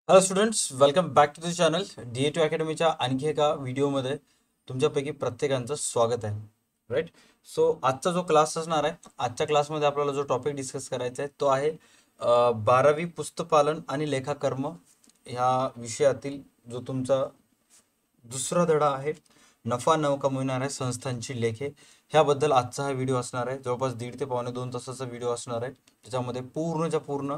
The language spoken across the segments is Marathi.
Hello students, welcome back to the channel. DA2 अकॅडमीच्या आणखी एका व्हिडिओमध्ये तुमच्यापैकी प्रत्येकांचं स्वागत आहे. राईट. सो आजचा जो क्लास असणार आहे, आजच्या क्लासमध्ये आपल्याला जो टॉपिक डिस्कस करायचा आहे तो आहे 12वी पुस्तपालन आणि लेखाकर्म ह्या विषयातील जो तुमचा दुसरा धडा आहे, नफा न कमविणाऱ्या संस्थांची लेखे. ह्याबद्दल आजचा हा व्हिडिओ असणार आहे. जवळपास 1.5 ते पावणे 2 तासाचा व्हिडिओ असणार आहे. त्याच्यामध्ये पूर्णच्या पूर्ण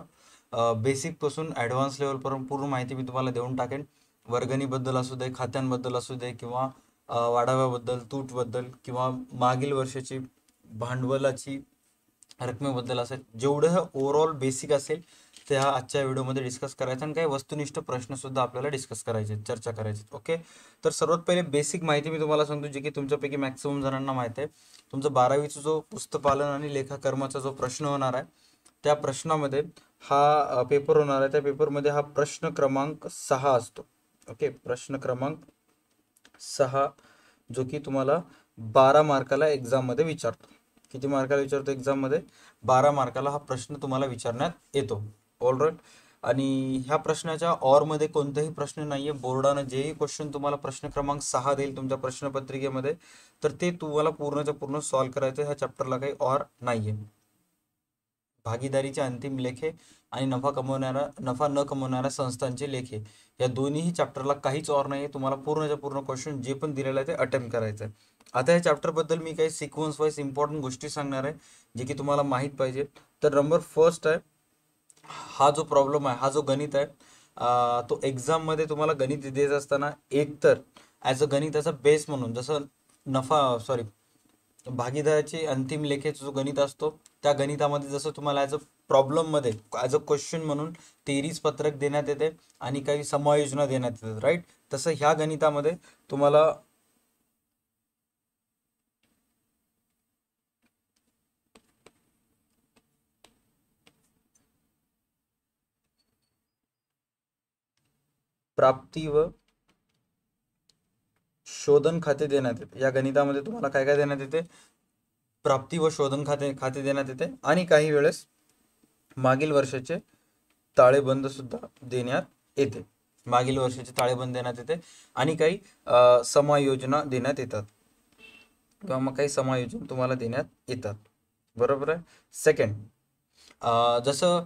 बेसिकपासून ॲडव्हान्स लेवलपर्यंत पूर्ण माहिती मी तुम्हाला देऊन टाकेन. वर्गणीबद्दल असू दे, खात्यांबद्दल असू दे, किंवा वाढाव्याबद्दल, तूटबद्दल, किंवा मागील वर्षाची भांडवलाची रकमेबद्दल असेल. जेवढं ओव्हरऑल बेसिक असेल ते हा आजच्या व्हिडिओमध्ये डिस्कस करायचं, आणि काही वस्तुनिष्ठ प्रश्नसुद्धा आपल्याला डिस्कस करायचे, चर्चा करायची. ओके. तर सर्वात पहिले बेसिक माहिती मी तुम्हाला सांगतो, जी की तुमच्यापैकी मॅक्सिमम जणांना माहिती आहे. तुमचं 12वीचा जो पुस्तपालन आणि लेखाकर्माचा जो प्रश्न होणार आहे, त्या प्रश्नामध्ये हा पेपर होणार आहे. त्या पेपरमध्ये हा प्रश्न क्रमांक 6 असतो. ओके. प्रश्न क्रमांक 6, जो की तुम्हाला 12 मार्काला एक्झाममध्ये विचारतो. किती मार्काला विचारतो एक्झाममध्ये? 12 मार्काला हा प्रश्न तुम्हाला विचारण्यात येतो. ऑलराईट. आणि ह्या प्रश्नाच्या ऑरमध्ये कोणताही प्रश्न नाहीये. बोर्डानं जेही क्वेश्चन तुम्हाला प्रश्न क्रमांक 6 देईल तुमच्या प्रश्नपत्रिकेमध्ये, तर ते तुम्हाला पूर्णच्या पूर्ण सॉल्व्ह करायचं. ह्या चॅप्टरला काही ऑर नाहीये. भागीदारीचे अंतिम लेखे आणि नफा न कमवणाऱ्या संस्थांचे लेखे, या दोन्हीही चॅप्टरला काहीच ऑर नाही आहे. तुम्हाला पूर्णच्या पूर्ण क्वेश्चन जे पण दिलेलं आहे ते अटेम्प्ट करायचं आहे. आता या चॅप्टरबद्दल मी काही सिक्वेन्स वाईज इम्पॉर्टंट गोष्टी सांगणार आहे, जे की तुम्हाला माहीत पाहिजे. तर नंबर फर्स्ट आहे, हा जो प्रॉब्लेम आहे, हा जो गणित आहे, तो एक्झाममध्ये तुम्हाला गणित देत असताना एकतर ॲज अ गणिताचा बेस म्हणून, जसं भागीदाराचे अंतिम लेखेचा जो गणित असतो, त्या गणितामध्ये जसं तुम्हाला ॲज अ प्रॉब्लेममध्ये, ॲज अ क्वेश्चन म्हणून तेरीज पत्रक देण्यात येते आणि काही समायोजना देण्यात येतात. राईट. तसं ह्या गणितामध्ये तुम्हाला प्राप्ती व शोधन खाते देण्यात येते. या गणितामध्ये तुम्हाला काय काय देण्यात येते? प्राप्ती व शोधन खाते खाते देण्यात येते, आणि काही वेळेस मागील वर्षाचे ताळेबंद सुद्धा देण्यात येते. मागील वर्षाचे ताळेबंद देण्यात येते, आणि काही समायोजना देण्यात येतात, किंवा मग काही समायोजन तुम्हाला देण्यात येतात. बरोबर आहे. सेकंड, जसं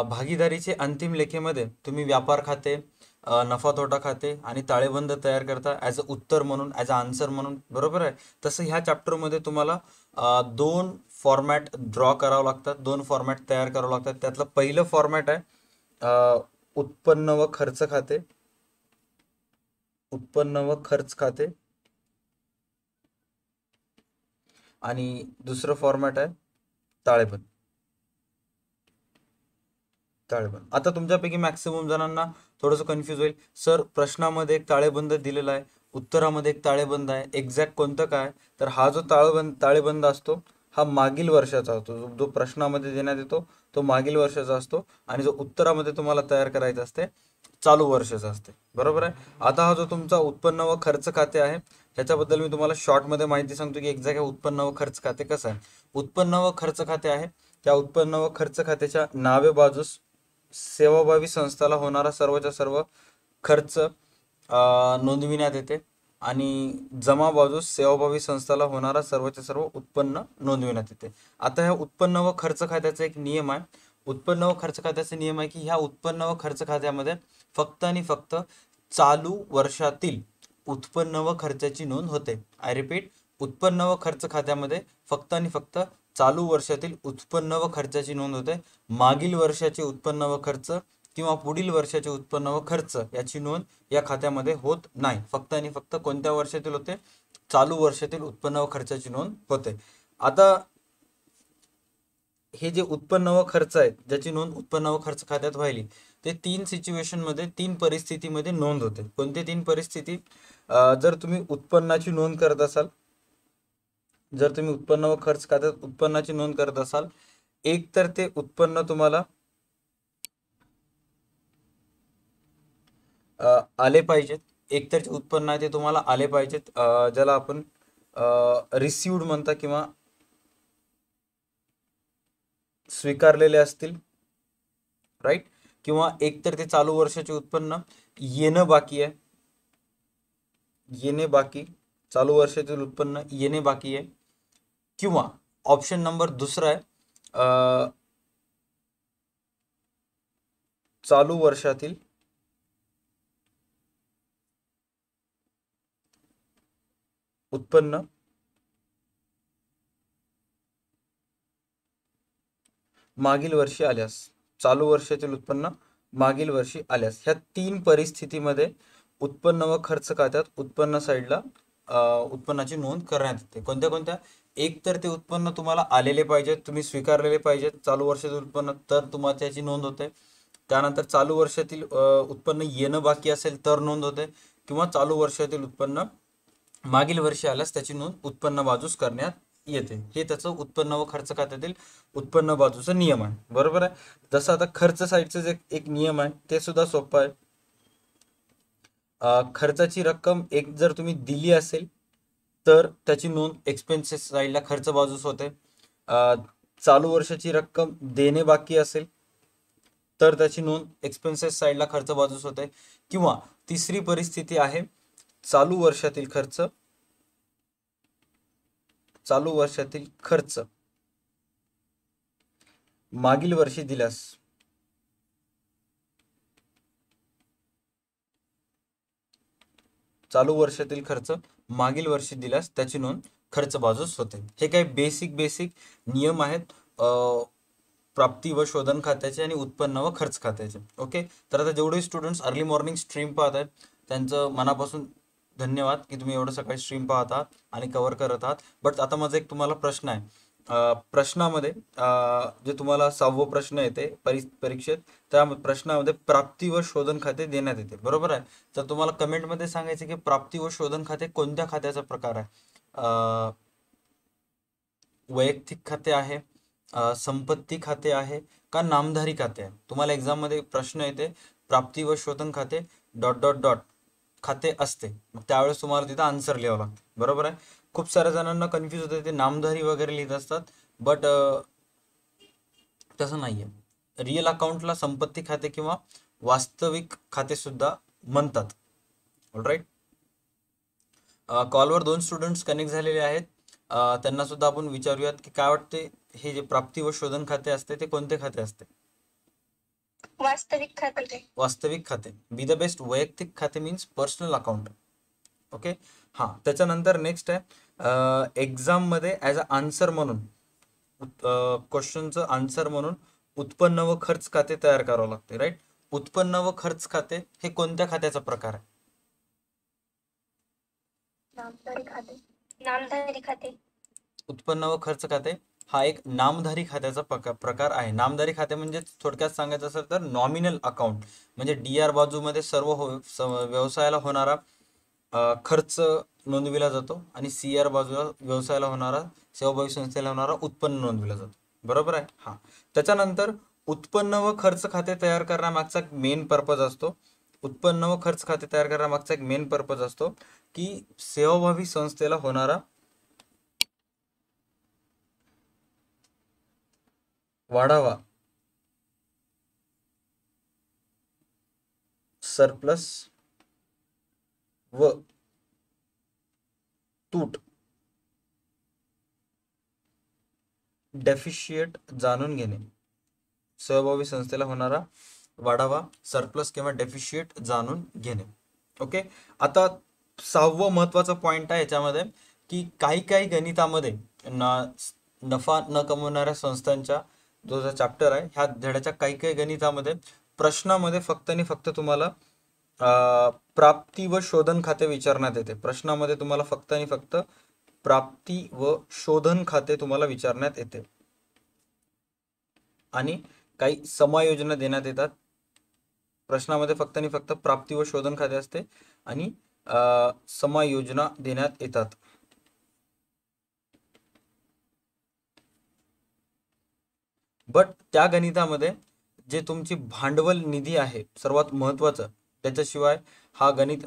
भागीदारीचे अंतिम लेखेमध्ये तुम्ही व्यापार खाते, नफा तोटा खाते आणि ताळेबंद तयार करता ॲज अ उत्तर म्हणून, ॲज अ आन्सर म्हणून. बरोबर आहे. तसं ह्या चॅप्टरमध्ये तुम्हाला दोन फॉर्मॅट ड्रॉ करावं लागतात, दोन फॉर्मॅट तयार करावं लागतात. त्यातलं पहिलं फॉर्मॅट आहे उत्पन्न व खर्च खाते. उत्पन्न व खर्च खाते. आणि दुसरं फॉर्मॅट आहे ताळेबंद. ताळेबंद. आता तुमच्यापैकी मॅक्सिमम जणांना थोडंसं कन्फ्यूज होईल, सर प्रश्नामध्ये एक ताळेबंद दिलेला आहे, उत्तरामध्ये एक ताळेबंद आहे, एक्झॅक्ट कोणतं काय? तर हा जो ताळेबंद असतो, हा मागील वर्षाचा असतो. जो प्रश्नामध्ये देण्यात येतो तो मागील वर्षाचा असतो, आणि जो उत्तरामध्ये तुम्हाला तयार करायचा असते चालू वर्षाचा असते. बरोबर आहे. आता हा जो तुमचा उत्पन्न व खर्च खाते आहे, ह्याच्याबद्दल मी तुम्हाला शॉर्टमध्ये माहिती सांगतो की एक्झॅक्ट उत्पन्न व खर्च खाते कसं आहे. उत्पन्न व खर्च खाते आहे, त्या उत्पन्न व खर्च खात्याच्या नावे बाजूस सेवाभावी संस्थाला होणारा सर्वच्या सर्व खर्च नोंदविण्यात येते, आणि जमा बाजूस सेवाभावी संस्थाला होणारा सर्वच्या सर्व उत्पन्न नोंदविण्यात येते. आता ह्या उत्पन्न व खर्च खात्याचा एक नियम आहे. उत्पन्न व खर्च खात्याचा नियम आहे की ह्या उत्पन्न व खर्च खात्यामध्ये फक्त आणि फक्त चालू वर्षातील उत्पन्न व खर्चाची नोंद होते. आय रिपीट, उत्पन्न व खर्च खात्यामध्ये फक्त आणि फक्त चालू वर्षातील उत्पन्न व खर्चाची नोंद होते. मागील वर्षाचे उत्पन्न व खर्च किंवा पुढील वर्षाचे उत्पन्न व खर्च याची नोंद या खात्यामध्ये होत नाही. फक्त आणि फक्त कोणत्या वर्षातील होते? चालू वर्षातील उत्पन्न व खर्चाची नोंद होते. आता हे जे उत्पन्न व खर्च आहेत, ज्याची नोंद उत्पन्न व खर्च खात्यात व्हायली, ते 3 सिच्युएशनमध्ये, 3 परिस्थितीमध्ये नोंद होते. कोणते 3 परिस्थिती? जर तुम्ही उत्पन्नाची नोंद करत असाल, जर तुम्ही उत्पन्न व खर्च खात्यात उत्पन्नाची नोंद करत असाल, एक तर ते उत्पन्न तुम्हाला आले पाहिजेत. एकतर जे उत्पन्न आहे ते तुम्हाला आले पाहिजेत, ज्याला आपण रिसिव्ड म्हणता, किंवा स्वीकारलेले असतील. राईट. किंवा एकतर ते चालू वर्षाचे उत्पन्न येणं बाकी आहे, येणे बाकी, चालू वर्षातील उत्पन्न येणे बाकी आहे, किंवा ऑप्शन नंबर दुसरा आहे चालू वर्षातील उत्पन्न मागील वर्षी आल्यास, चालू वर्षातील उत्पन्न मागील वर्षी आल्यास, ह्या तीन परिस्थितीमध्ये उत्पन्न व खर्च खात्यात उत्पन्न साईडला उत्पन्नाची नोंद करण्यात येते. कोणत्या कोणत्या? एक तर ते उत्पन्न तुम्हाला आलेले पाहिजे, तुम्ही स्वीकारलेले पाहिजेत चालू वर्षातील उत्पन्न, तर तुम्हाला त्याची नोंद होते. त्यानंतर चालू वर्षातील उत्पन्न येणं बाकी असेल तर नोंद होते, किंवा चालू वर्षातील उत्पन्न मागील वर्षी आल्यास त्याची नोंद उत्पन्न बाजूस करण्यात येते. हे त्याचं उत्पन्न व खर्च खात्यातील उत्पन्न बाजूचा नियम आहे. बरोबर आहे. जसं आता खर्च साईडचं जे एक नियम आहे ते सुद्धा सोपं आहे. खर्चाची रक्कम एक जर तुम्ही दिली असेल तर त्याची नोंद एक्सपेन्सेस साईडला खर्च बाजूस होते. चालू वर्षाची रक्कम देणे बाकी असेल तर त्याची नोंद एक्सपेन्सेस साईडला खर्च बाजूस होते. किंवा तिसरी परिस्थिती आहे चालू वर्षातील खर्च, चालू वर्षातील खर्च मागील वर्षी दिल्यास, चालू वर्षातील खर्च मागील वर्षी दिल्यास त्याची नोंद खर्च बाजूस होते. हे काही बेसिक नियम आहेत प्राप्ती व शोधन खात्याचे आणि उत्पन्न व खर्च खात्याचे. ओके, तर आता जेवढे स्टुडंट्स अर्ली मॉर्निंग स्ट्रीम पाहत आहेत त्यांचं मनापासून धन्यवाद की तुम्ही एवढं सकाळी स्ट्रीम पाहत आहात आणि कव्हर करत आहात. बट आता माझा एक तुम्हाला प्रश्न आहे. प्रश्नामध्ये जे तुम्हाला 6वं प्रश्न येते परीक्षेत, त्या प्रश्नामध्ये प्राप्ती व शोधन खाते देण्यात येते. बरोबर आहे. तर तुम्हाला कमेंटमध्ये सांगायचे की प्राप्ती व शोधन खाते कोणत्या खात्याचा प्रकार आहे. वैयक्तिक खाते आहे, संपत्ती खाते आहे का नामधारी खाते आहे. तुम्हाला एक्झाम मध्ये प्रश्न येते प्राप्ती व शोधन खाते ... खाते असते, मग त्यावेळेस तुम्हाला तिथं आन्सर लिहावं लागतं. बरोबर आहे. खूप साऱ्या जणांना कन्फ्यूज होते, ते नामधारी वगैरे लिहित असतात, बट तसं नाहीये. रिअल अकाउंटला संपत्ती खाते किंवा वास्तविक खाते सुद्धा म्हणतात. ऑलराईट. कॉलवर 2 स्टुडंट्स कनेक्ट झालेले आहेत. त्यांना सुद्धा आपण विचारूयात की काय वाटते, हे जे प्राप्ती व शोधन खाते असते ते कोणते खाते असते. वास्तविक खाते. वास्तविक खाते. Be the best. वैयक्तिक खाते मीन्स पर्सनल अकाउंट. ओके. हां, त्याच्यानंतर नेक्स्ट आहे एक्झाम मध्ये ॲज अ आन्सर म्हणून, क्वेश्चनचं आन्सर म्हणून उत्पन्न व खर्च खाते तयार करावं लागते. राईट. उत्पन्न व खर्च खाते हे कोणत्या खात्याचा प्रकार आहे. नामधारी खाते. नामधारी खाते. उत्पन्न व खर्च खाते हा एक नामधारी खात्याचा प्रकार आहे. नामधारी खाते म्हणजे थोडक्यात सांगायचं असेल तर नॉमिनल अकाउंट, म्हणजे DR बाजूमध्ये सर्व व्यवसायाला होणारा खर्च नोंदविला जातो आणि CR बाजूला व्यवसायाला होणारा, सेवाभावी संस्थेला होणारा उत्पन्न नोंदविला जातो. बरोबर आहे. हा, त्याच्यानंतर उत्पन्न व खर्च खाते तयार करण्यामागचा एक मेन पर्पज असतो. उत्पन्न व खर्च खाते तयार करण्यामागचा एक मेन पर्पज असतो की सेवाभावी संस्थेला होणारा वाढावा, सरप्लस व तूट, डेफिशिएट जाणून घेणे. सहभागी संस्थेला होणारा वाढावा, सरप्लस किंवा डेफिशिएट जाणून घेणे. ओके. आता 6वं महत्वाचं पॉइंट आहे याच्यामध्ये की काही गणितामध्ये नफा न कमवणाऱ्या संस्थांच्या जो चॅप्टर आहे, ह्या धड्याच्या काही गणितामध्ये प्रश्नामध्ये फक्त आणि फक्त तुम्हाला प्राप्ती व शोधन खाते विचारण्यात येते. प्रश्नामध्ये तुम्हाला फक्त आणि फक्त प्राप्ती व शोधन खाते तुम्हाला विचारण्यात येते आणि काही समायोजना देण्यात येतात. प्रश्नामध्ये फक्त आणि फक्त प्राप्ती व शोधन खाते असते आणि समायोजना देण्यात येतात. बट त्या गणितामध्ये जे तुमची भांडवल निधी आहे सर्वात महत्वाचं, त्याच्याशिवाय हा गणित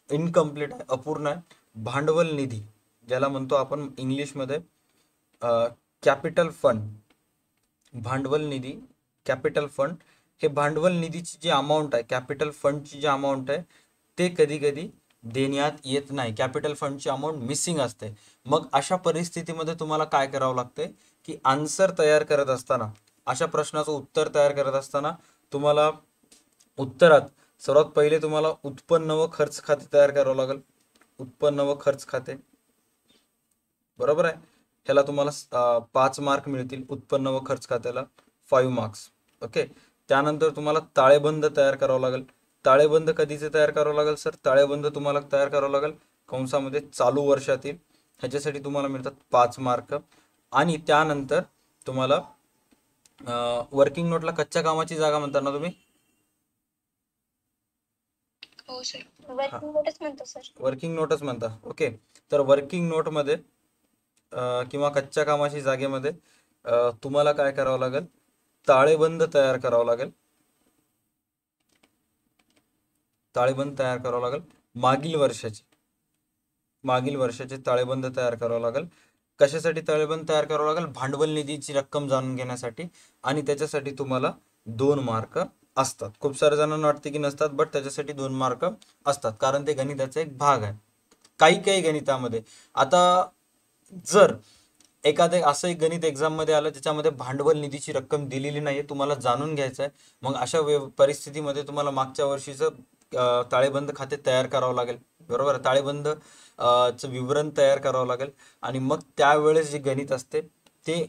इनकम्प्लीट आहे, अपूर्ण आहे. भांडवल निधी ज्याला म्हणतो आपण इंग्लिशमध्ये कॅपिटल फंड, भांडवल निधी, कॅपिटल फंड हे भांडवल निधीची जी अमाऊंट आहे, कॅपिटल फंडची जी अमाऊंट आहे, ते कधी कधी देण्यात येत नाही. कॅपिटल फंडची अमाऊंट मिसिंग असते. मग अशा परिस्थितीमध्ये तुम्हाला काय करावं लागते की आन्सर तयार करत असताना, अशा प्रश्नाचं उत्तर तयार करत असताना तुम्हाला उत्तरात सर्वात पहिले तुम्हाला उत्पन्न व खर्च खाते तयार करावं लागेल. उत्पन्न व खर्च खाते, बरोबर आहे. ह्याला तुम्हाला 5 मार्क मिळतील. उत्पन्न व खर्च खात्याला 5 मार्क्स. ओके. त्यानंतर तुम्हाला ताळेबंद तयार करावं लागेल. ताळेबंद कधीचे तयार करावं लागेल सर? ताळेबंद तुम्हाला तयार करावं लागेल कंसामध्ये चालू वर्षातील. ह्याच्यासाठी तुम्हाला मिळतात 5 मार्क. आणि त्यानंतर तुम्हाला वर्किंग नोटला कच्च्या कामाची जागा म्हणता ना तुम्ही? हो सर, वर्किंग नोटच म्हणतो सर. वर्किंग नोटच म्हणता. ओके. तर वर्किंग नोटमध्ये किंवा कच्च्या कामाची जागेमध्ये तुम्हाला काय करावं लागेल? ताळेबंद तयार करावं लागेल. ताळेबंद तयार करावं लागेल. मागील वर्षाचे ताळेबंद तयार करावं लागेल. कशासाठी ताळेबंद तयार करावं लागेल? भांडवल निधीची रक्कम जाणून घेण्यासाठी. आणि त्याच्यासाठी तुम्हाला 2 मार्क असतात. खूप साऱ्या जणांना वाटते की नसतात, बट त्याच्यासाठी 2 मार्क असतात, कारण ते गणिताचा एक भाग आहे. काही काही गणितामध्ये आता जर एखादं असं एक गणित एक्झाम मध्ये आलं ज्याच्यामध्ये भांडवल निधीची रक्कम दिलेली नाहीये, तुम्हाला जाणून घ्यायचं आहे, मग अशा परिस्थितीमध्ये तुम्हाला मागच्या वर्षीचं ताळेबंद खाते तयार करावं लागेल. बरोबर आहे. ताळेबंद चं विवरण तयार करावं लागेल. आणि मग त्यावेळेस जे गणित असते ते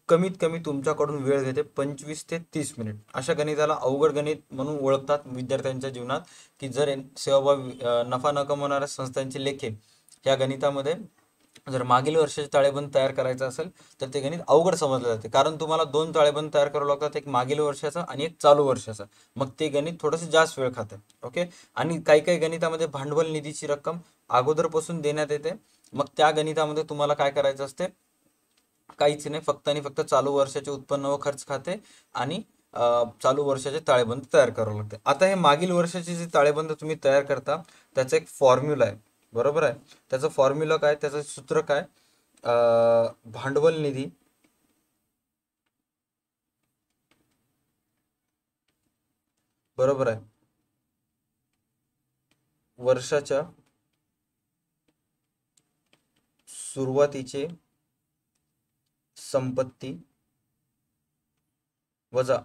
कमीत कमी तुमच्याकडून वेळ घेते 25 ते 30 मिनिट. अशा गणिताला अवघड गणित म्हणून ओळखतात विद्यार्थ्यांच्या जीवनात, की जर सेवाभावी नफा न कमवणाऱ्या संस्थांचे लेखे ह्या गणितामध्ये जर मागील वर्षाचे ताळेबंद तयार करायचं असेल तर ते गणित अवघड समजलं जाते, कारण तुम्हाला 2 ताळेबंद तयार करावं लागतात, एक मागील वर्षाचा आणि एक चालू वर्षाचा. मग ते गणित थोडंसं जास्त वेळ खातं. ओके. आणि काही काही गणितामध्ये भांडवल निधीची रक्कम अगोदरपासून देण्यात येते. मग त्या गणितामध्ये तुम्हाला काय करायचं असते? काहीच नाही, फक्त आणि फक्त चालू वर्षाचे उत्पन्न व खर्च खाते आणि चालू वर्षाचे ताळेबंद तयार करावं लागते. आता हे मागील वर्षाचे जे ताळेबंद तुम्ही तयार करता त्याचा एक फॉर्म्युला आहे, बरोबर आहे. त्याचं फॉर्म्युला काय, त्याचं सूत्र काय? भांडवल निधी बरोबर आहे वर्षाच्या सुरुवातीचे संपत्ती वजा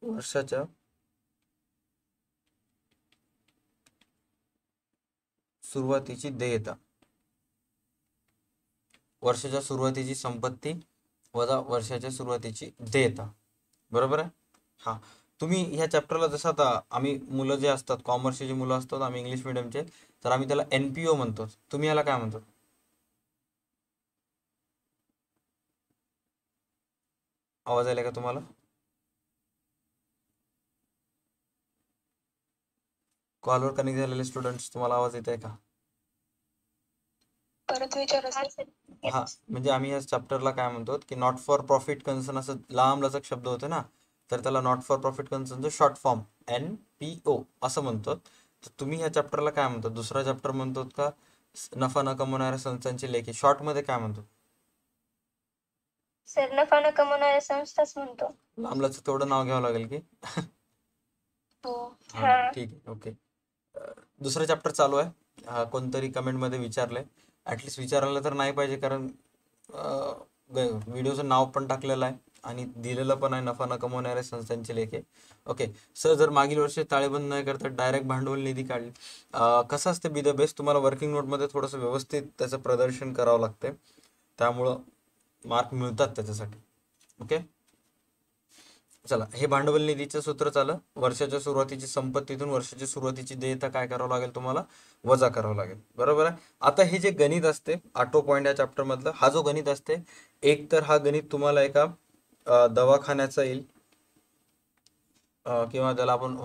वर्षाच्या सुरुवातीची देयता. वर्षाच्या सुरुवातीची संपत्ती वजा वर्षाच्या सुरुवातीची देयता, बरोबर आहे. हा, तुम्ही ह्या चॅप्टरला जसं आता आम्ही मुलं जे असतात, कॉमर्सचे जे मुलं असतात, आम्ही इंग्लिश मिडियमचे, तर आम्ही त्याला NPO म्हणतो. तुम्ही याला काय म्हणतो? आवाज आला का तुम्हाला? कॉलवर कनेक्ट झालेले स्टुडंट्स, तुम्हाला आवाज येत आहे का? परत विचारा सर. हा, म्हणजे आम्ही या चॅप्टरला काय म्हणतो की नॉट फॉर प्रॉफिट कन्सर्न असं लांब लचक शब्द होते ना, तर त्याला नॉट फॉर प्रॉफिट कन्सर्नचं शॉर्ट फॉर्म NPO असं म्हणतो. तर तुम्ही ह्या चॅप्टरला काय म्हणतो? दुसरा चॅप्टर म्हणतो का नफा न कमवणाऱ्या संस्थांचे लेखे? शॉर्ट मध्ये काय म्हणतो? सर, नफा न कमवणाऱ्या संस्थाच म्हणतो. लांब लचक तेवढं नाव घ्यावं लागेल की? हो. हा, ठीक आहे. ओके. दुसरं चॅप्टर चालू आहे. कोणतरी कमेंटमध्ये विचारलंय. ॲटलिस्ट विचारायला तर नाही पाहिजे, कारण व्हिडिओचं नाव पण टाकलेलं आहे आणि दिलेलं पण आहे नफा न कमवणाऱ्या संस्थांचे लेखे. ओके सर, जर मागील वर्षी ताळेबंद नाही करता डायरेक्ट भांडवल निधी काढली, कसं असते बी द बेस्ट, तुम्हाला वर्किंग नोटमध्ये थोडंसं व्यवस्थित त्याचं प्रदर्शन करावं लागते, त्यामुळं मार्क मिळतात त्याच्यासाठी. ओके. चला, हे भांडवल निधीचं सूत्र झालं. वर्षाच्या सुरुवातीची संपत्तीतून वर्षाच्या सुरुवातीची देयता काय करावं लागेल? तुम्हाला वजा करावं लागेल, बरोबर आहे. आता हे जे गणित असते ऑटो पॉइंट या चॅप्टर मधलं, हा जो गणित असते, एक तर हा गणित तुम्हाला एका दवाखान्याचा येईल, किंवा त्याला आपण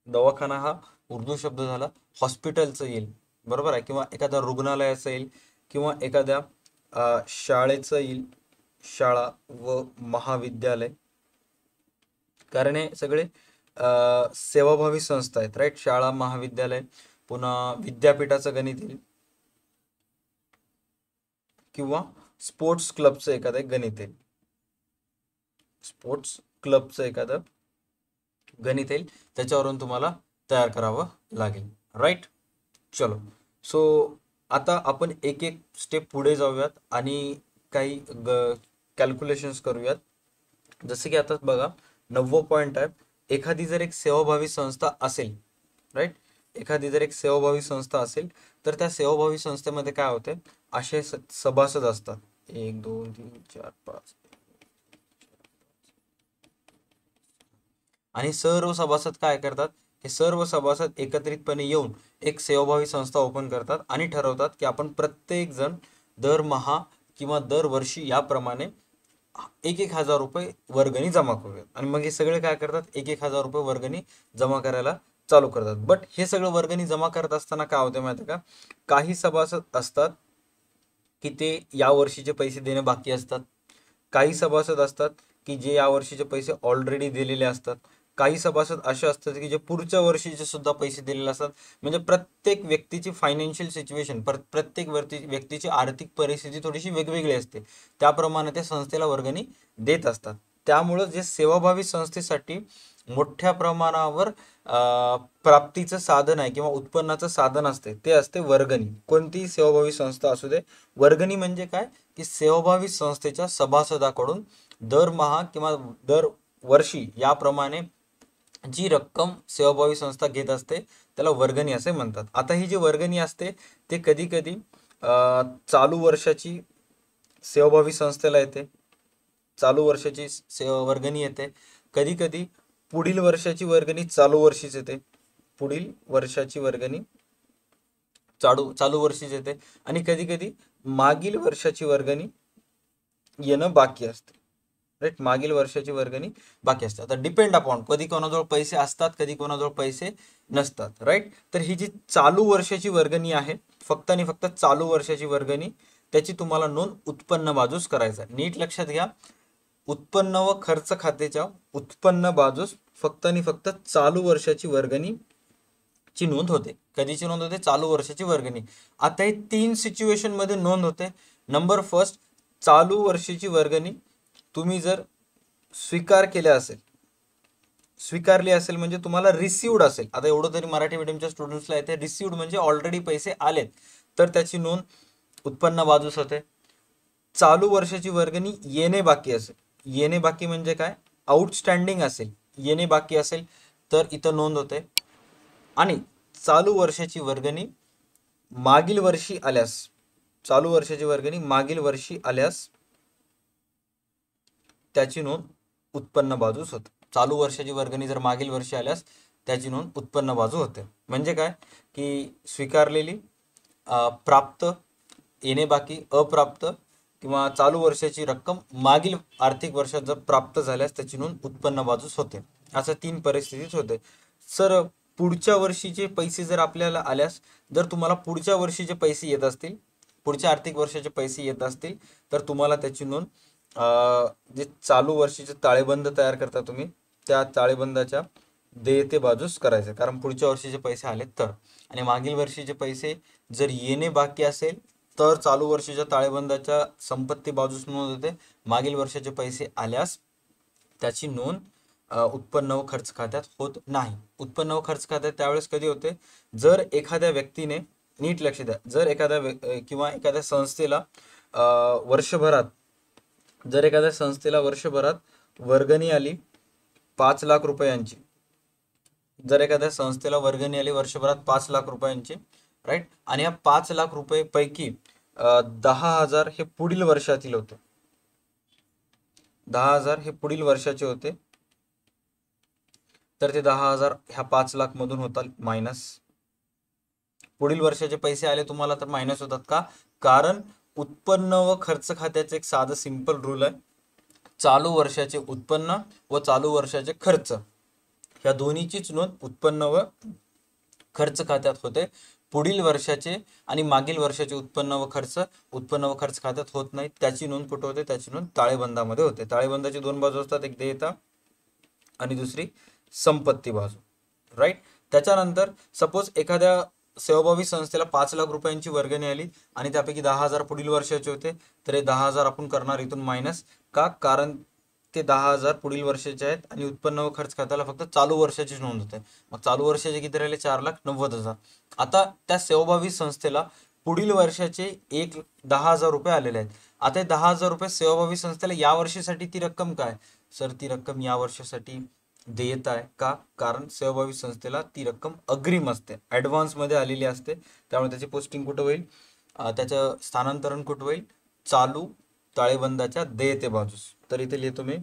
दवाखाना हा उर्दू शब्द झाला, हॉस्पिटलचं येईल, बरोबर आहे, किंवा एखाद्या रुग्णालयाचं येईल, किंवा एखाद्या शाळेचं येईल, शाळा व महाविद्यालय, कारण हे सगळे सेवाभावी संस्था आहेत, राईट. शाळा, महाविद्यालय, पुन्हा विद्यापीठाचं गणित येईल, किंवा स्पोर्ट्स क्लबचं एखादं गणित येईल. स्पोर्ट्स क्लबचं एखादं गणित येईल, त्याच्यावरून तुम्हाला तयार करावं लागेल. राईट. चलो. सो आता आपण एक एक स्टेप पुढे जाऊयात आणि काही कॅल्क्युलेशन्स करूयात. जसे की आता बघा 90 पॉईंट आहे. एखादी जर एक सेवाभावी संस्था असेल, राईट, एखादी जर एक सेवाभावी संस्था असेल तर त्या सेवाभावी संस्थेमध्ये काय होते, असे सभासद असतात 1 2 3 4 5 आणि सर्व सभासद काय करतात, हे सर्व सभासद एकत्रितपणे येऊन एक सेवाभावी संस्था ओपन करतात आणि ठरवतात की आपण प्रत्येक जण दरमहा किंवा दरवर्षी याप्रमाणे 1,000 रुपये वर्गणी जमा करूयात. आणि मग हे सगळे काय करतात, 1,000 रुपये वर्गणी जमा करायला चालू करतात. बट हे सगळं वर्गणी जमा करत असताना काय होतं माहिती का, काही सभासद असतात की ते या वर्षीचे पैसे देणे बाकी असतात. काही सभासद असतात की जे या वर्षीचे पैसे ऑलरेडी दिलेले असतात. काही सभासद असे असतात की जे पुढच्या वर्षीचे सुद्धा पैसे दिलेले असतात. म्हणजे प्रत्येक व्यक्तीची फायनान्शियल सिच्युएशन, प्रत्येक व्यक्तीची आर्थिक परिस्थिती थोडीशी वेगवेगळी असते. त्याप्रमाणे ते संस्थेला वर्गणी देत असतात. त्यामुळं जे सेवाभावी संस्थेसाठी मोठ्या प्रमाणावर प्राप्तीचं साधन आहे किंवा उत्पन्नाचं साधन असते ते असते वर्गणी. कोणतीही सेवाभावी संस्था असू दे, वर्गणी म्हणजे काय की सेवाभावी संस्थेच्या सभासदाकडून दरमहा किंवा दर वर्षी याप्रमाणे जी रक्कम सेवाभावी संस्था घेत असते त्याला वर्गणी असे म्हणतात. आता ही जी वर्गणी असते ते कधी कधी चालू वर्षाची सेवाभावी संस्थेला येते, चालू वर्षाची वर्गणी येते. कधी कधी पुढील वर्षाची वर्गणी चालू वर्षीच येते, पुढील वर्षाची वर्गणी चालू वर्षीच येते. आणि कधी कधी मागील वर्षाची वर्गणी येणं बाकी असते. राईट, मागील वर्षाची वर्गणी बाकी असते. आता डिपेंड अपॉन, कधी कोणाजवळ पैसे असतात, कधी कोणाजवळ पैसे नसतात. राईट. तर ही जी चालू वर्षाची वर्गणी आहे, फक्त आणि फक्त चालू वर्षाची वर्गणी, त्याची तुम्हाला नोंद उत्पन्न बाजूस करायचा. नीट लक्षात घ्या, उत्पन्न व खर्च खात्याच्या उत्पन्न बाजूस फक्त आणि फक्त चालू वर्षाची वर्गणी ची नोंद होते. कधीची नोंद होते, चालू वर्षाची वर्गणी. आता हे 3 सिच्युएशन मध्ये नोंद होते. नंबर फर्स्ट, चालू वर्षाची वर्गणी तुम्ही जर स्वीकार केल्या असेल, स्वीकारली असेल म्हणजे तुम्हाला रिसिव्ड असेल. आता एवढं तरी मराठी मीडियमच्या स्टुडंट्सला येते, रिसिव्ड म्हणजे ऑलरेडी पैसे आलेत, तर त्याची नोंद उत्पन्न बाजूस होते. चालू वर्षाची वर्गणी येणे बाकी असेल, येणे बाकी म्हणजे काय, आउटस्टँडिंग असेल, येणे बाकी असेल तर इथं नोंद होते. आणि चालू वर्षाची वर्गणी मागील वर्षी आल्यास, चालू वर्षाची वर्गणी मागील वर्षी आल्यास त्याची नोंद उत्पन्न बाजूस होते. चालू वर्षाची वर्गणी जर मागील वर्षी आल्यास त्याची नोंद उत्पन्न बाजू होते. म्हणजे काय की स्वीकारलेली, प्राप्त, येणे बाकी, अप्राप्त किंवा चालू वर्षाची रक्कम मागील आर्थिक वर्षात जर प्राप्त झाल्यास त्याची नोंद उत्पन्न बाजूस होते. असं 3 परिस्थितीत होते. सर पुढच्या वर्षीचे पैसे जर आपल्याला आल्यास, जर तुम्हाला पुढच्या वर्षीचे पैसे येत असतील, पुढच्या आर्थिक वर्षाचे पैसे येत असतील तर तुम्हाला त्याची नोंद जे चालू वर्षीचे ताळेबंद तयार करता तुम्ही, त्या ताळेबंदाच्या देयते बाजूस करायचं, कारण पुढच्या वर्षीचे पैसे आले तर. आणि मागील वर्षीचे पैसे जर येणे बाकी असेल तर चालू वर्षीच्या ताळेबंदाच्या संपत्ती बाजूस नोंद होते. मागील वर्षाचे पैसे आल्यास त्याची नोंद उत्पन्न व खर्च खात्यात होत नाही. उत्पन्न व खर्च खात्यात त्यावेळेस कधी होते, जर एखाद्या व्यक्तीने, नीट लक्ष द्या, जर एखाद्या किंवा एखाद्या संस्थेला वर्षभरात, जर एखाद्या संस्थेला वर्षभरात वर्गणी आली 5 लाख रुपयांची, जर एखाद्या संस्थेला वर्गणी आली वर्षभरात 5 लाख रुपयांची, राईट, आणि या 5 लाख रुपये पैकी 10,000 हे पुढील वर्षातील होते, 10,000 हे पुढील वर्षाचे होते, तर ते 10,000 ह्या 5 लाख मधून होतात मायनस. पुढील वर्षाचे पैसे आले तुम्हाला तर मायनस होतात का, कारण उत्पन्न व खर्च खात्याचे एक साधं सिंपल रूल आहे, चालू वर्षाचे उत्पन्न व चालू वर्षाचे खर्च ह्या दोन्हीचीच नोंद उत्पन्न व खर्च खात्यात होते. पुढील वर्षाचे आणि मागील वर्षाचे उत्पन्न व खर्च खात्यात होत नाही. त्याची नोंद कुठे होते, त्याची नोंद ताळेबंदामध्ये होते. ताळेबंदाची 2 बाजू असतात, एक देयता आणि दुसरी संपत्ती बाजू. राईट. त्याच्यानंतर सपोज एखाद्या सेवाभावी संस्थेला 5 लाख रुपयांची वर्गणी आली आणि त्यापैकी 10,000 पुढील वर्षाचे होते, तर हे 10,000 आपण करणार इथून मायनस. का, कारण ते 10,000 पुढील वर्षाचे आहेत आणि उत्पन्न व खर्च खात्याला फक्त चालू वर्षाचीच नोंद होते. मग चालू वर्षाचे किती राहिले? 4,90,000. आता त्या सेवाभावी संस्थेला पुढील वर्षाचे 10,000 रुपये आलेले आहेत. आता 10,000 रुपये सेवाभावी संस्थेला या वर्षासाठी ती रक्कम काय? सर ती रक्कम या वर्षासाठी देयता आहे. का? कारण सेवाभावी संस्थेला ती रक्कम अग्रिम असते, ऍडव्हान्स मध्ये आलेली असते. त्यामुळे त्याची पोस्टिंग कुठं होईल? त्याचं स्थानांतरण कुठं होईल? चालू ताळेबंदाच्या देयते बाजूस. तर इथे लिहितो मी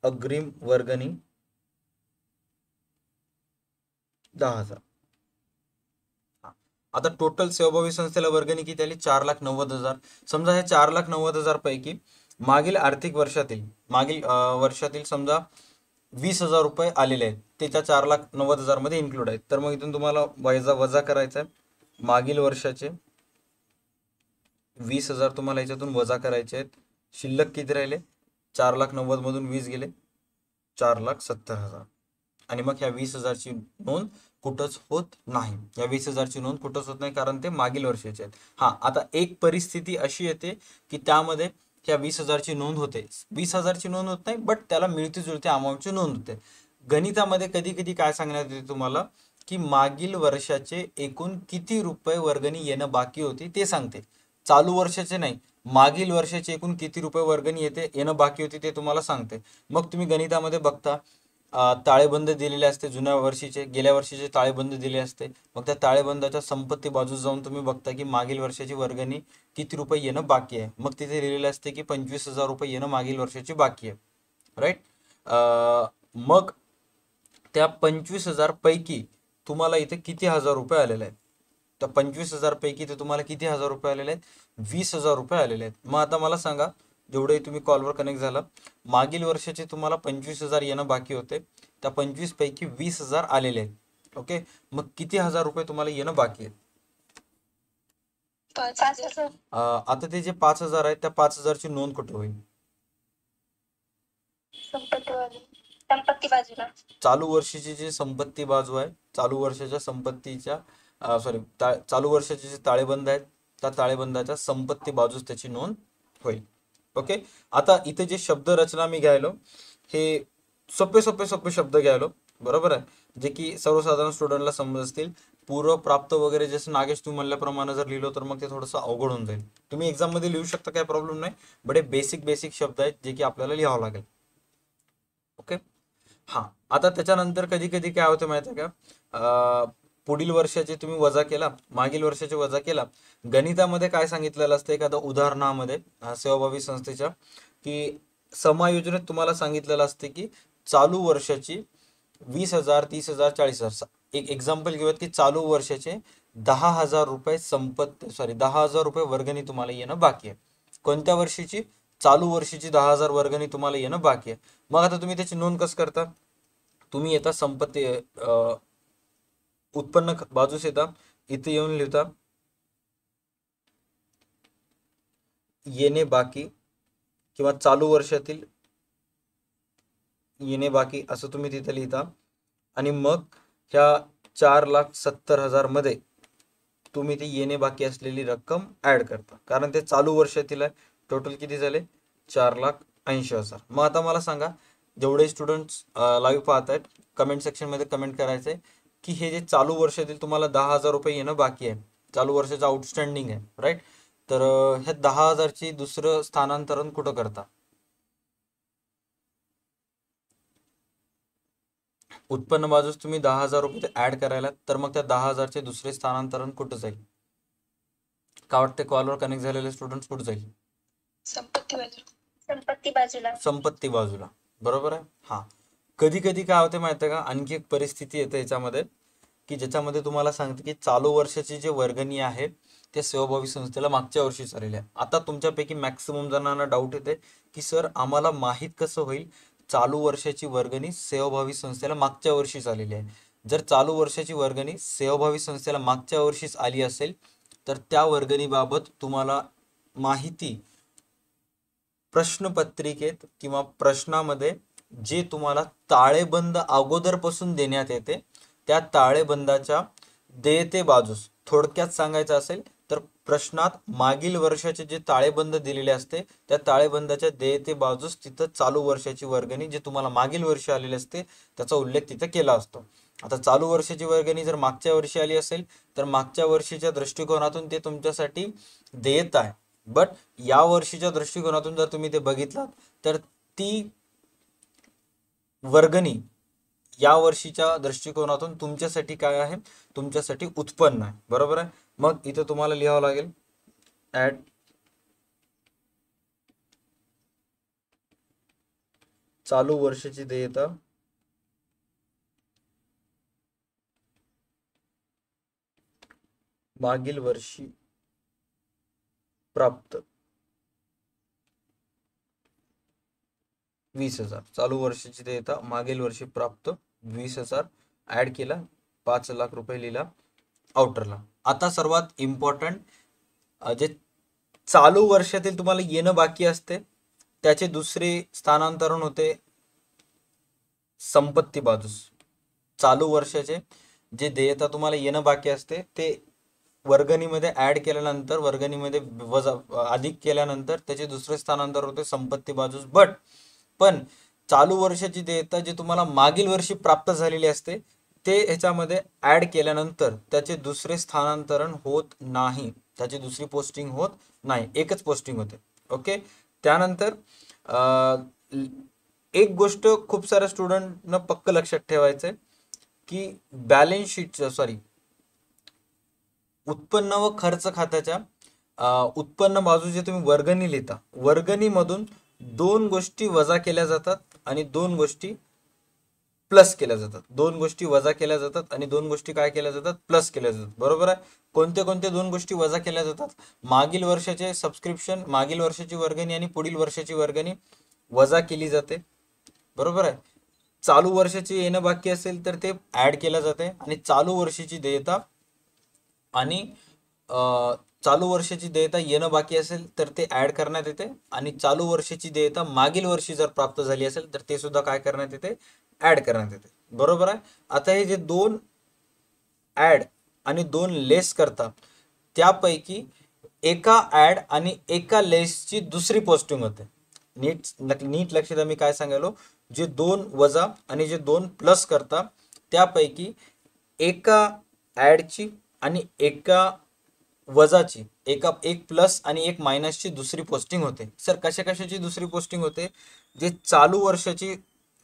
अग्रिम वर्गणी 10,000. आता टोटल सेवाभावी संस्थेला वर्गणी किती आली? 4,90,000. समजा ह्या 4,90,000 पैकी मागील आर्थिक वर्षातील समजा 20,000 रुपये आलेले आहेत, ते त्या 4,90,000 मध्ये इन्क्लूड आहेत. तर मग इथून तुम्हाला वजा करायचा आहे. मागील वर्षाचे 20,000 तुम्हाला याच्यातून वजा करायचे आहेत. शिल्लक किती राहिले? 4,90,000 मधून 20 गेले 4,70,000. आणि मग ह्या 20,000ची नोंद कुठंच होत नाही. या 20,000ची नोंद कुठंच होत नाही कारण ते मागील वर्षाचे आहेत. हा, आता एक परिस्थिती अशी येते की त्यामध्ये ह्या 20,000ची नोंद होते, 20,000ची नोंद होत नाही, बट त्याला मिळती जुळती अमाऊंटची नोंद होते. गणितामध्ये कधी कधी काय सांगण्यात येते तुम्हाला की मागील वर्षाचे एकूण किती रुपये वर्गणी येणं बाकी होती ते सांगते. चालू वर्षाचे नाही, मागील वर्षाचे एकूण किती रुपये वर्गणी येणं बाकी होती ते तुम्हाला सांगते. मग तुम्ही गणितामध्ये बघता ताळेबंद दिलेले असते, जुन्या वर्षीचे गेल्या वर्षीचे ताळेबंद दिले असते. मग त्या ताळेबंदाच्या संपत्ती बाजूस जाऊन तुम्ही बघता की मागील वर्षाची वर्गणी किती रुपये येणं बाकी आहे. मग तिथे लिहिलेले असते की 25,000 रुपये येणं मागील वर्षाची बाकी आहे. राईट. मग त्या 25,000 पैकी तुम्हाला इथे किती हजार रुपये आलेले आहेत? त्या 25,000 पैकी ते तुम्हाला किती हजार रुपये आलेले आहेत? 20,000 रुपये आलेले आहेत. मग आता मला सांगा, जेवढे तुम्ही कॉलवर कनेक्ट झाला, मागील वर्षाचे तुम्हाला 25,000 येणं बाकी होते, त्या 25 पैकी 20,000 आलेले आहेत. ओके, मग किती हजार रुपये तुम्हाला येणं बाकी आहेत? 5,000. आता ते जे 5,000 आहेत त्या 5,000ची नोंद कुठे होईल? संपत्ती बाजूला. चालू वर्षाची जी संपत्ती बाजू आहे, चालू वर्षाच्या संपत्तीच्या चालू वर्षाचे जे ताळेबंद आहेत त्या ताळेबंदाच्या संपत्ती बाजूस त्याची नोंद होईल. ओके, आता इथे जे शब्द रचना मी घ्यायलो हे सोपे शब्द घ्यायलो, बरोबर आहे, जे की सर्वसाधारण स्टुडंटला समजतील. पूर्व प्राप्त वगैरे जसं नागेश तुम्ही म्हणल्याप्रमाणे जर लिहिलो तर मग ते थोडंसं अवघड होऊन जाईल. तुम्ही एक्झाम मध्ये लिहू शकता, काही प्रॉब्लेम नाही, बट हे बेसिक शब्द आहेत जे की आपल्याला लिहावं लागेल. ओके, हा. आता त्याच्यानंतर कधी कधी काय होतं माहिती आहे का, पुढील वर्षाचे तुम्ही वजा केला, मागील वर्षाचे वजा केला. गणितामध्ये काय सांगितलेलं असतं एखाद्या उदाहरणामध्ये सेवाभावी संस्थेच्या, की समायोजनेत तुम्हाला सांगितलेलं असते की चालू वर्षाची 20,000, 30,000, 40,000. एक एक्झाम्पल घेऊयात की चालू वर्षाचे 10,000 रुपये 10,000 रुपये वर्गणी तुम्हाला येणं बाकी आहे. कोणत्या वर्षीची? चालू वर्षीची 10,000 वर्गणी तुम्हाला येणं बाकी आहे. मग आता तुम्ही त्याची नोंद कसं करता? तुम्ही येता संपत्ती उत्पन्न बाजूस येता, इथे येऊन लिहिता येणे बाकी किंवा चालू वर्षातील येणे बाकी असं तुम्ही तिथे लिहिता. आणि मग ह्या 4,70,000 मध्ये तुम्ही ती येणे बाकी असलेली रक्कम ऍड करता, कारण ते चालू वर्षातील आहे. टोटल किती झाले? 4,80,000. मग आता मला सांगा, जेवढे स्टुडंट्स लाईव्ह पाहत आहेत, कमेंट सेक्शन मध्ये कमेंट करायचंय की हे जे चालू वर्षातील तुम्हाला 10,000 रुपये येणं बाकी आहे, चालू वर्षाचं आउटस्टँडिंग आहे, राईट. तर ह्या 10,000ची दुसरं स्थानांतरण कुठं करता? उत्पन्न बाजूस तुम्ही 10,000 रुपये ऍड करायला, तर मग त्या 10,000चे दुसरे स्थानांतरण कुठं जाईल? काय वाटते कॉलवर कनेक्ट झालेले स्टुडंट्स? कुठं जाईल? संपत्ती बाजूला, बरोबर आहे. हा, कधी कधी काय होते माहिती आहे का, आणखी एक परिस्थिती येते याच्यामध्ये की ज्याच्यामध्ये तुम्हाला सांगते की चालू वर्षाची जे वर्गणी आहे ते सेवाभावी संस्थेला मागच्या वर्षी चाललेली आहे. आता तुमच्यापैकी मॅक्सिमम जणांना डाऊट येते की सर आम्हाला माहीत कसं होईल चालू वर्षाची वर्गणी सेवाभावी संस्थेला मागच्या वर्षीच आलेली आहे? जर चालू वर्षाची वर्गणी सेवाभावी संस्थेला मागच्या वर्षीच आली असेल तर त्या वर्गणीबाबत तुम्हाला माहिती प्रश्नपत्रिकेत किंवा प्रश्नामध्ये जे तुम्हाला ताळेबंद अगोदरपासून देण्यात येते त्या ताळेबंदाच्या देयते बाजूस, थोडक्यात सांगायचं असेल तर प्रश्नात मागील वर्षाचे जे ताळेबंद दिलेले असते त्या ताळेबंदाच्या देयते बाजूस तिथं चालू वर्षाची वर्गणी जे तुम्हाला मागील वर्षी आलेली असते त्याचा उल्लेख तिथं केला असतो. आता चालू वर्षाची वर्गणी जर मागच्या वर्षी आली असेल तर मागच्या वर्षीच्या दृष्टिकोनातून ते तुमच्यासाठी देयता आहे. बट या वर्षीच्या दृष्टिकोनातून जर तुम्ही ते बघितलात तर ती वर्गणी या वर्षीच्या दृष्टिकोनातून तुमच्यासाठी काय आहे, तुमच्यासाठी उत्पन्न आहे. बरोबर आहे. मग इथं तुम्हाला लिहावं लागेल ऍड चालू वर्षाची देयता मागील वर्षी प्राप्त 20,000. चालू वर्षाची देयता मागील वर्षी प्राप्त 20,000 ऍड केला, 5,00,000 रुपये लिहिला आउटरला. आता सर्वात इम्पॉर्टंट जे चालू वर्षातील तुम्हाला येणं बाकी असते त्याचे दुसरे स्थानांतरण होते संपत्ती बाजूस. चालू वर्षाचे जे देयता तुम्हाला येणं बाकी असते ते वर्गणीमध्ये ऍड केल्यानंतर वर्गणीमध्ये वजा अधिक केल्यानंतर त्याचे दुसरे स्थानांतर होते संपत्ती बाजूस. पण चालू वर्षाची देयता जे तुम्हाला मागील वर्षी प्राप्त झालेली असते ते ह्याच्यामध्ये ऍड केल्यानंतर त्याचे दुसरे स्थानांतरण होत नाही, त्याची दुसरी पोस्टिंग होत नाही, एकच पोस्टिंग होते. ओके. त्यानंतर एक गोष्ट खूप साऱ्या स्टुडंटनं पक्क लक्षात ठेवायचंय की बॅलन्स शीट उत्पन्न व खर्च खात्याच्या उत्पन्न बाजू जे तुम्ही वर्गणी लिहिता वर्गणीमधून दोन गोष्टी वजा केल्या जातात आणि दोन गोष्टी प्लस केल्या जातात. दोन गोष्टी वजा केल्या जातात आणि दोन गोष्टी काय केल्या जातात, प्लस केल्या जातात. बरोबर आहे. कोणत्या कोणत्या दोन गोष्टी वजा केल्या जातात, मागील वर्षाचे सबस्क्रिप्शन, मागील वर्षाची वर्गणी आणि पुढील वर्षाची वर्गणी वजा केली जाते. बरोबर आहे. चालू वर्षाची येणं बाकी असेल तर ते ऍड केलं जाते आणि चालू वर्षाची देयता आणि चालू वर्षाची देयता येणं बाकी असेल तर ते ऍड करण्यात येते आणि चालू वर्षाची देयता मागील वर्षी जर प्राप्त झाली असेल तर ते सुद्धा काय करण्यात येते, ऍड करण्यात येते. बरोबर आहे. आता हे जे दोन ऍड आणि दोन लेस करतात त्यापैकी एका ऍड आणि एका लेसची दुसरी पोस्टिंग होते. नीट लक्ष द्या मी काय सांगायलो. जे दोन वजा आणि जे दोन प्लस करतात त्यापैकी एका ऍडची आणि एका वजाची एक प्लस आणि एक मायनसची दुसरी पोस्टिंग होते. सर कशा कशाची दुसरी पोस्टिंग होते, जे चालू वर्षाची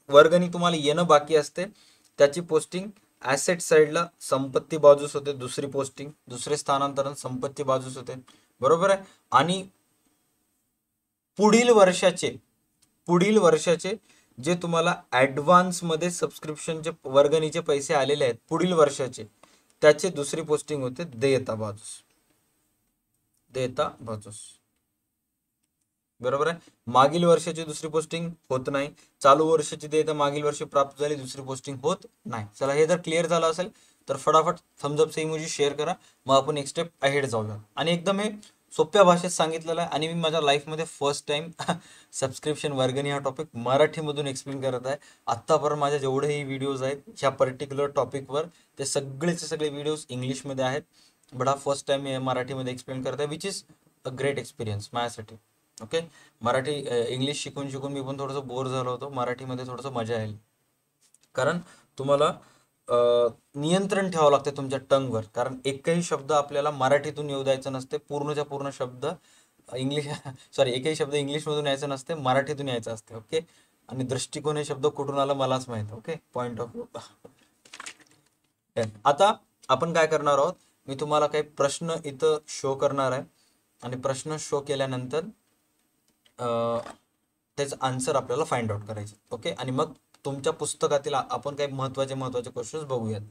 वर्गणी तुम्हाला येणं बाकी असते त्याची पोस्टिंग ऍसेट साइडला संपत्ती बाजूस होते, दुसरी पोस्टिंग दुसरे स्थानांतरण संपत्ती बाजूस होते. बरोबर आहे. आणि पुढील वर्षाचे जे तुम्हाला ऍडव्हान्स मध्ये सबस्क्रिप्शनचे वर्गणीचे पैसे आलेले आहेत पुढील वर्षाचे त्याचे दुसरी पोस्टिंग होते देयता बाजूस. बरोबर आहे. मागील वर्षाची दुसरी पोस्टिंग होत नाही, चालू वर्षाची देयता मागील वर्षी प्राप्त झाली दुसरी पोस्टिंग होत नाही. चला हे जर क्लिअर झालं असेल तर फटाफट थम्सअपचा इमोजी शेअर करा, मग आपण एक स्टेप अहेड जाऊया. आणि एकदम हे सोप्या भाषेत सांगितलेलं आहे आणि मी माझ्या लाईफमध्ये फर्स्ट टाइम सबस्क्रिप्शन वर्गणी हा टॉपिक मराठीमधून एक्सप्लेन करत आहे. आत्तापर्यंत माझ्या जेवढेही व्हिडिओज आहेत ह्या पर्टिक्युलर टॉपिकवर ते सगळेचे सगळे व्हिडिओज इंग्लिशमध्ये आहेत. बट हा फर्स्ट टाइम मी मराठीमध्ये एक्सप्लेन करत आहे, which is a great experience माझ्यासाठी. ओके. मराठी इंग्लिश शिकून शिकून मी पण थोडंसं बोर झालो होतो, मराठीमध्ये थोडंसं मजा येईल. कारण तुम्हाला नियंत्रण ठेवावं लागते तुमच्या टंगवर, कारण एकही शब्द आपल्याला मराठीतून येऊ द्यायचा नसते. पूर्णच्या पूर्ण शब्द इंग्लिश एकही शब्द इंग्लिशमधून यायचं नसते, मराठीतून यायचं असते. ओके. आणि दृष्टिकोन हे शब्द कुठून आला मलाच माहित. ओके. Point of view. आता आपण काय करणार आहोत, मी तुम्हाला काही प्रश्न इथं शो करणार आहे आणि प्रश्न शो केल्यानंतर त्याचं आन्सर आपल्याला फाइंड आउट करायचे. ओके. आणि मग तुमच्या पुस्तकातील आपण काही महत्वाचे क्वेश्चन्स बघूयात.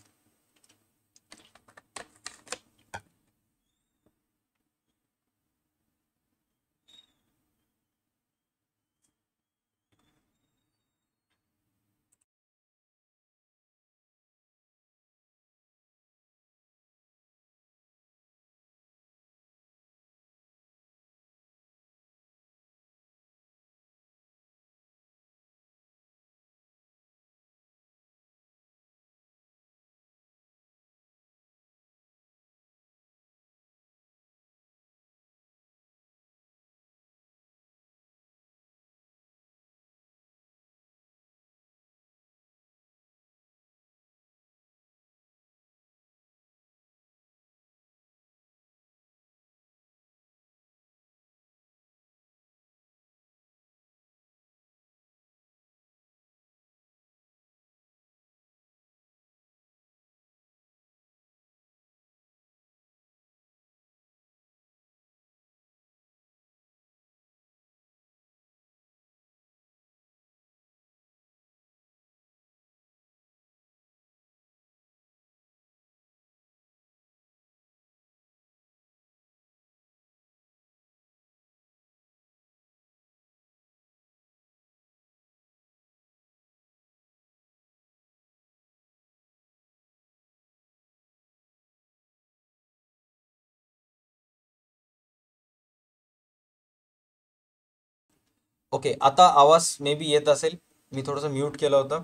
ओके, आता आवाज मे बी येत असेल, मी थोडंसं म्यूट केलं होतं.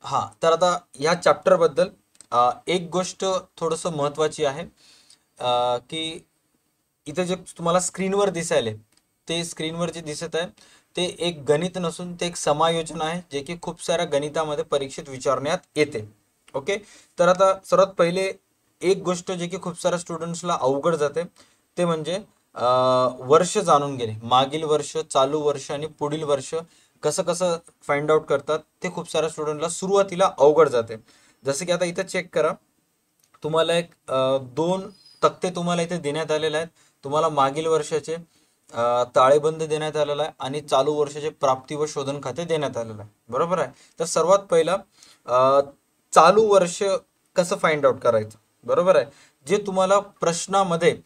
हां, तर आता ह्या चॅप्टरबद्दल एक गोष्ट थोडंसं महत्त्वाची आहे, की इथे जे तुम्हाला स्क्रीनवर दिसायले, ते स्क्रीनवर जे दिसत आहे ते एक गणित नसून ते एक समायोजन आहे, जे की खूप साऱ्या गणितामध्ये परीक्षेत विचारण्यात येते. ओके, तर आता सर्वात पहिले एक गोष्ट जे की खूप साऱ्या स्टुडंट्सला अवघड जाते, ते म्हणजे वर्ष जाणून घेणे. मागील वर्ष, चालू वर्ष आणि पुढील वर्ष कसं कसं फाइंड आउट करतात, ते खूप साऱ्या स्टुडंटला सुरुवातीला अवघड जाते. जसं की आता इथं चेक करा, तुम्हाला एक दोन तक्ते तुम्हाला इथे देण्यात आलेले आहेत. तुम्हाला मागील वर्षाचे ताळेबंद देण्यात आलेला आहे आणि चालू वर्षाचे प्राप्ती व शोधन खाते देण्यात आलेलं आहे. बरोबर आहे. तर सर्वात पहिला अ, चालू वर्ष कसं फाइंड आउट करायचं. बरोबर आहे. जे तुम्हाला प्रश्नामध्ये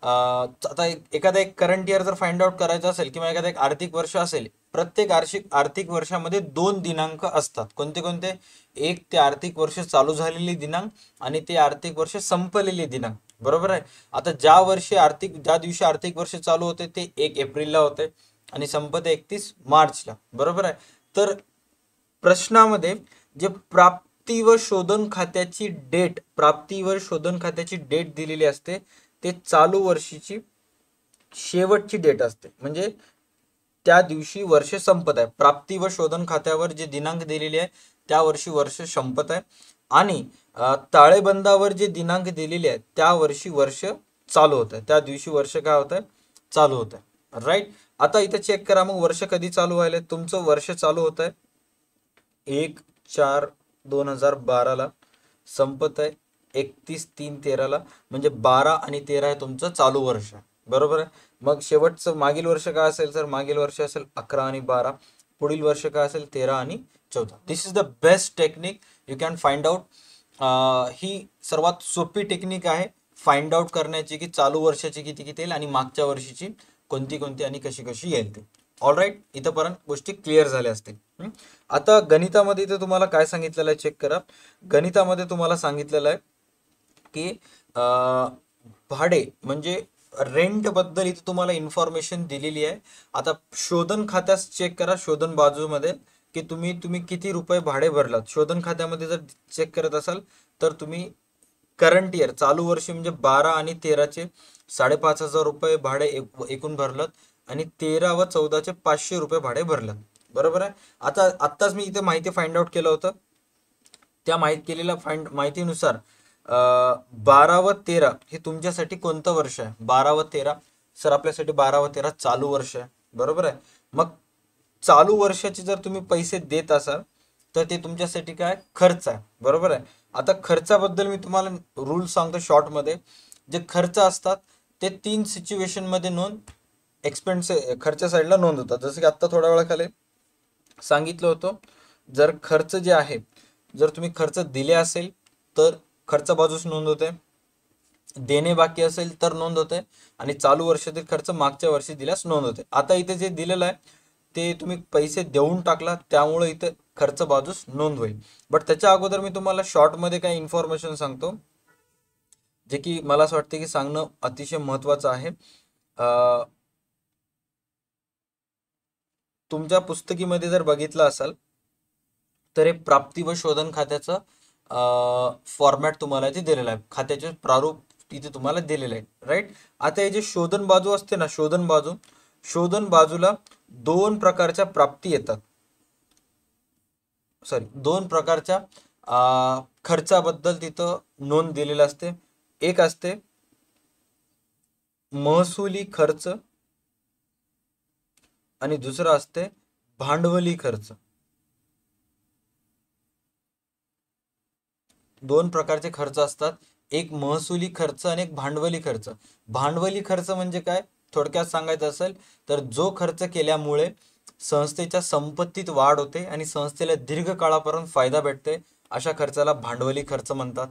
आता एखादा एक करंट इयर जर फाइंड आउट करायचं असेल किंवा एखादा एक आर्थिक वर्ष असेल, प्रत्येक आर्थिक वर्षामध्ये दोन दिनांक असतात. कोणते कोणते? एक ते आर्थिक वर्ष चालू झालेली दिनांक आणि ते आर्थिक वर्ष संपलेले दिनांक. बरोबर आहे. आता ज्या दिवशी आर्थिक वर्ष चालू होते ते 1 एप्रिलला होते आणि संपते 31 मार्चला. बरोबर आहे. तर प्रश्नामध्ये जे प्राप्ती व शोधन खात्याची डेट दिलेली असते, ते चालू वर्षीची शेवटची डेट असते. म्हणजे त्या दिवशी वर्ष संपत आहे. प्राप्ती व शोधन खात्यावर जे दिनांक दिलेली आहे त्या वर्षी वर्ष संपत आहे आणि ताळेबंदावर जे दिनांक दिलेले आहेत त्या वर्षी वर्ष चालू होत आहे. त्या दिवशी वर्ष काय होत आहे? चालू होत आहे. राईट. आता इथे चेक करा, मग वर्ष कधी चालू व्हायला. तुमचं वर्ष चालू होत आहे 1/4/2012ला, संपत आहे 31/3/13ला. म्हणजे 12 आणि 13 हे तुमचं चालू वर्ष आहे. बरोबर आहे. मग शेवटचं मागील वर्ष काय असेल? तर मागील वर्ष असेल 11 आणि 12. पुढील वर्ष काय असेल? 13 आणि 14. This is the best technique you can find out. ही सर्वात सोपी टेक्निक आहे फाइंड आउट करण्याची, की चालू वर्षाची किती किती येईल आणि मागच्या वर्षीची कोणती कोणती आणि कशी कशी येईल ते. ऑल राईट, इथंपर्यंत गोष्टी क्लिअर झाल्या असतील. आता गणितामध्ये इथे तुम्हाला काय सांगितलेलं आहे चेक करा. गणितामध्ये तुम्हाला सांगितलेलं आहे की भाडे म्हणजे रेंट बद्दल इथे तुम्हाला इन्फॉर्मेशन दिलेली आहे. आता शोधन खात्यास चेक करा, शोधन बाजूमध्ये, की तुम्ही किती रुपये भाडे भरलात. शोधन खात्यामध्ये जर चेक करत असाल तर तुम्ही करंट इयर चालू वर्षी म्हणजे 12 आणि 13चे 5,500 रुपये भाडे एकूण भरलं आणि 13 व 14चे 500 रुपये भाडे भरलं. बरोबर आहे. आता आत्ताच मी इथे माहिती फाइंड आउट केलं होतं. त्या केलेल्या माहितीनुसार 12 व 13 हे तुमच्यासाठी कोणतं वर्ष आहे? 12 व 13 सर आपल्यासाठी 12 व 13 चालू वर्ष आहे. बरोबर आहे. मग चालू वर्षाचे जर तुम्ही पैसे देत असाल तर ते तुमच्यासाठी काय? खर्च आहे. बरोबर आहे. आता खर्चाबद्दल मी तुम्हाला रूल सांगतो शॉर्टमध्ये. जे खर्च असतात ते 3 सिच्युएशन मध्ये एक्सपेन्स खर्च साईडला नोंद होतात. जसं की आत्ता थोड्या वेळाखाली सांगितलं होतं, जर खर्च जे आहे, जर तुम्ही खर्च दिले असेल तर खर्च बाजूस नोंद होते, देणे बाकी असेल तर नोंद होते आणि चालू वर्षातील खर्च मागच्या वर्षी दिल्यास नोंद होते. आता इथे जे दिलेलं आहे ते तुम्ही पैसे देऊन टाकला त्यामुळे इथे खर्च बाजूस नोंद होईल. बट त्याच्या अगोदर मी तुम्हाला शॉर्टमध्ये काही इन्फॉर्मेशन सांगतो, जे की मला असं वाटतं की सांगणं अतिशय महत्त्वाचं आहे. तुमच्या पुस्तकीमध्ये जर बघितलं असाल तर हे प्राप्ती व शोधन खात्याचं फॉर्मॅट तुम्हाला इथे दिलेलं आहे. खात्याचे प्रारूप इथे तुम्हाला दिलेलं आहे. राईट. आता हे जे शोधन बाजू असते ना, शोधन बाजूला दोन प्रकारच्या प्राप्ती येतात. दोन प्रकारच्या खर्चाबद्दल तिथं नोंद दिलेली असते. एक असते महसुली खर्च आणि दुसरा असते भांडवली खर्च. दोन प्रकारचे खर्च असतात, एक महसुली खर्च आणि एक भांडवली खर्च. भांडवली खर्च म्हणजे काय? थोडक्यात सांगायचं असेल तर जो खर्च केल्यामुळे संस्थेच्या संपत्तीत वाढ होते आणि संस्थेला दीर्घकाळापर्यंत फायदा भेटते, अशा खर्चाला भांडवली खर्च म्हणतात.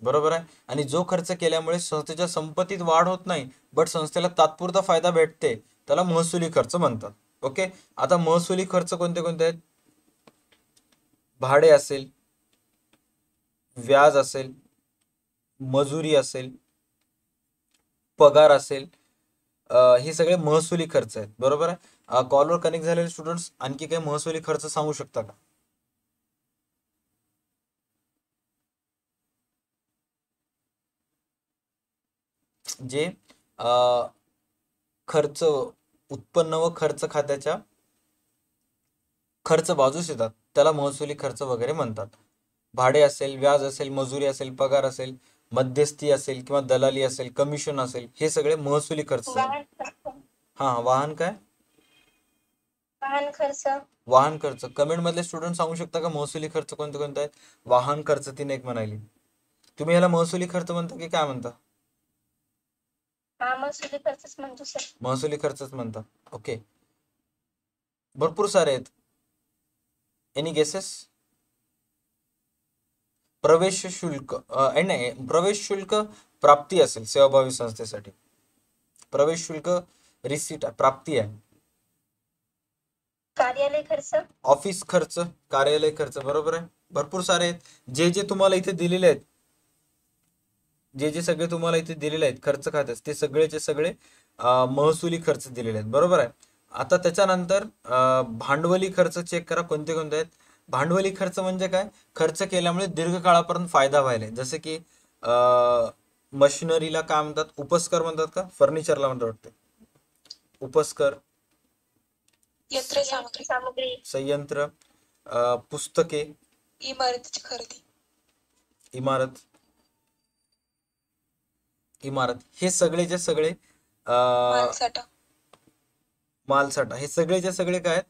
बरोबर आहे. आणि जो खर्च केल्यामुळे संस्थेच्या संपत्तीत वाढ होत नाही बट संस्थेला तात्पुरता फायदा भेटते, त्याला महसुली खर्च म्हणतात. ओके. आता महसुली खर्च कोणते कोणते आहेत? भाडे असेल, व्याज असेल, मजुरी असेल, पगार असेल, हे सगळे महसुली खर्च आहेत. बरोबर आहे. कॉलवर कनेक्ट झालेले स्टुडंट्स आणखी काही महसुली खर्च सांगू शकता का? जे खर्च उत्पन्न व खर्च खात्याच्या खर्च बाजूस येतात त्याला महसुली खर्च वगैरे म्हणतात. भाडे असेल, व्याज असेल, मजुरी असेल, पगार असेल, मध्यस्थी असेल किंवा दलाली असेल, कमिशन असेल, हे सगळे महसुली खर्च आहेत. वाहन खर्च. हा, वाहन काय? वाहन खर्च. वाहन खर्च. कमेंट मधले स्टुडंट सांगू शकता का महसुली खर्च कोणते कोणते आहेत? वाहन खर्च तिने एक म्हणाली. तुम्ही याला महसुली खर्च म्हणता की काय म्हणता? हा, महसुली खर्चच म्हणतो सर. महसुली खर्चच म्हणता. ओके, भरपूर सारे आहेत. Any guesses? प्रवेश शुल्क नाही, प्रवेश शुल्क प्राप्ती असेल सेवाभावी संस्थेसाठी. प्रवेश शुल्क रिसीट प्राप्ती आहे. कार्यालय खर्च. ऑफिस खर्च, कार्यालय खर्च. बरोबर आहे. भरपूर सारे आहेत. जे जे तुम्हाला इथे दिलेले आहेत, जे जे सगळे तुम्हाला इथे दिलेले आहेत खर्च खात्यास, ते सगळेचे सगळे महसुली खर्च दिलेले आहेत. बरोबर आहे. आता त्याच्यानंतर भांडवली खर्च चेक करा कोणते कोणते आहेत. भांडवली खर्च म्हणजे काय? खर्च केल्यामुळे दीर्घकाळापर्यंत फायदा व्हायला, जसे की मशिनरीला काय म्हणतात? उपस्कर म्हणतात का? फर्निचरला म्हणतात वाटते उपस्कर. सामग्री. संयंत्र, पुस्तके, इमारतीची खरेदी. इमारत, हे सगळेचे सगळे मालसाठा, हे सगळेचे सगळे काय आहेत?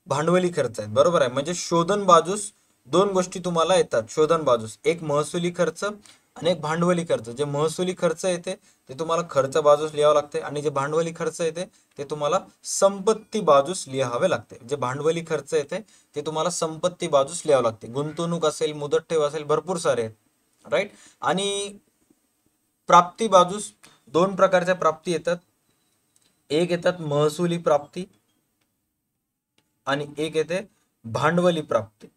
भांडवली खर्च आहेत. बरोबर आहे. म्हणजे शोधन बाजूस दोन गोष्टी तुम्हाला येतात. शोधन बाजूस एक महसुली खर्च आणि एक भांडवली खर्च. जे महसुली खर्च येते ते तुम्हाला खर्च बाजूस लिहावं लागते आणि जे भांडवली खर्च येते ते तुम्हाला संपत्ती बाजूस लिहावे लागते. जे भांडवली खर्च येते ते तुम्हाला संपत्ती बाजूस लिहावं लागते. गुंतवणूक असेल, मुदत ठेव असेल, भरपूर सारे आहेत. राईट. आणि प्राप्ती बाजूस दोन प्रकारच्या प्राप्ती येतात. एक येतात महसुली प्राप्ती आणि एक येते भांडवली प्राप्ती.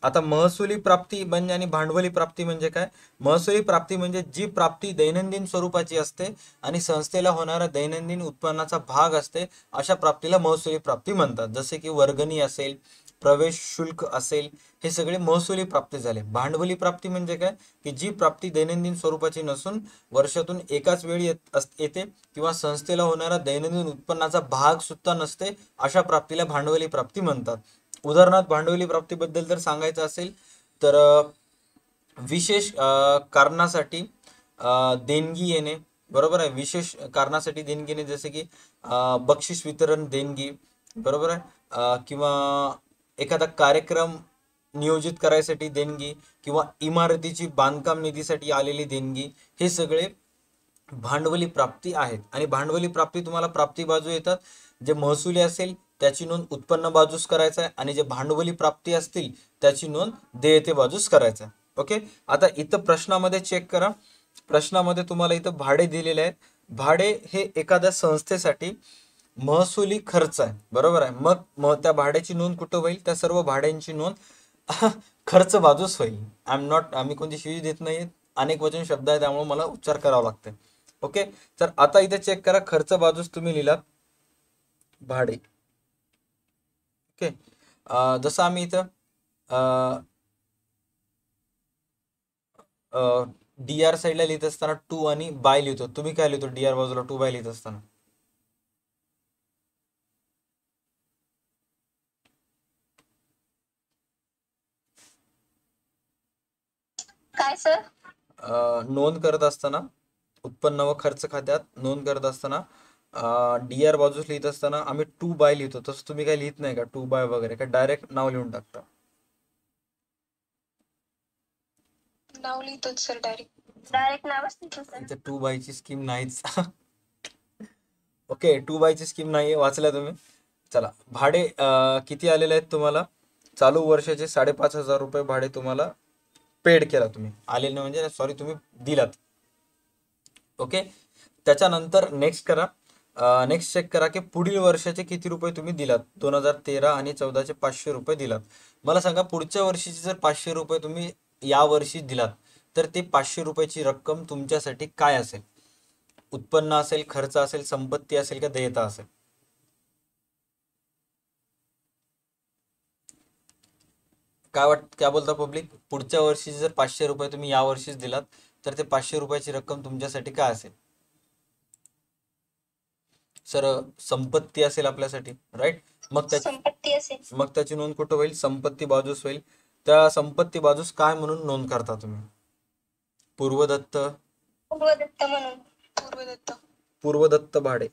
आता महसुली प्राप्ती म्हणजे आणि भांडवली प्राप्ती म्हणजे काय? महसुली प्राप्ती म्हणजे जी प्राप्ती दैनंदिन स्वरूपाची असते आणि संस्थेला होणारा दैनंदिन उत्पन्नाचा भाग असते, अशा प्राप्तीला महसुली प्राप्ती म्हणतात. जसे की वर्गणी असेल, प्रवेश शुल्क असेल, हे सगळे महसुली प्राप्ती झाले. भांडवली प्राप्ती म्हणजे काय? की जी प्राप्ती दैनंदिन स्वरूपाची नसून वर्षातून एकाच वेळी येते किंवा संस्थेला होणारा दैनंदिन उत्पन्नाचा भाग सुद्धा नसते, अशा प्राप्तीला भांडवली प्राप्ती म्हणतात. उदाहरणार्थ भांडवली प्राप्तीबद्दल जर सांगायचं असेल तर विशेष कारणासाठी देणगी येणे. बरोबर आहे. विशेष कारणासाठी देणगी येणे, जसे की बक्षीस वितरण देणगी. बरोबर आहे. किंवा एखादा कार्यक्रम नियोजित करायसाठी देणगी किंवा इमारतीची बांधकाम निधीसाठी आलेली देणगी, हे सगळे भांडवली प्राप्ती आहेत. आणि भांडवली प्राप्ती तुम्हाला प्राप्ती बाजू येतात. जे महसुली असेल त्याची नोंद उत्पन्न बाजूस करायचा आहे आणि जे भांडवली प्राप्ती असतील त्याची नोंद देयते बाजूस करायचा आहे. ओके. आता इथं प्रश्नामध्ये चेक करा. प्रश्नामध्ये तुम्हाला इथं भाडे दिलेले आहेत. भाडे हे एखाद्या संस्थेसाठी महसुली खर्च आहे. बरोबर आहे. मग त्या भाड्याची नोंद कुठं होईल? त्या सर्व भाड्यांची नोंद खर्च बाजूस होईल. आम्ही कोणती शिवी देत नाही. अनेक वचन शब्द आहे त्यामुळे मला उच्चार करावा लागते. ओके. तर आता इथे चेक करा. खर्च बाजूस तुम्ही लिहिलात भाडे. ओके. जसं आम्ही इथं डी आर साईडला लिहित असताना टू आणि बाय लिहितो. तुम्ही काय लिहितो डी आर बाजूला टू बाय लिहित असताना? काय सर? नोंद करत असताना उत्पन्न व खर्च खात्यात नोंद करत असताना डी आर बाजूस लिहित असताना आम्ही टू बाय लिहितो. तसं तुम्ही काय लिहित नाही का? टू बाय वगैरे काय डायरेक्ट नाव लिहून टाकता? नाव लिहितो सर. डायरेक्ट नावच लिहितो सर. इथे टू बायची स्कीम नाहीच. ओके. टू बायची स्कीम नाहीये. वाचल्या तुम्ही? चला. भाडे किती आलेले आहेत तुम्हाला? चालू वर्षाचे 5,500 रुपये भाडे तुम्हाला पेड केला तुम्ही. आलेले म्हणजे सॉरी, तुम्ही दिलात. ओके. त्याच्यानंतर नेक्स्ट करा. नेक्स्ट चेक करा की पुढील वर्षाचे किती रुपये तुम्ही दिलात. 2013 आणि 14चे 500 रुपये दिलात. मला सांगा पुढच्या वर्षीचे जर 500 रुपये तुम्ही या वर्षी दिलात तर ते 500 रुपयाची रक्कम तुमच्यासाठी काय असेल? उत्पन्न असेल, खर्च असेल, संपत्ती असेल का देयता असेल? काय बोलता पब्लिक? पुढच्या वर्षी जर 500 रुपये तुम्ही या वर्षीच दिलात तर ते 500 रुपयाची रक्कम तुमच्यासाठी काय असेल? सर संपत्ती असेल आपल्यासाठी, राईट? संपत्ती असेल. मग त्याची नोंद कुठं होईल? संपत्ती बाजूस होईल. त्या संपत्ती बाजूस काय म्हणून नोंद करता तुम्ही? पूर्वदत्त म्हणून. पूर्वदत्त भाडे.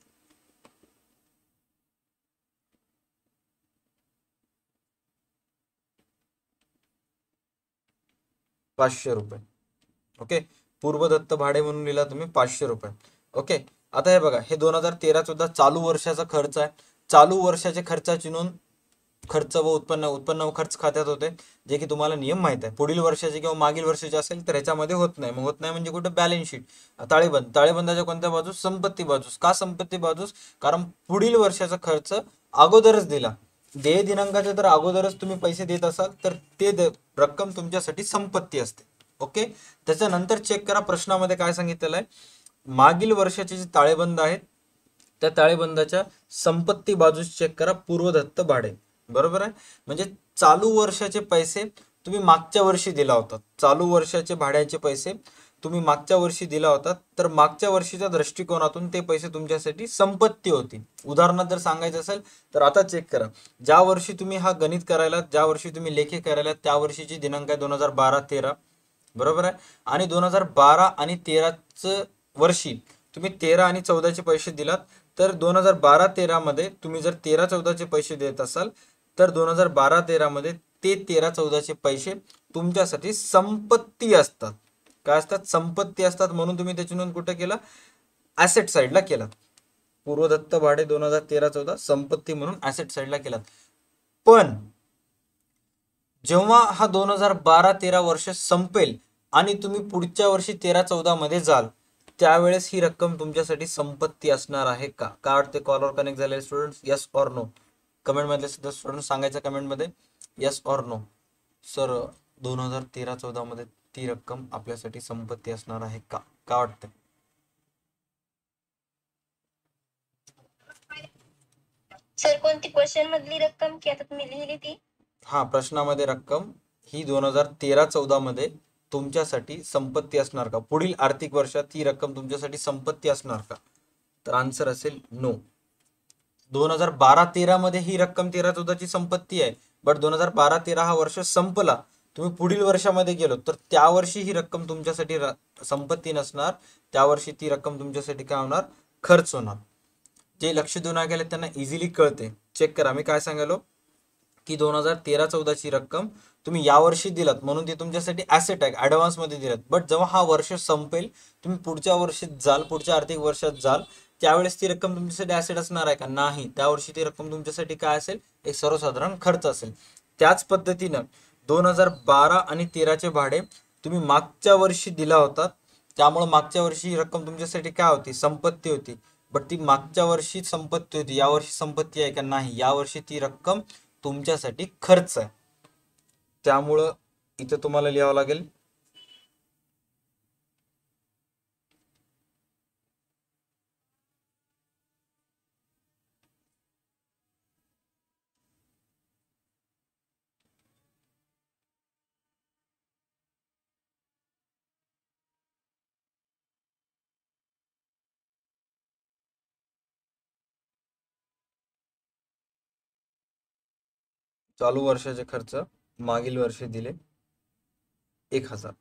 ₹500. ओके, पूर्वदत्त भाडे म्हणून लिहिला तुम्ही 500 रुपये. ओके, आता हे बघा, हे 2013-14 चालू वर्षाचा खर्च आहे. चालू वर्षाच्या खर्चाची नोंद खर्च व उत्पन्न व खर्च खात्यात होते, जे की तुम्हाला नियम माहित आहे. पुढील वर्षाचे किंवा मागील वर्षाचे असेल तर ह्याच्यामध्ये होत नाही. मग होत नाही म्हणजे कुठं? Balance sheet. ताळेबंदाच्या कोणत्या बाजूस? संपत्ती बाजूस. का संपत्ती बाजूस? कारण पुढील वर्षाचा खर्च अगोदरच दिला. देय दिनांकाच्या तर अगोदरच तुम्ही पैसे देत असाल तर ते रक्कम तुमच्यासाठी संपत्ती असते. ओके, त्याच्यानंतर चेक करा प्रश्नामध्ये काय सांगितलेलं आहे. मागील वर्षाचे जे ताळेबंद आहेत त्या ताळेबंदाच्या संपत्ती बाजूस चेक करा पूर्वदत्त भाडे. बरोबर आहे, म्हणजे चालू वर्षाचे पैसे तुम्ही मागच्या वर्षी दिला होता. चालू वर्षाचे भाड्याचे पैसे तुम्ही मागच्या वर्षी दिला होता, तर मागच्या वर्षीच्या दृष्टिकोनातून ते पैसे तुमच्यासाठी संपत्ती होती. उदाहरणार्थ जर सांगायचं असेल तर आता चेक करा, ज्या वर्षी तुम्ही हा गणित करायला, ज्या वर्षी तुम्ही लेखे करायला, त्या वर्षीची दिनांक आहे 2012-13. बरोबर आहे, आणि 2012 आणि 13च वर्षी तुम्ही 13 आणि 14चे पैसे दिलात, तर 2012-13 मध्ये तुम्ही जर 13-14चे पैसे देत असाल तर 2012-13 मध्ये ते 13-14चे पैसे तुमच्यासाठी संपत्ती असतात. काय असतात? संपत्ती असतात. म्हणून तुम्ही त्याची नोंद कुठे केला? ऍसेट साईडला केला. पूर्वदत्त भाडे 2013-14 संपत्ती म्हणून ऍसेट साईडला केलात. पण जेव्हा हा 2012-13 वर्ष संपेल आणि तुम्ही पुढच्या वर्षी 13-14 मध्ये जाल, त्यावेळेस ही रक्कम तुमच्यासाठी संपत्ती असणार आहे का? काय वाटते? कॉलवर कनेक्ट झालेले students, yes or no? Comment मधले सुद्धा स्टुडंट सांगायचं कमेंट मध्ये, येस ऑर नो. सर 2013-14 मध्ये ती रक्कम आपल्यासाठी संपत्ती असणार आहे का? काय वाटतं? सर कोणती क्वेश्चन मधली रक्कम की आता तुम्ही लिहिली ती? हा, प्रश्नामध्ये रक्कम ही 2013-14 मध्ये तुमच्यासाठी संपत्ती असणार का? पुढील आर्थिक वर्षात ही रक्कम तुमच्यासाठी संपत्ती असणार का? तर आन्सर असेल नो. 2012-13 मध्ये ही रक्कम 13-14ची संपत्ती आहे, बट 2012-13 हा वर्ष संपला, तुम्ही पुढील वर्षामध्ये गेलो तर त्या वर्षी ही रक्कम तुमच्यासाठी संपत्ती नसणार. त्या वर्षी ती रक्कम तुमच्यासाठी काय होणार? खर्च होणार. जे लक्ष देऊन ऐकले त्यांना इझिली कळते. चेक करा, मी काय सांगालो की 2013-14ची रक्कम तुम्ही यावर्षी दिलात म्हणून ती तुमच्यासाठी ऍसेट आहे, ऍडव्हान्स मध्ये दिलात. बट जेव्हा हा वर्ष संपेल, तुम्ही पुढच्या वर्षी जाल, पुढच्या आर्थिक वर्षात जाल, त्यावेळेस ती रक्कम तुमच्यासाठी ऍसेट असणार आहे का? नाही. त्या वर्षी ती रक्कम तुमच्यासाठी काय असेल? एक सर्वसाधारण खर्च असेल. त्याच पद्धतीनं 2012 आणि 13चे भाडे तुम्ही मागच्या वर्षी दिला होता, त्यामुळे मागच्या वर्षी ही रक्कम तुमच्यासाठी काय होती? संपत्ती होती. बट ती मागच्या वर्षी संपत्ती होती, या वर्षी संपत्ती आहे का? नाही. या वर्षी ती रक्कम तुमच्यासाठी खर्च आहे. त्यामुळं इथं तुम्हाला लिहावं लागेल चालू वर्षाचे खर्च मागील वर्षी दिले 1000.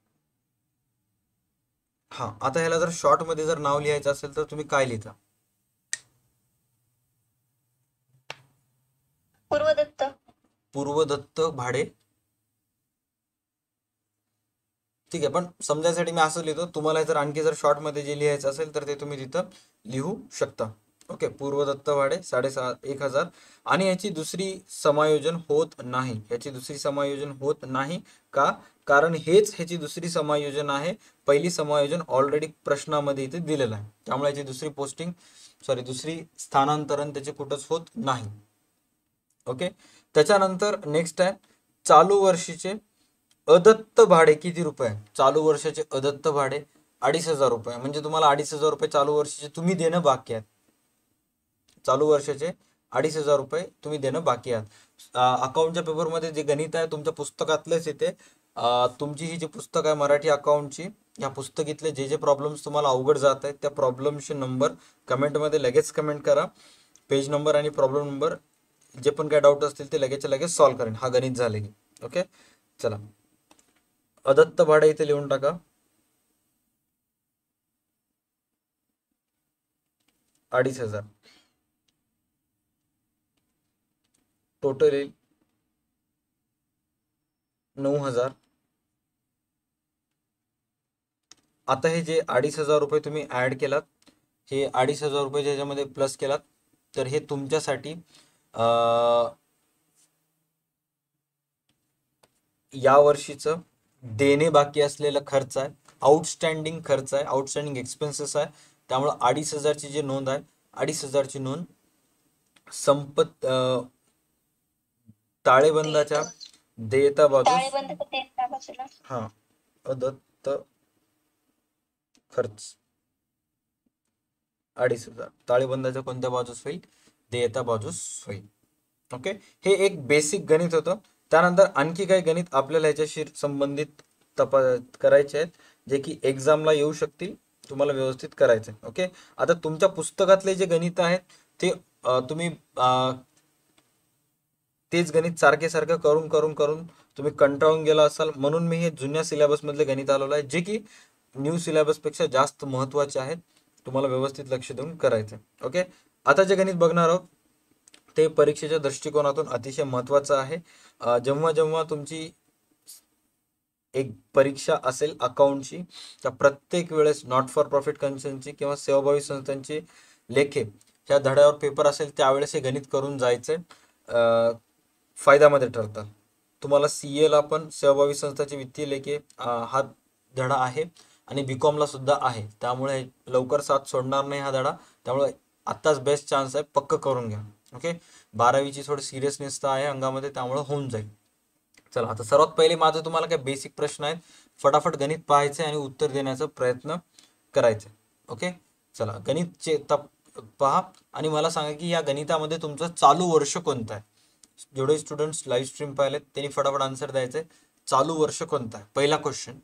हा, आता ह्याला जर शॉर्ट मध्ये जर नाव लिहायचं असेल तर तुम्ही काय लिहिता? पूर्वदत्त भाडे. ठीक आहे, पण समजायसाठी मी असं लिहितो. तुम्हाला जर आणखी जर शॉर्ट मध्ये जे लिहायचं असेल तर ते तुम्ही तिथं लिहू शकता. ओके, पूर्वदत्त भाडे 1000. आणि याची दुसरी समायोजन होत नाही. याची दुसरी समायोजन होत नाही का? कारण हेच ह्याची दुसरी समायोजन आहे. पहिली समायोजन ऑलरेडी प्रश्नामध्ये इथे दिलेलं आहे, त्यामुळे याची दुसरी स्थानांतरण त्याचे कुठंच होत नाही. ओके, त्याच्यानंतर नेक्स्ट आहे चालू वर्षीचे अदत्त भाडे किती रुपये? चालू वर्षाचे अदत्त भाडे ₹2,500 म्हणजे तुम्हाला ₹2,500 चालू वर्षाचे तुम्ही देणं बाकी आहेत. चालू वर्षाचे ₹2,500 तुम्ही देणं बाकी आहात. अकाउंटच्या पेपरमध्ये जे गणित आहे तुमच्या पुस्तकातलेच येते. तुमची ही जी पुस्तक आहे मराठी अकाउंटची, या पुस्तकीतले जे जे प्रॉब्लेम्स तुम्हाला अवघड जात आहेत त्या प्रॉब्लेमचे नंबर कमेंटमध्ये लगेच कमेंट करा. पेज नंबर आणि प्रॉब्लेम नंबर जे पण काय डाऊट असतील ते लगेच लगेच सॉल्व्ह करेन. हा गणित झाले की ओके. चला, अदत्त भाडे इथे लिहून टाका. 2,500 टोटल येईल 9,000. आता हे जे ₹2,500 तुम्ही ऍड केलात, हे ₹2,500 ज्याच्यामध्ये प्लस केलात, तर हे तुमच्यासाठी या वर्षीचं देणे बाकी असलेला खर्च आहे, आउटस्टँडिंग खर्च आहे, आउटस्टँडिंग एक्सपेन्सेस आहे. त्यामुळे 2,500ची जी नोंद आहे, 2,500ची नोंद संपत ताळेबंदाच्या देयता बाजूस. ताळेबंद देयता बाजूला. हा, अदत्त खर्च 2,500 ताळेबंदाच्या कोणत्या बाजूस होईल? देयता बाजूस होईल. ओके, हे एक बेसिक गणित होतं. त्यानंतर आणखी काही गणित आपल्याला ह्याच्याशी संबंधित करायचे आहेत, जे की एक्झामला येऊ शकतील, तुम्हाला व्यवस्थित करायचे. ओके, आता तुमच्या पुस्तकातले जे गणित आहेत ते तुम्ही तेच गणित सारखे सारखं करून करून करून तुम्ही कंटाळून गेला असाल, म्हणून मी हे जुन्या सिलेबस मधले गणित आलेलं आहे, जे की न्यू सिलेबस पेक्षा जास्त महत्वाचे आहेत. तुम्हाला व्यवस्थित लक्ष देऊन करायचं. ओके, आता जे गणित बघणार आहोत ते परीक्षेच्या दृष्टिकोनातून अतिशय महत्वाचं आहे. जेव्हा जेव्हा तुमची एक परीक्षा असेल अकाउंटची, तर प्रत्येक वेळेस नॉट फॉर प्रॉफिट कन्सर्नची किंवा सेवाभावी संस्थांची लेखे ह्या धड्यावर पेपर असेल त्यावेळेस हे गणित करून जायचे फायद्यामध्ये ठरतात. तुम्हाला CA ला पण सेवाभावी संस्थांची वित्तीय लेखे हा धडा आहे आणि BCom सुद्धा आहे, त्यामुळे लवकर साथ सोडणार नाही हा धडा. त्यामुळे आत्ताच बेस्ट चान्स आहे, पक्क करून घ्या. ओके, 12वीची थोडी सिरियसनेस आहे अंगामध्ये, त्यामुळे होऊन जाईल. चला, आता सर्वात पहिले माझं तुम्हाला काय बेसिक प्रश्न आहेत, फटाफट गणित पाहायचे आणि उत्तर देण्याचा प्रयत्न करायचा. ओके, चला गणितचे पहा आणि मला सांगा की या गणितामध्ये तुमचं चालू वर्ष कोणतं आहे. जेवढे स्टुडंट्स लाईव्ह स्ट्रीम पाहिलेत त्यांनी फटाफट आन्सर द्यायचे. चालू वर्ष कोणतं आहे? पहिला क्वेश्चन.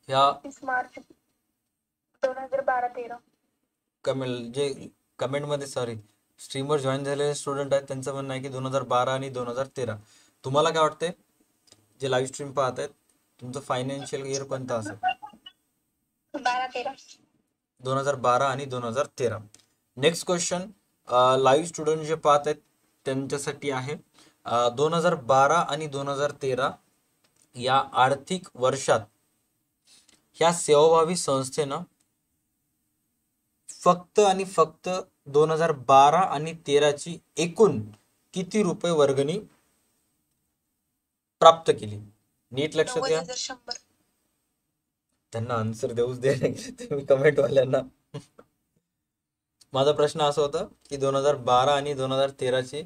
या 30 मार्च 2012-13. कमेंट मध्ये सॉरी स्ट्रीमवर जॉईन झालेले स्टुडंट आहेत त्यांचं म्हणणं आहे की 2012 आणि 2013. तुम्हाला काय वाटतंय जे लाईव्ह स्ट्रीम पाहत आहेत, तुमचं फायनान्शियल इयर कोणतं असेल? 12-13. 2012 आणि 2013. नेक्स्ट क्वेश्चन लाईव्ह स्टुडंट जे पाहत आहेत त्यांच्यासाठी आहे. 2012 आणि 2013 या आर्थिक वर्षात ह्या सेवाभावी संस्थेनं फक्त आणि फक्त 2012 आणि 13ची एकूण किती रुपये वर्गणी प्राप्त केली? नीट लक्षात घ्या, 90,100. त्यांना आन्सर देऊच दे तुम्ही कमेंट वाल्यांना. माझा प्रश्न असा होता की 2012 आणि 2013ची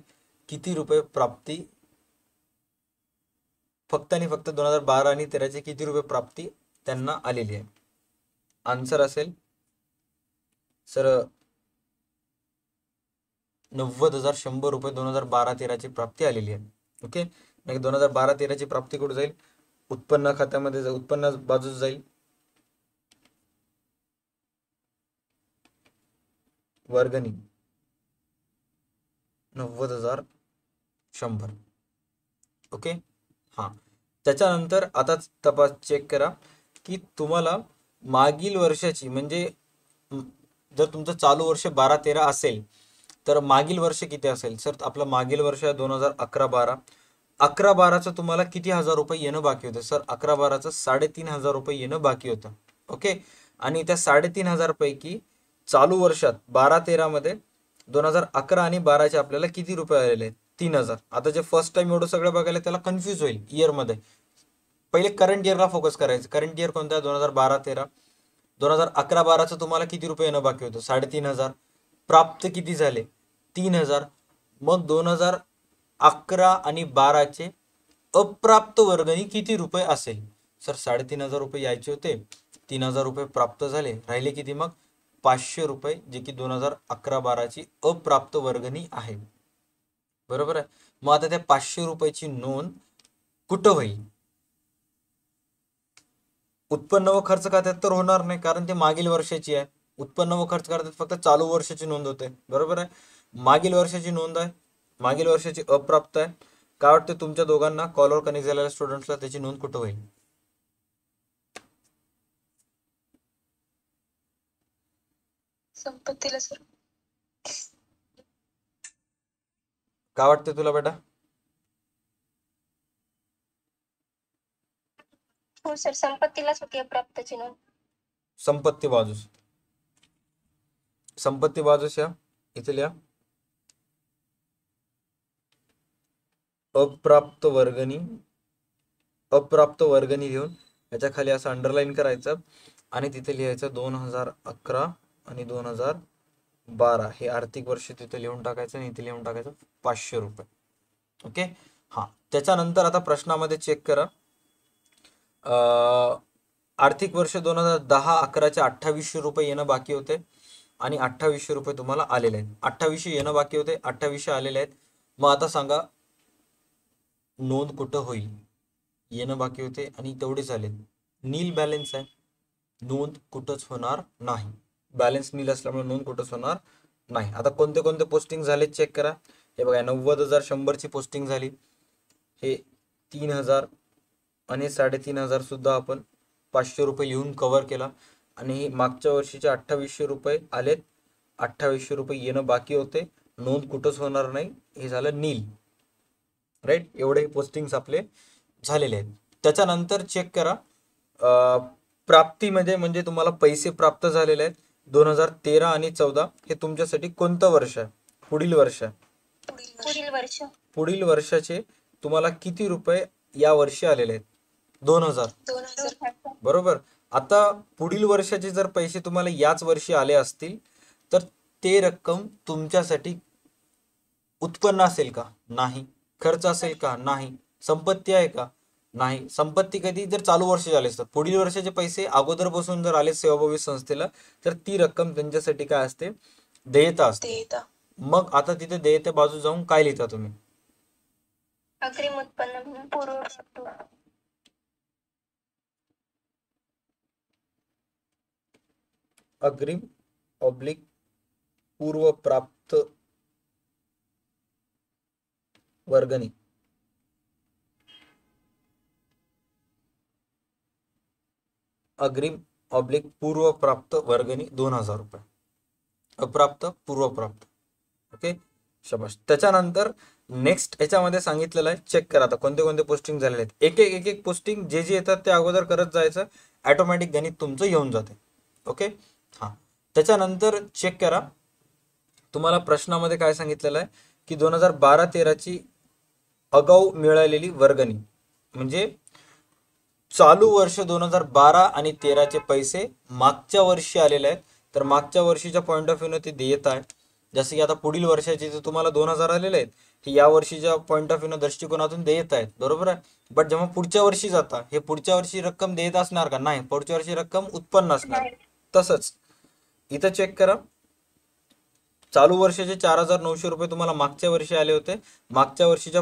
किती रुपये प्राप्ती, फक्त आणि फक्त 2012 आणि 13ची किती रुपये प्राप्ती त्यांना आलेली आहे. आन्सर असेल सर 90,100 रुपये 2012-13ची प्राप्ती आलेली आहे. ओके, 2012-13ची प्राप्ती कुठे जाईल? उत्पन्न खात्यामध्ये जाईल, उत्पन्न बाजूस जाईल, वर्गणी 90,100. ओके, हा. त्याच्यानंतर आता तपास चेक करा की तुम्हाला मागील वर्षाची, म्हणजे जर तुमचं चालू वर्ष 12-13 असेल तर मागील वर्ष किती असेल? सर आपलं मागील वर्ष 2011-12. 11-12चं तुम्हाला किती हजार रुपये येणं बाकी होतं? सर 11-12चं 3,500 रुपये येणं बाकी होतं. ओके, आणि त्या 3,500 पैकी चालू वर्षात 12-13 मध्ये 2011 आणि 12चे आपल्याला किती रुपये आलेले आहेत? 3,000. आता जे फर्स्ट टाइम एवढं सगळं बघायला त्याला कन्फ्यूज होईल इयर मध्ये. पहिले करंट इयरला फोकस करायचं. करंट इयर कोणता आहे? 2012-13. 2011-12चं तुम्हाला किती रुपये येणं बाकी होतं? 3,500. प्राप्त किती झाले? 3,000. मग 2011 आणि 12चे अप्राप्त वर्गणी किती रुपये असेल? सर 3,500 रुपये यायचे होते, ₹3000 प्राप्त झाले. राहिले किती मग? ₹500, जे की 2011-12ची अप्राप्त वर्गणी आहे. बरोबर आहे. मग आता त्या ₹500ची नोंद कुठं होईल? उत्पन्न व खर्च खात्यात तर होणार नाही, कारण ते मागील वर्षाची आहे. उत्पन्न व खर्च खात्यात फक्त चालू वर्षाची नोंद होते. बरोबर आहे. मागील वर्षाची नोंद आहे, मागील वर्षाची अप्राप्त आहे. काय वाटतं तुमच्या दोघांना, कॉलवर कनेक्ट झालेल्या स्टुडंट्सला, त्याची नोंद कुठं होईल? संपत्तीला सर. काय वाटतं तुला बेटा? हो सर, संपत्तीलाच होती अप्राप्तची नोंद. संपत्ती बाजूस, संपत्ती बाजूस या, इथे लिहा अप्राप्त वर्गणी. अप्राप्त वर्गणी लिहून याच्या खाली असं अंडरलाईन करायचं आणि तिथे लिहायचं 2011 आणि 2012 हे आर्थिक वर्ष तिथे लिहून टाकायचं आणि इथे लिहून टाकायचं ₹500. ओके. हा, त्याच्यानंतर आता प्रश्नामध्ये चेक करा. आर्थिक वर्ष 2010-11चे ₹2800 येणं बाकी होते आणि ₹2800 तुम्हाला आलेले आहेत. 2800 येणं बाकी होते, 2800 आलेले आहेत. मग आता सांगा नोंद कुठं होईल? येणं बाकी होते आणि तेवढेच आले, नील बॅलन्स आहे, नोंद कुठंच होणार नाही. बॅलन्स नील असल्यामुळे नोंद कुठंच होणार नाही. आता कोणते कोणते पोस्टिंग झाले चेक करा. हे बघा, 90,100ची पोस्टिंग झाली, हे 3000 आणि 3500 सुद्धा आपण ₹500 लिहून कव्हर केला. आणि मागच्या वर्षीचे ₹2800 आलेत, ₹2800 येणं बाकी होते, नोंद कुठंच होणार नाही, हे झालं नील. राईट, एवढे पोस्टिंग्स आपले झालेले आहेत. त्याच्यानंतर चेक करा प्राप्तीमध्ये, म्हणजे तुम्हाला पैसे प्राप्त झालेले आहेत 2013 आणि 14. हे तुमच्यासाठी कोणतं वर्ष आहे? पुढील वर्ष आहे. पुढील वर्ष. पुढील वर्षाचे तुम्हाला किती रुपये या वर्षी आलेले आहेत? 2000. 2000. बरोबर. आता पुढील वर्षाचे जर पैसे तुम्हाला याच वर्षी आले असतील तर ते रक्कम तुमच्यासाठी उत्पन्न असेल का? नाही. खर्च असेल का? नाही. संपत्ती आहे का? नाही. संपत्ती कधी? जर चालू वर्ष झाले असतात. पुढील वर्षाचे पैसे अगोदर बसून जर आले सेवाभावी संस्थेला तर ती रक्कम त्यांच्यासाठी काय असते? देयता असते. मग आता तिथे देयता बाजू जाऊन काय लिहिता तुम्ही? अग्रिम उत्पन्न म्हणून पूर्वप्राप्त. अग्रिम ऑब्लिक पूर्व प्राप्त वर्गणी. अग्रिम ऑब्लिक पूर्व प्राप्त वर्गणी ₹2000. अप्राप्त पूर्व प्राप्त. ओके, शबाश. त्याच्यानंतर नेक्स्ट याच्यामध्ये सांगितलेलं आहे, चेक करा आता कोणते कोणते पोस्टिंग झालेले आहेत. एक एक पोस्टिंग जे जे येतात ते अगोदर करत जायचं, ऑटोमॅटिक गणित तुमचं येऊन जाते. ओके. हां, त्याच्यानंतर चेक करा तुम्हाला प्रश्नामध्ये काय सांगितलेलं आहे की 2012-13ची अगाऊ मिळालेली वर्गणी, म्हणजे चालू वर्ष 2012 आणि 13चे पैसे मागच्या वर्षी आलेले आहेत, तर मागच्या वर्षीच्या पॉईंट ऑफ व्ह्यूने ते देत आहे. जसं की आता पुढील वर्षाचे जे तुम्हाला 2000 आलेले आहेत हे या वर्षीच्या पॉईंट ऑफ व्ह्यूने दृष्टिकोनातून देत आहेत. बरोबर आहे. बट जेव्हा पुढच्या वर्षी जाता, हे पुढच्या वर्षी रक्कम देत असणार का? नाही. पुढच्या वर्षी रक्कम उत्पन्न असणार. तसंच इथं चेक करा, चालू वर्षाचे ₹4900 तुम्हाला मागच्या वर्षी आले होते, मागच्या वर्षीच्या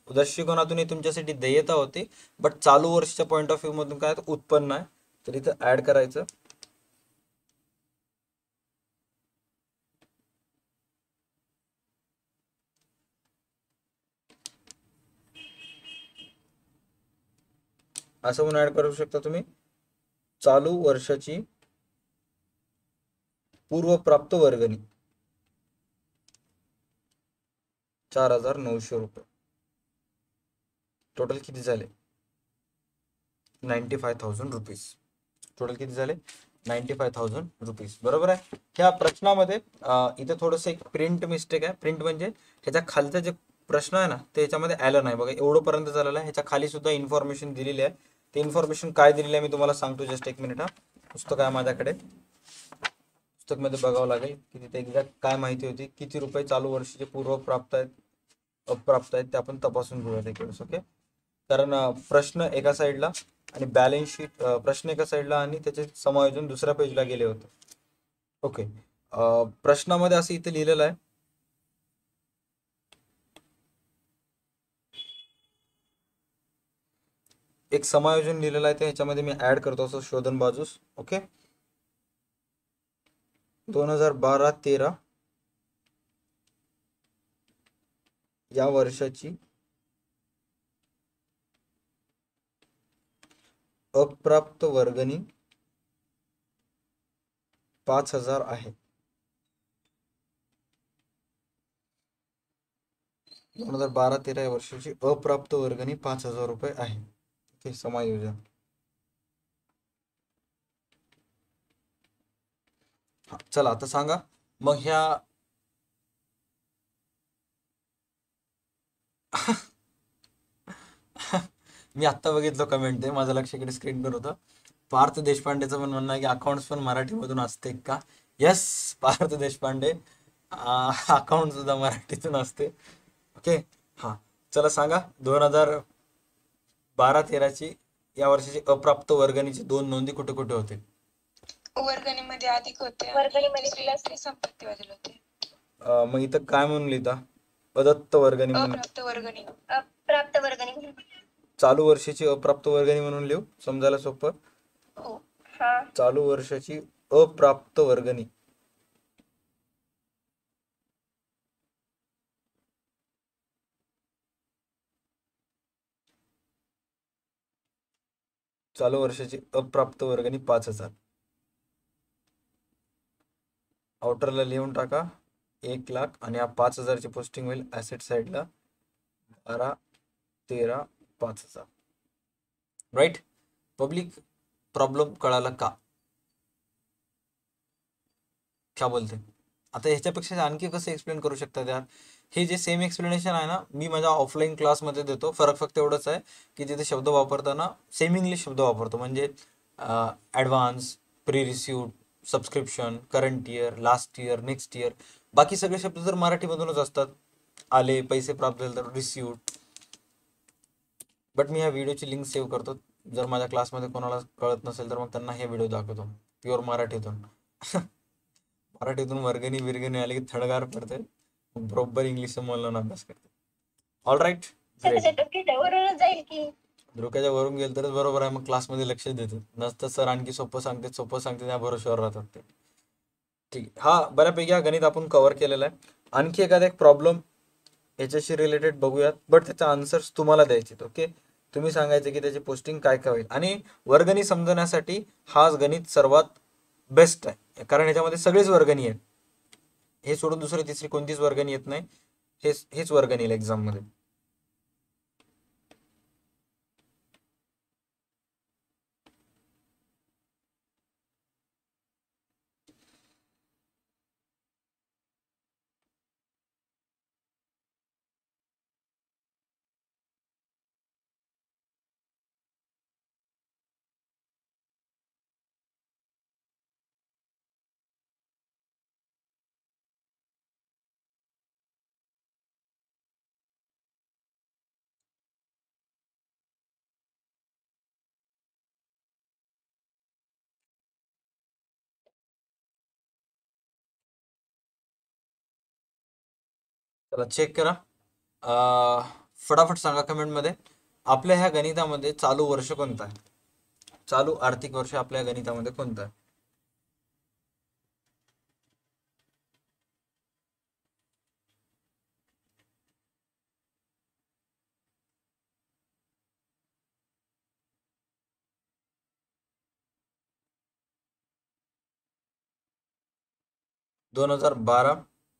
दृष्टिकोनातून तुमच्यासाठी देयता होती, बट चालू वर्षाच्या पॉईंट ऑफ व्ह्यू मधून काय उत्पन्न आहे, तर इथं ऍड करायचं. असं म्हणून ऍड करू शकता तुम्ही, चालू वर्षाची पूर्व प्राप्त वर्गणी ₹4900. टोटल किती झाले? 95,000 रुपीज. टोटल किती झाले? 95,000 रुपीज. बरोबर आहे. ह्या प्रश्नामध्ये इथे थोडंसं एक प्रिंट मिस्टेक आहे. प्रिंट म्हणजे ह्याच्या खालचा जे प्रश्न आहे ना ते ह्याच्यामध्ये आलं नाही बघा, एवढं पर्यंत झालेलं आहे. ह्याच्या खाली सुद्धा इन्फॉर्मेशन दिलेली आहे. ते इन्फॉर्मेशन काय दिलेली आहे मी तुम्हाला सांगतो, जस्ट एक मिनिट. हा, पुस्तक आहे माझ्याकडे, पुस्तकमध्ये बघावं लागेल की तिथे एक्झॅक्ट काय माहिती होती, किती रुपये चालू वर्षाचे पूर्व प्राप्त आहेत, अप्राप्त आहेत, ते आपण तपासून घेऊयात एक वेळेस. ओके, कारण प्रश्न एका साईडला आणि बॅलन्स शीट प्रश्न एका साईडला आणि त्याचे समायोजन दुसऱ्या पेजला गेले होते. ओके. प्रश्नामध्ये असं इथे लिहिलेलं आहे, एक समायोजन लिहिलेलं आहे, ते ह्याच्यामध्ये मी ऍड करतो असं शोधन बाजूस. ओके. 2012-13 या वर्षाची अप्राप्त वर्गणी 5,000 आहे. 2012-13 या वर्षाची अप्राप्त वर्गणी 5,000 रुपये आहे. ओके, समायोजन. हा, चला आता सांगा मग ह्या मी आत्ता बघितलं कमेंट, ते माझं लक्ष इकडे स्क्रीनवर होतं. पार्थ देशपांडेचं पण म्हणणं आहे की अकाउंट्स पण मराठीमधून असते का? येस, पार्थ देशपांडे, अकाउंट सुद्धा मराठीतून असते. ओके. हा, चला सांगा 2012-13ची या वर्षाची अप्राप्त वर्गणीची 2 नोंदी कुठे कुठे होते? वर्गणीमध्ये अधिक होते, वर्गणीमध्ये दुसरी प्लस स्त्री संपत्ती बदल होते. मग इथं काय म्हणून लिहिता? अदत्त वर्गणी म्हणून, अप्राप्त वर्गणी. प्राप्त वर्गणी. चालू वर्षाची अप्राप्त वर्गणी म्हणून लिहू, समजायला सोपं. हो. हा. चालू वर्षाची अप्राप्त वर्गणी. चालू वर्षाची अप्राप्त वर्गणी 5,000. आउटरला लिहून टाका 1,00,000 आणि 5,000ची पोस्टिंग होईल ऍसेट साईडला. 12-13 5,000. राईट. पब्लिक, प्रॉब्लेम कळाला का? क्या बोलते? आता ह्याच्यापेक्षा आणखी कसं एक्सप्लेन करू शकतात यार? हे जे सेम एक्सप्लेनेशन आहे ना, मी माझ्या ऑफलाईन क्लासमध्ये देतो. फरक फक्त एवढंच आहे की तिथे शब्द वापरताना सेमी इंग्लिश शब्द वापरतो, म्हणजे advance, pre received, subscription, current year, last year, next year. बाकी सगळे शब्द जर मराठीमधूनच असतात. आले, पैसे प्राप्त झाले तर रिसिव्ड. बट मी ह्या व्हिडिओची लिंक सेव्ह करतो. जर माझ्या क्लासमध्ये कोणाला कळत नसेल तर मग त्यांना हे व्हिडिओ दाखवतो प्युअर मराठीतून. मराठीतून वर्गणी बिरगणी आली की थडगार पडते, बरोबर इंग्लिश म्हणून अभ्यास करते. All right, great. वरूनच जाईल की. डोक्याच्या वरून गेलं तरच बरोबर आहे, मग क्लासमध्ये लक्ष देतो. नसतं सर आणखी सोपं सांगते त्या भरोश्यावर राहतात ते. ठीक आहे. हा, बऱ्यापैकी हा गणित आपण कव्हर केलेला आहे. आणखी एखादा एक प्रॉब्लेम याच्याशी रिलेटेड बघूयात, बट त्याचा आन्सर्स तुम्हाला द्यायचे. ओके, तुम्ही सांगायचे की त्याची पोस्टिंग काय काय होईल. आणि वर्गणी समजण्यासाठी हाच गणित सर्वात बेस्ट आहे, कारण ह्याच्यामध्ये सगळेच वर्गणी आहेत. हे सोडून दुसरी तिसरी कोणतीच वर्गणी येत नाही. हेच वर्गणी येईल एक्झाम मध्ये. चला चेक करा. फटाफट सांगा कमेंट मध्ये, आपल्या ह्या गणितामध्ये चालू वर्ष कोणतं आहे? चालू आर्थिक वर्ष आपल्या गणितामध्ये कोणतं आहे? दोन हजार बारा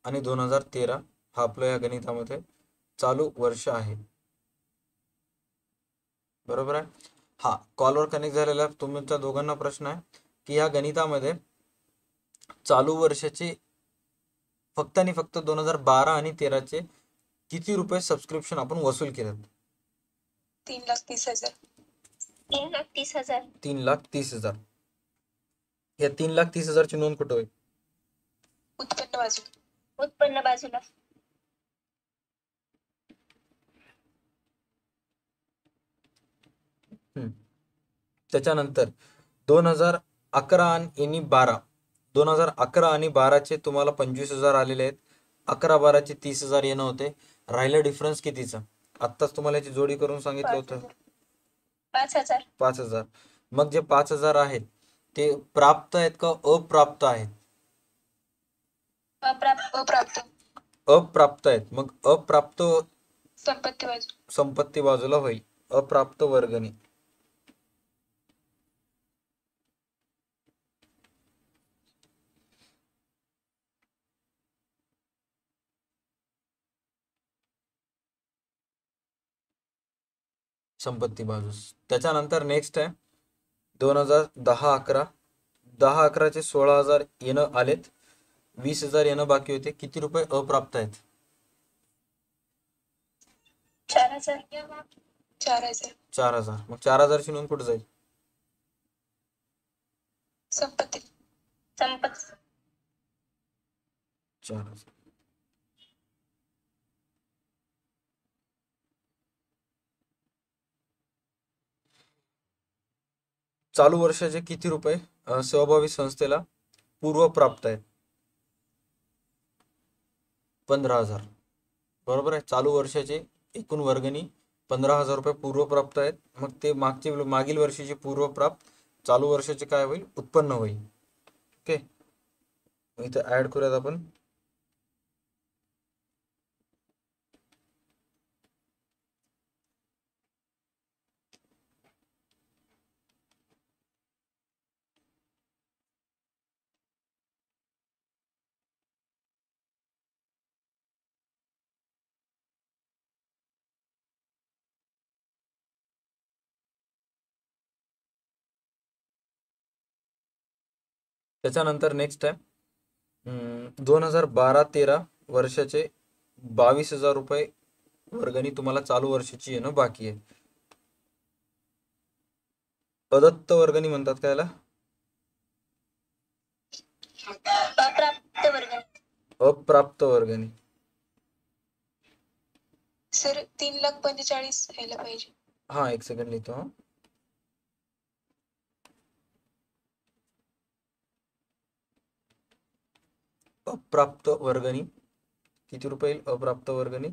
आणि 2013 हा आपल्या या गणितामध्ये चालू वर्ष आहे. बरोबर आहे. हा, कॉलवर कनेक्ट झालेला तुमच्या दोघांना प्रश्न आहे की या गणितामध्ये चालू वर्षाचे फक्त आणि फक्त 2012 आणि 13चे किती रुपये सबस्क्रिप्शन आपण वसूल केलं? 3,30,000. 3,30,000. 3,30,000. या 3,30,000ची नोंद कुठं होईल? उत्पन्न बाजूला. उत्पन्न बाजूला. त्याच्यानंतर 2011 आणि 12, 2011 आणि 12चे तुम्हाला 25,000 आलेले आहेत. 11-12चे 30,000 येणं होते. राहिलं डिफरन्स कितीचं? आत्ताच तुम्हाला याची जोडी करून सांगितलं होतं 5,000. 5,000. मग जे 5,000 आहेत ते प्राप्त आहेत का अप्राप्त आहेत? अप्राप्त. अप्राप्त आहेत. मग अप्राप्त संपत्ती बाजू. संपत्ती बाजूला होईल. अप्राप्त वर्गणी. संपत्ती बाजूस. त्याच्यानंतर नेक्स्ट आहे 2010-11. 10-11चे 16,000 येणं आलेत. 20,000 येणं बाकी होते. किती रुपये अप्राप्त आहेत? 4,000. 4,000. 4,000. मग 4,000 ची नोंद कुठे जाईल? संपत्ती. संपत्ती. 4,000. चालू वर्षाचे किती रुपये सेवाभावी संस्थेला पूर्वप्राप्त आहेत? 15,000. बरोबर आहे. चालू वर्षाचे एकूण वर्गणी 15,000 रुपये पूर्वप्राप्त आहेत. मग ते मागील वर्षीचे पूर्वप्राप्त चालू वर्षाचे काय होईल? उत्पन्न होईल. ओके, इथे ऍड करूयात आपण. त्याच्यानंतर नेक्स्ट आहे 2012-13 वर्षाचे 22,000 रुपये वर्गणी तुम्हाला चालू वर्षाची येणं बाकी आहे. अदत्त वर्गणी म्हणतात का याला? अप्राप्त वर्गणी. अप्राप्त वर्गणी. सर 3,45,000 यायला पाहिजे. हा, एक सेकंड लिहितो. हा, अप्राप्त वर्गणी किती रुपये येईल? अप्राप्त वर्गणी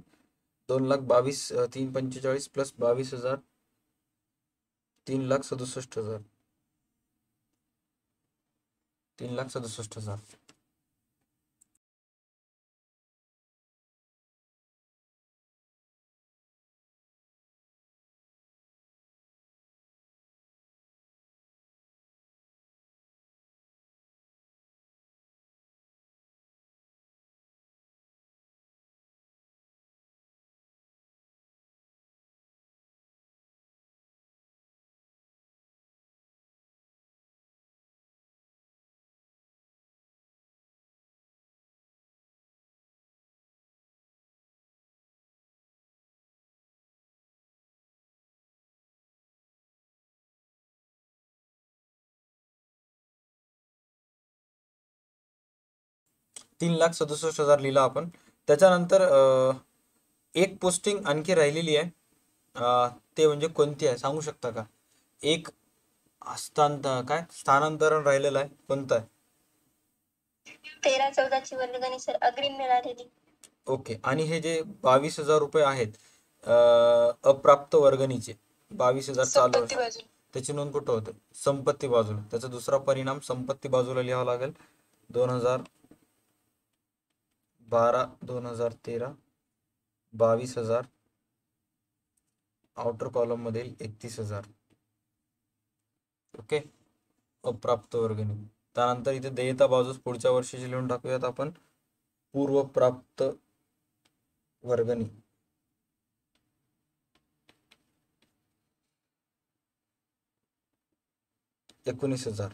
2,22,000, 3,45,000 प्लस 22,000, 3,67,000. 3,67,000. $3,67,000 लिहिला आपण. त्याच्यानंतर एक पोस्टिंग आणखी राहिलेली आहे. ते म्हणजे कोणती आहे सांगू शकता का? एक स्थानांतरण राहिलेलं आहे, कोणतं आहे? 13-14ची वर्गणी सर अग्रिम मिळालेली. ओके. आणि हे जे 22,000 रुपये आहेत अप्राप्त वर्गणीचे 22,000 चालू संपत्ती वर्ष, बाजू. त्याची नोंद कुठं होते? संपत्ती बाजूला. त्याचा दुसरा परिणाम संपत्ती बाजूला लिहावा लागेल. 2012, 2013, 22,000 आउटर कॉलम मधील 31,000. ओके, अप्राप्त वर्गणी. त्यानंतर इथे देयता बाजूस पुढच्या वर्षीची लिहून टाकूयात आपण. पूर्वप्राप्त वर्गणी 19,000.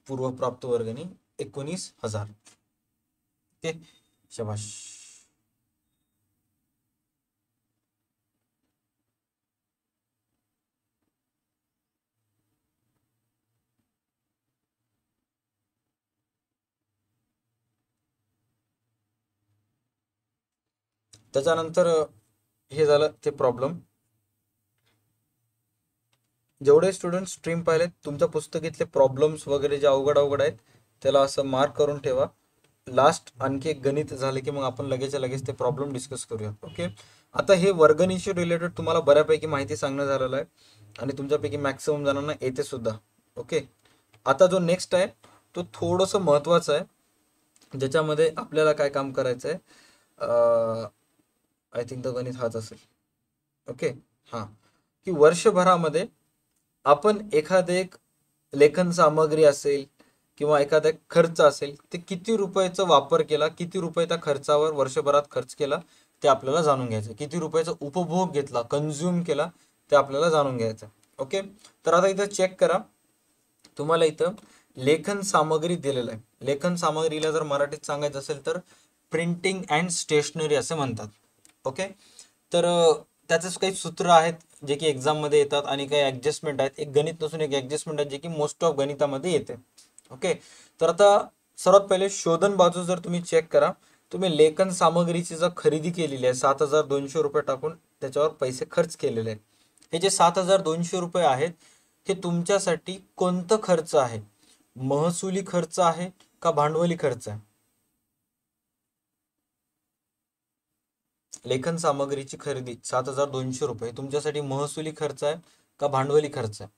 पूर्वप्राप्त वर्गणी 19,000. ओके, शाबाश. त्याच्यानंतर हे झालं ते प्रॉब्लेम. जेवढे स्टुडंट स्ट्रीम पाहिलेत तुमच्या पुस्तकीतले प्रॉब्लेम्स वगैरे जे अवघड अवघड आहेत त्याला असं मार्क करून ठेवा. लास्ट आणखी एक गणित झाले की मग आपण लगेचच्या लगेच ते प्रॉब्लेम डिस्कस करूया. ओके, आता हे वर्गणीशी रिलेटेड तुम्हाला बऱ्यापैकी माहिती सांगणं झालेलं आहे आणि तुमच्यापैकी मॅक्सिमम जणांना येते सुद्धा. ओके, आता जो नेक्स्ट आहे तो थोडंसं महत्त्वाचं आहे, ज्याच्यामध्ये आपल्याला काय काम करायचं आहे. आय थिंक द गणित हाच असेल. ओके, हां, की वर्षभरामध्ये आपण एखादे एक लेखन सामग्री असेल किंवा एखादा खर्च असेल ते किती रुपयाचा वापर केला, किती रुपये त्या खर्चावर वर्षभरात खर्च केला ते आपल्याला जाणून घ्यायचं. किती रुपयाचा उपभोग घेतला, कन्झ्युम केला ते आपल्याला जाणून घ्यायचं. ओके, तर आता इथं चेक करा. तुम्हाला इथं लेखन सामग्री दिलेलं आहे. लेखन सामग्रीला जर मराठीत सांगायचं असेल तर प्रिंटिंग अँड स्टेशनरी असे म्हणतात. ओके, तर त्याचंच काही सूत्र आहेत जे की एक्झाममध्ये येतात आणि काही ॲडजस्टमेंट आहेत. एक गणित नसून एक ॲडजस्टमेंट आहे जे की मोस्ट ऑफ गणितामध्ये येते. ओके, तर आता सर्वात पहिले शोधन बाजू जर तुम्ही चेक करा, तुम्ही लेखन सामग्रीची जर खरेदी केलेली आहे 7,200 रुपये टाकून त्याच्यावर पैसे खर्च केलेले आहेत. हे जे 7,200 रुपये आहेत हे तुमच्यासाठी कोणतं खर्च आहे? महसुली खर्च आहे का भांडवली खर्च आहे? लेखन सामग्रीची खरेदी 7,200 रुपये तुमच्यासाठी महसुली खर्च आहे का भांडवली खर्च आहे?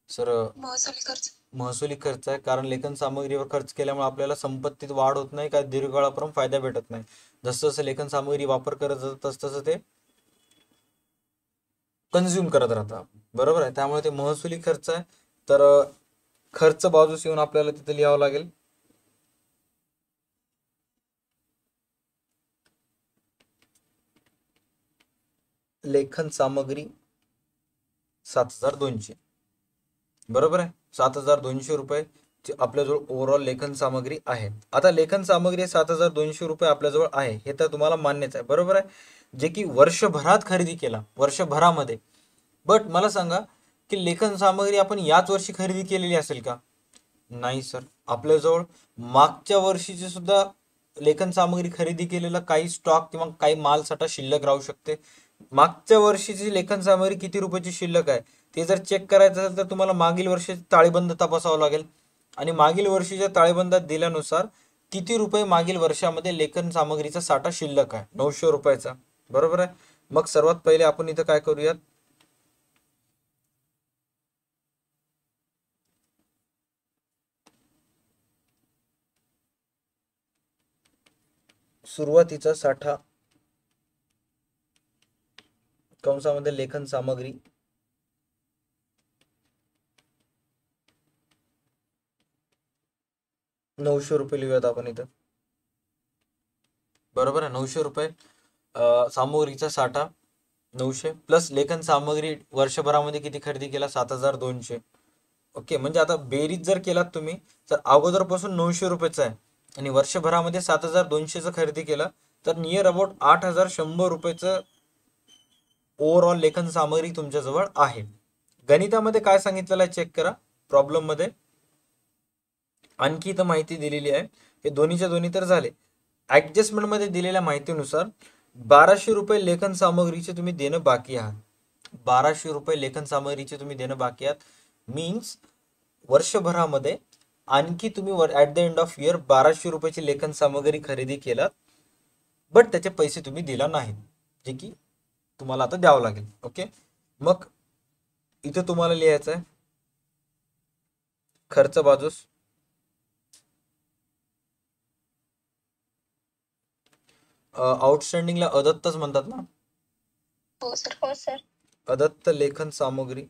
सर, महसुली खर्च. महसुली खर्च आहे, कारण लेखन सामग्रीवर खर्च केल्यामुळे आपल्याला संपत्तीत वाढ होत नाही, काय दीर्घकाळापर्यंत फायदा भेटत नाही. जसं जसं लेखन सामग्री वापर करत जातं तसं तसं ते कन्झ्युम करत राहतात. बरोबर आहे, त्यामुळे ते महसुली खर्च आहे. तर खर्च बाजूस येऊन आपल्याला तिथे लिहावं लागेल लेखन सामग्री 7,200. बरोबर आहे, 7,200 रुपये आपल्याजवळ ओव्हरऑल लेखन सामग्री आहे. आता लेखन सामग्री 7,200 रुपये आपल्याजवळ आहे हे तर तुम्हाला मान्यच आहे. बरोबर आहे, जे की वर्षभरात खरेदी केला, वर्षभरामध्ये. बट मला सांगा की लेखन सामग्री आपण याच वर्षी खरेदी केलेली असेल का? नाही सर, आपल्याजवळ मागच्या वर्षीची सुद्धा लेखन सामग्री खरेदी केलेला काही स्टॉक किंवा काही मालसाठा शिल्लक राहू शकते. मागच्या वर्षीची लेखन सामग्री किती रुपयाची शिल्लक आहे ते जर चेक करायचं असेल तर तुम्हाला मागील वर्षाची ताळेबंद तपासावं लागेल आणि मागील वर्षीच्या ताळेबंदात दिल्यानुसार किती रुपये मागील वर्षामध्ये लेखन सामग्रीचा साठा शिल्लक आहे, 900 रुपयाचा. बरोबर आहे, मग सर्वात पहिले आपण इथं काय करूयात, सुरुवातीचा साठा कंसामध्ये लेखन सामग्री ₹900 लिहूयात आपण इथं. बरोबर आहे, 900 रुपये सामग्रीचा साठा 900 प्लस लेखन सामग्री वर्षभरामध्ये किती खरेदी केला, 7,200. ओके, म्हणजे आता बेरीज जर केलात तुम्ही तर अगोदरपासून 900 रुपयेचा आहे आणि वर्षभरामध्ये 7,200चं खरेदी केलं तर नियर अबाउट 8,100 रुपयेचं ओव्हरऑल लेखन सामग्री तुमच्याजवळ आहे. गणितामध्ये काय सांगितलेलं आहे चेक करा. प्रॉब्लेममध्ये आणखी इथं माहिती दिलेली आहे, हे दोन्हीच्या दोन्ही तर झाले. ॲडजस्टमेंटमध्ये दिलेल्या माहितीनुसार 1,200 रुपये लेखन सामग्रीचे तुम्ही देणं बाकी आहात. 1,200 रुपये लेखन सामग्रीचे तुम्ही देणं बाकी आहात. मीन्स वर्षभरामध्ये आणखी तुम्ही at the end of year 1,200 रुपयाची लेखन सामग्री खरेदी केलात, बट त्याचे पैसे तुम्ही दिला नाहीत, जे की तुम्हाला आता द्यावं लागेल. ओके, मग इथं तुम्हाला लिहायचं आहे खर्च बाजूस आउटस्टँडिंगला अदत्तच म्हणतात ना, हो सर. हो सर. अदत्त लेखन सामग्री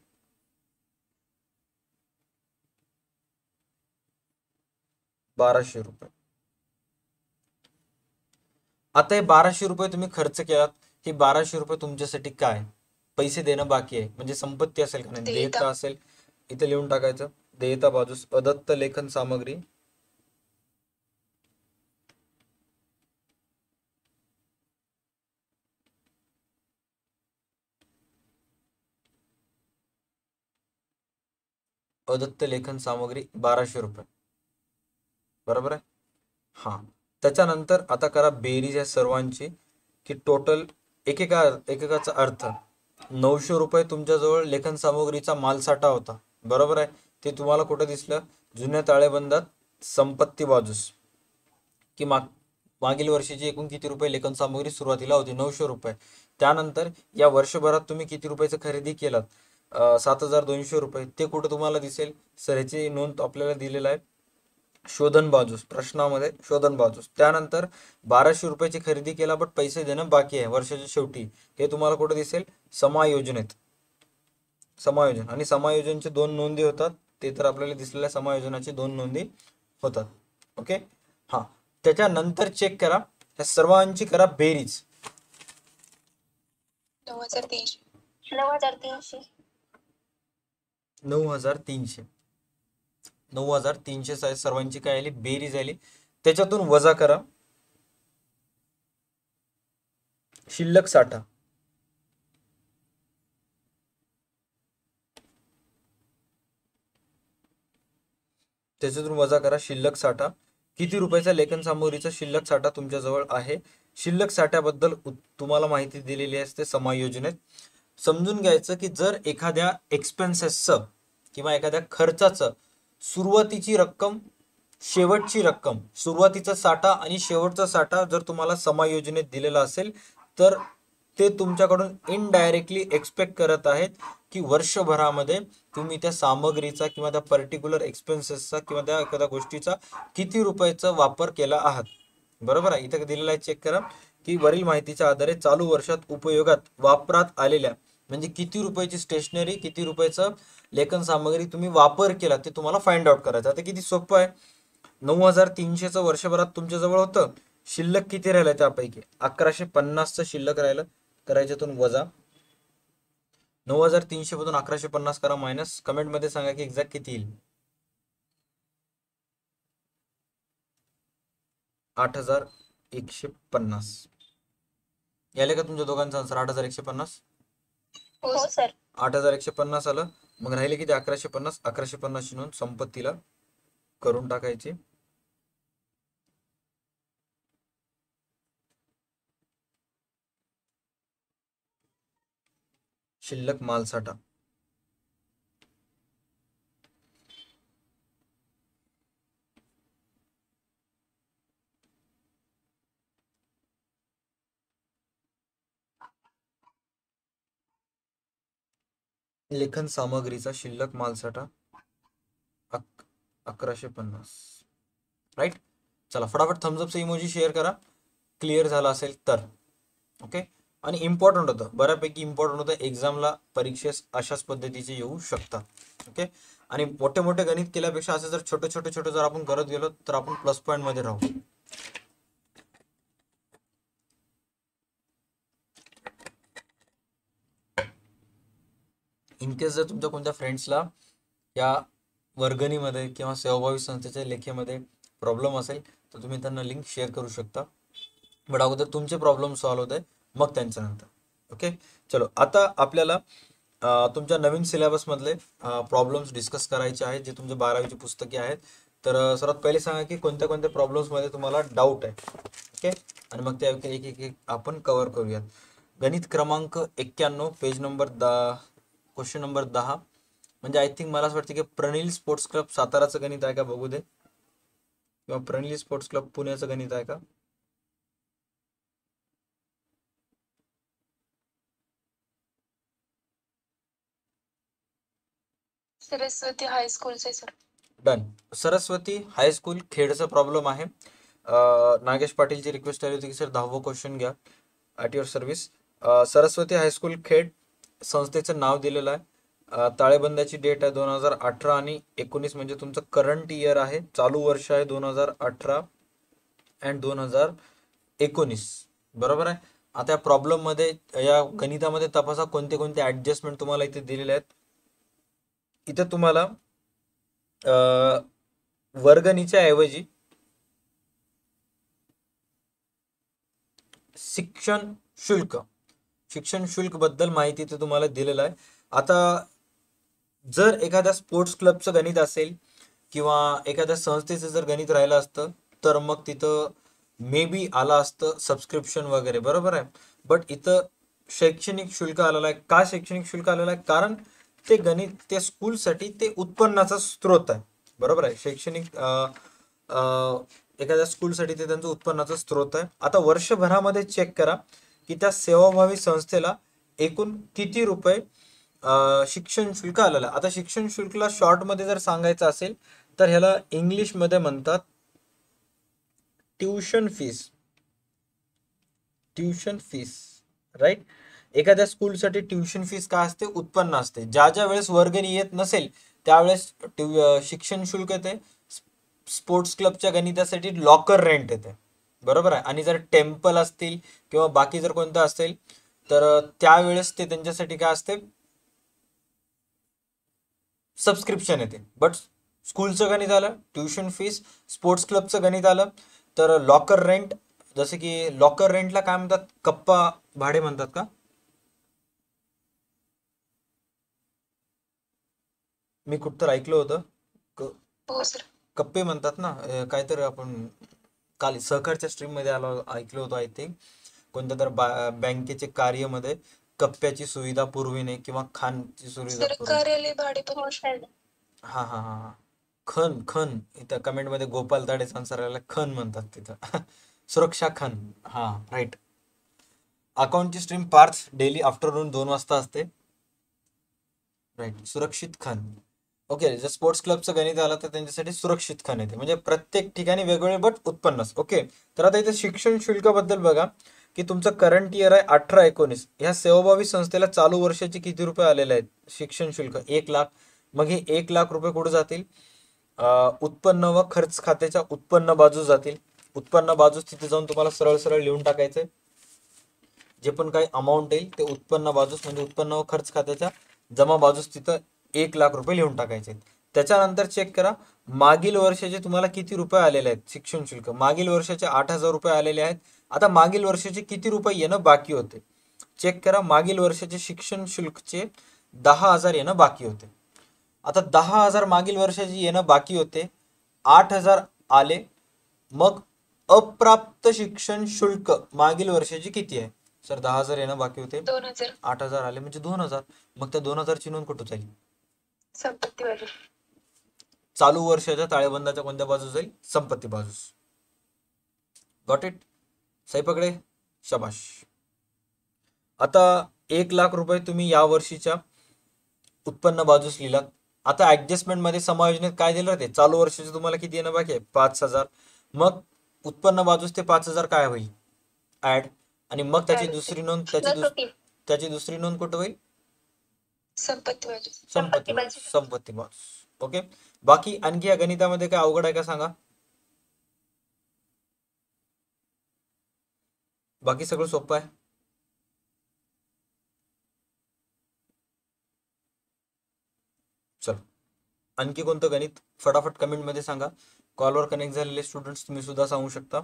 1,200 रुपये. आता हे 1,200 रुपये तुम्ही खर्च केलात, हे 1,200 रुपये तुमच्यासाठी काय पैसे देणं बाकी आहे, म्हणजे संपत्ती असेल का नाही, देयता. देयता असेल. इथे लिहून टाकायचं देयता बाजूस अदत्त लेखन सामग्री अदत्त लेखन सामग्री 1,200 रुपये. बरोबर आहे, हां. त्याच्यानंतर आता करा बेरीज या सर्वांची की टोटल एकेकाचा अर्थ ₹900 तुमच्याजवळ लेखन सामुग्रीचा मालसाठा होता, बरोबर आहे. ते तुम्हाला कुठं दिसलं? जुन्या ताळेबंदात संपत्ती बाजूस, की मागील वर्षीची एकूण किती रुपये लेखन सामुग्री सुरुवातीला होती? ₹900. त्यानंतर या वर्षभरात तुम्ही किती रुपयाचं खरेदी केलात? ₹7,200. ते कुठं तुम्हाला दिसेल? सर ह्याची नोंद आपल्याला दिलेला आहे शोधन बाजूस, प्रश्नामध्ये शोधन बाजूस. त्यानंतर ₹1,200ची खरेदी केला बट पैसे देणं बाकी आहे वर्षाच्या शेवटी. हे तुम्हाला कुठं दिसेल? समायोजनेत. समायोजन आणि समायोजनचे 2 नोंदी होतात. ते तर आपल्याला दिसलेल्या समायोजनाची 2 नोंदी होतात. ओके. हा, त्याच्यानंतर चेक करा, त्या सर्वांची करा बेरीज. 9,300. 9,300. 9,300. 9,300 सर्वांची काय आली? बेरीज आली. त्याच्यातून वजा करा शिल्लक साठा. त्याच्यातून वजा करा शिल्लक साठा. किती रुपयाचा लेखन सामुग्रीचा शिल्लक साठा तुमच्याजवळ आहे? शिल्लक साठ्याबद्दल तुम्हाला माहिती दिलेली असते समायोजनेत. समजून घ्यायचं की जर एखाद्या एक्सपेन्सेसचं किंवा एखाद्या खर्चाचं सुरुवातीची रक्कम, शेवटची रक्कम, सुरुवातीचा साठा आणि शेवटचा साठा जर तुम्हाला समायोजनेत दिलेला असेल तर ते तुमच्याकडून इनडायरेक्टली एक्सपेक्ट करत आहेत की वर्षभरामध्ये तुम्ही त्या सामग्रीचा किंवा त्या पर्टिक्युलर एक्सपेन्सेसचा किंवा त्या एखाद्या गोष्टीचा किती रुपयाचा वापर केला आहात. बरोबर आहे. इथं दिलेला आहे, चेक करा की वरील माहितीच्या आधारे चालू वर्षात उपयोगात वापरात आलेल्या म्हणजे किती रुपयाची स्टेशनरी, किती रुपयाचं लेखन सामग्री तुम्ही वापर केला ते तुम्हाला फाइंड आउट करायचं. आता किती सोपं आहे. 9,300चं वर्षभरात तुमच्याजवळ होतं. शिल्लक किती राहिलं? त्यापैकी 1,150चं शिल्लक राहिलं. करायच्यातून वजा 9,300 मधून 1,150 करा मायनस. कमेंट मध्ये सांगा की एक्झॅक्ट किती येईल. 8,150 याले का तुमच्या दोघांचा आन्सर? 8,150. हो सर. 8,150 आलं. मग राहिले किती? 1,150. 1,150 ची नोंद संपत्तीला करून टाकायची. शिल्लक मालसाठा. लेखन सामग्रीचा शिल्लक मालसाठा 1,150. राईट. चला फटाफट थम्सअपचा इमोजी शेअर करा क्लिअर झाला असेल तर. ओके. आणि इम्पॉर्टंट होतं, बऱ्यापैकी इम्पॉर्टंट होतं. एक्झामला, परीक्षेस अशाच पद्धतीचे येऊ शकतात. ओके. आणि मोठे मोठे गणित केल्यापेक्षा असे जर छोटे छोटे छोटे जर आपण करत गेलो तर आपण प्लस पॉईंट मध्ये राहू. इनकेस जर तुमच्या कोणत्या फ्रेंड्सला या वर्गणीमध्ये किंवा सेवाभावी संस्थेच्या लेखेमध्ये प्रॉब्लेम असेल तर तुम्ही त्यांना लिंक शेअर करू शकता. बट अगोदर तुमचे प्रॉब्लेम सॉल्व्ह होत आहे मग त्यांच्यानंतर. ओके. चलो आता आपल्याला तुमच्या नवीन सिलेबसमधले प्रॉब्लेम्स डिस्कस करायचे आहेत जे तुमच्या 12वीची पुस्तके आहेत. तर सर्वात पहिले सांगा की कोणत्या कोणत्या प्रॉब्लेम्समध्ये तुम्हाला डाऊट आहे. ओके. आणि मग त्या एक एक एक आपण कव्हर करूयात. गणित क्रमांक 91 पेज नंबर 10, क्वेश्चन नंबर 10. म्हणजे आय थिंक मला असं वाटतं की प्रणील स्पोर्ट्स क्लब साताराचं गणित आहे का बघू दे, किंवा प्रणील स्पोर्ट्स क्लब पुण्याचं गणित आहे का. सरस्वती हायस्कूलचे सर. डन. सरस्वती हायस्कूल खेडचा प्रॉब्लेम आहे. नागेश पाटीलची रिक्वेस्ट आली होती की सर 10वं क्वेश्चन घ्या at your service. Saraswati high school Khed संस्थेचं नाव दिलेलं आहे. ताळेबंदाची डेट आहे 2018 आणि 19 म्हणजे तुमचं करंट इयर आहे, चालू वर्ष आहे 2018 अँड 2019. बरोबर आहे. आता या प्रॉब्लेम मध्ये या गणितामध्ये तपासा कोणते कोणते ऍडजस्टमेंट तुम्हाला इथे दिलेले आहेत. इथे तुम्हाला वर्गणीच्या ऐवजी शिक्षण शुल्क बद्दल माहिती इथे तुम्हाला दिलेलं आहे. आता जर एखाद्या स्पोर्ट्स क्लबचं गणित असेल किंवा एखाद्या संस्थेचं जर गणित राहिलं असतं तर मग तिथं मे बी आला असतं सबस्क्रिप्शन वगैरे. बरोबर आहे. बट इथं शैक्षणिक शुल्क आलेलं आहे. का शैक्षणिक शुल्क आलेलं आहे? कारण ते गणित त्या स्कूलसाठी ते उत्पन्नाचा स्रोत आहे. बरोबर आहे. एखाद्या स्कूलसाठी ते त्यांचं उत्पन्नाचा स्रोत आहे. आता वर्षभरामध्ये चेक करा की त्या सेवाभावी संस्थेला एकूण किती रुपये शिक्षण शुल्क आलेलं आहे. आता शिक्षण शुल्कला शॉर्टमध्ये जर सांगायचं असेल तर ह्याला इंग्लिशमध्ये म्हणतात tuition fees. Tuition fees, right. एखाद्या स्कूलसाठी ट्युशन फीस काय असते? उत्पन्न असते. ज्या ज्या वेळेस वर्गणी येत नसेल त्यावेळेस शिक्षण शुल्क येते. स्पोर्ट्स क्लबच्या गणितासाठी लॉकर रेंट येते. बरोबर आहे. आणि जर टेम्पल असतील किंवा बाकी जर कोणतं असेल तर त्यावेळेस ते त्यांच्यासाठी काय असते? सबस्क्रिप्शन येते. बट स्कूलचं गणित आलं, ट्युशन फीस, स्पोर्ट्स क्लबचं गणित आलं, तर लॉकर रेंट, जसे की लॉकर रेंटला काय म्हणतात? कप्पा भाडे म्हणतात का? मी कुठं ऐकलं होतं हो सर. कप्पे म्हणतात ना, काहीतरी आपण काल सहकारच्या स्ट्रीम मध्ये आलो ऐकलं होतं. आय थिंक कोणत्या तर बँकेचे कार्यामध्ये कप्प्याची सुविधा पुरविणे किंवा खानची सुविधा सर कार्यालय भाडे पण हो सर. हा हा हा हा. खन खन इथं कमेंट मध्ये गोपाल ताडेचा आन्सर आला. खन म्हणतात तिथं. सुरक्षा खन. हा, राईट. अकाउंटची स्ट्रीम पार्थ डेली आफ्टरनून 2 वाजता असते. राईट. सुरक्षित खन. ओके. जर स्पोर्ट्स क्लबचं गणित आलं तर त्यांच्यासाठी सुरक्षित खन येते. म्हणजे प्रत्येक ठिकाणी वेगवेगळे बट उत्पन्नच. ओके. तर आता इथे शिक्षण शुल्काबद्दल बघा की तुमचं करंट इयर आहे 18-19. ह्या सेवाभावी संस्थेला चालू वर्षाचे किती रुपये आलेले आहेत? शिक्षण शुल्क 1 लाख. मग हे 1 लाख रुपये कुठे जातील? उत्पन्न व खर्च खात्याच्या उत्पन्न बाजू जातील. उत्पन्न बाजूस तिथे जाऊन तुम्हाला सरळ सरळ लिहून टाकायचंय. जे पण काही अमाऊंट येईल ते उत्पन्न बाजूस म्हणजे उत्पन्न व खर्च खात्याच्या जमा बाजूस तिथं 1 लाख रुपये लिहून टाकायचे. त्याच्यानंतर चेक करा मागील वर्षाचे तुम्हाला किती रुपये आलेले आहेत शिक्षण शुल्क. मागील वर्षाचे 8,000 रुपये आलेले आहेत. आता मागील वर्षाचे किती रुपये येणं बाकी होते? चेक करा. मागील वर्षाचे शिक्षण शुल्कचे 10,000 येणं बाकी होते. आता 10,000 मागील वर्षाचे येणं बाकी होते. 8,000 आले. मग अप्राप्त शिक्षण शुल्क मागील वर्षाची किती आहे? सर 10,000 येणं बाकी होते. 2,000 8,000 आले म्हणजे 2,000. मग त्या 2,000 ची नोंद कुठं जाईल? संपत्ती बाजू. चालू वर्षाच्या ताळेबंदाच्या कोणत्या बाजू जाईल? संपत्ती बाजूस. Got it? सही पकडे? शबाश. आता 1 लाख रुपये तुम्ही या वर्षीच्या उत्पन्न बाजूस लिहिलात. आता ऍडजस्टमेंट मध्ये समायोजनेत काय दिलं राहते? चालू वर्षाचे तुम्हाला किती येणं बाकी आहे? 5,000. मग उत्पन्न बाजूस ते 5,000 काय होईल? ऍड. आणि मग त्याची दुसरी नोंद त्याची दुसरी नोंद कुठं होईल? संपत्ती बाजू. संपत्ती बाजू. संपत्ती बाजू. ओके. बाकी आणखी या गणितामध्ये काय अवघड आहे का सांगा? बाकी सगळं सोपं आहे. चल आणखी कोणतं गणित फटाफट कमेंट मध्ये सांगा. कॉलवर कनेक्ट झालेले स्टुडंट्स तुम्ही सुद्धा सांगू शकता.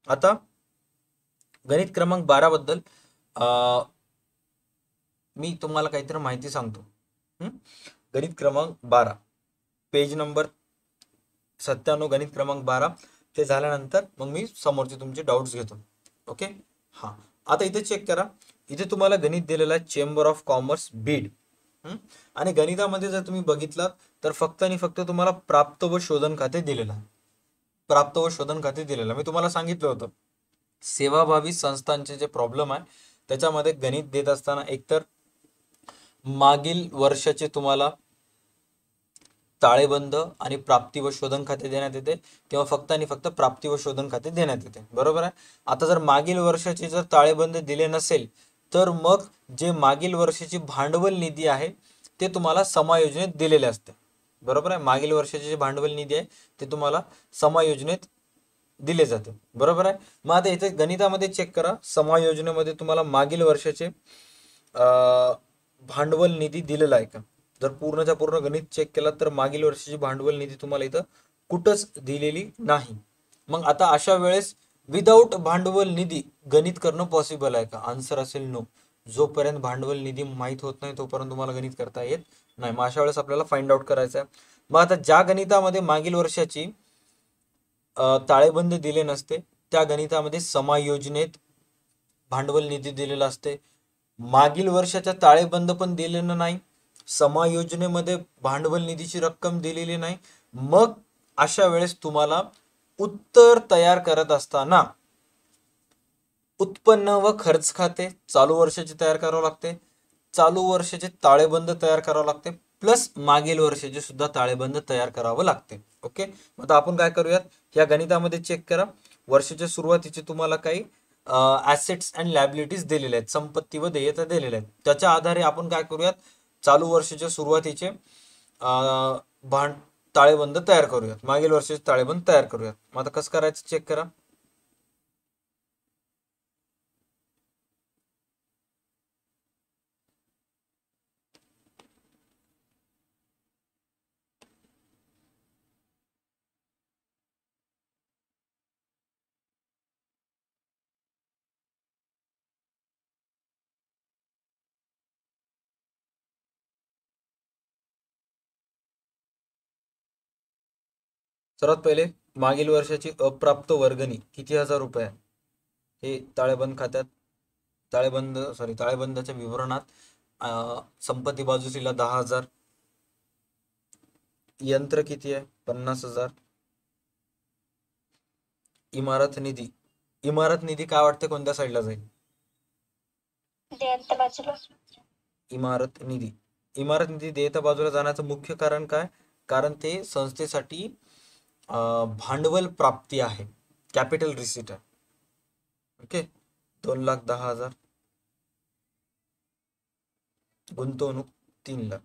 आता गणित क्रमांक 12 बद्दल मी तुम्हाला काहीतरी माहिती सांगतो. गणित क्रमांक 12 पेज नंबर 97 गणित क्रमांक 12 ते झाल्यानंतर मग मी समोरचे तुमचे डाउट्स घेतो. ओके. हा. आता इथे चेक करा. इथे तुम्हाला गणित दिलेलं आहे चेंबर ऑफ कॉमर्स बीड. आणि गणितामध्ये जर तुम्ही बघितलात तर फक्त आणि फक्त तुम्हाला प्राप्त व शोधन खाते दिलेलं आहे. प्राप्त व शोधन खाते दिलेलं. मी तुम्हाला सांगितलं होतं सेवाभावी संस्थांचे जे प्रॉब्लेम आहे त्याच्यामध्ये गणित देत असताना एकतर मागील वर्षाचे तुम्हाला ताळेबंद आणि प्राप्ती व शोधन खाते देण्यात येते किंवा फक्त आणि फक्त प्राप्ती व शोधन खाते देण्यात येते. बरोबर आहे. आता जर मागील वर्षाचे जर ताळेबंद दिले नसेल तर मग जे मागील वर्षाची भांडवल निधी आहे ते तुम्हाला समायोजनेत दिलेले असते. बरोबर आहे. मागील वर्षाचे जे भांडवल निधी आहे ते तुम्हाला समायोजनेत दिले जाते. बरोबर आहे. मग आता इथे गणितामध्ये चेक करा. समायोजनेमध्ये तुम्हाला मागील वर्षाचे भांडवल निधी दिलेला आहे का? जर पूर्णच्या पूर्ण गणित चेक केला तर मागील वर्षाची भांडवल निधी तुम्हाला इथं कुठंच दिलेली नाही. मग आता अशा वेळेस विदाऊट भांडवल निधी गणित करणं पॉसिबल आहे का? आन्सर असेल नो. जोपर्यंत भांडवल निधी माहीत होत नाही तोपर्यंत तुम्हाला गणित करता येत नाही. मग अशा वेळेस आपल्याला फाइंड आउट करायचं आहे. मग आता ज्या गणितामध्ये मागील वर्षाची ताळेबंद दिले नसते त्या गणितामध्ये समायोजनेत भांडवल निधी दिलेला असते. मागील वर्षाच्या ताळेबंद पण दिलेलं नाही, समायोजनेमध्ये भांडवल निधीची रक्कम दिलेली नाही. मग अशा वेळेस तुम्हाला उत्तर तयार करत असताना उत्पन्न व खर्च खाते चालू वर्षाचे तयार करावं लागते, चालू वर्षाचे ताळेबंद तयार करावं लागते, प्लस मागील वर्षाचे सुद्धा ताळेबंद तयार करावं लागते. ओके, आता आपण काय करूयात, या गणितामध्ये चेक करा. वर्षाच्या सुरुवातीचे तुम्हाला काही ऍसेट्स अँड लायबिलिटीज दिलेले आहेत, संपत्ती व देयता दिलेल्या आहेत. त्याच्या आधारे आपण काय करूयात, चालू वर्षाच्या सुरुवातीचे भांड ताळेबंद तयार करूयात, मागील वर्षाचे ताळेबंद तयार करूयात. मग आता कसं करायचं चेक करा. सर्वात पहिले मागील वर्षाची अप्राप्त वर्गणी किती हजार रुपये आहे हे ताळेबंद खात्यात, ताळेबंदाच्या विवरणात संपत्ती बाजूस लिहिला 10,000. यंत्र किती आहे, 50,000. इमारत निधी काय वाटते कोणत्या साईडला जाईल, देयता बाजूला. इमारत निधी देयता बाजूला जाण्याचं मुख्य कारण काय, कारण ते संस्थेसाठी भांडवल प्राप्ती आहे, कॅपिटल रिसीट आहे. ओके, 2,10,000. गुंतवणूक 3,00,000.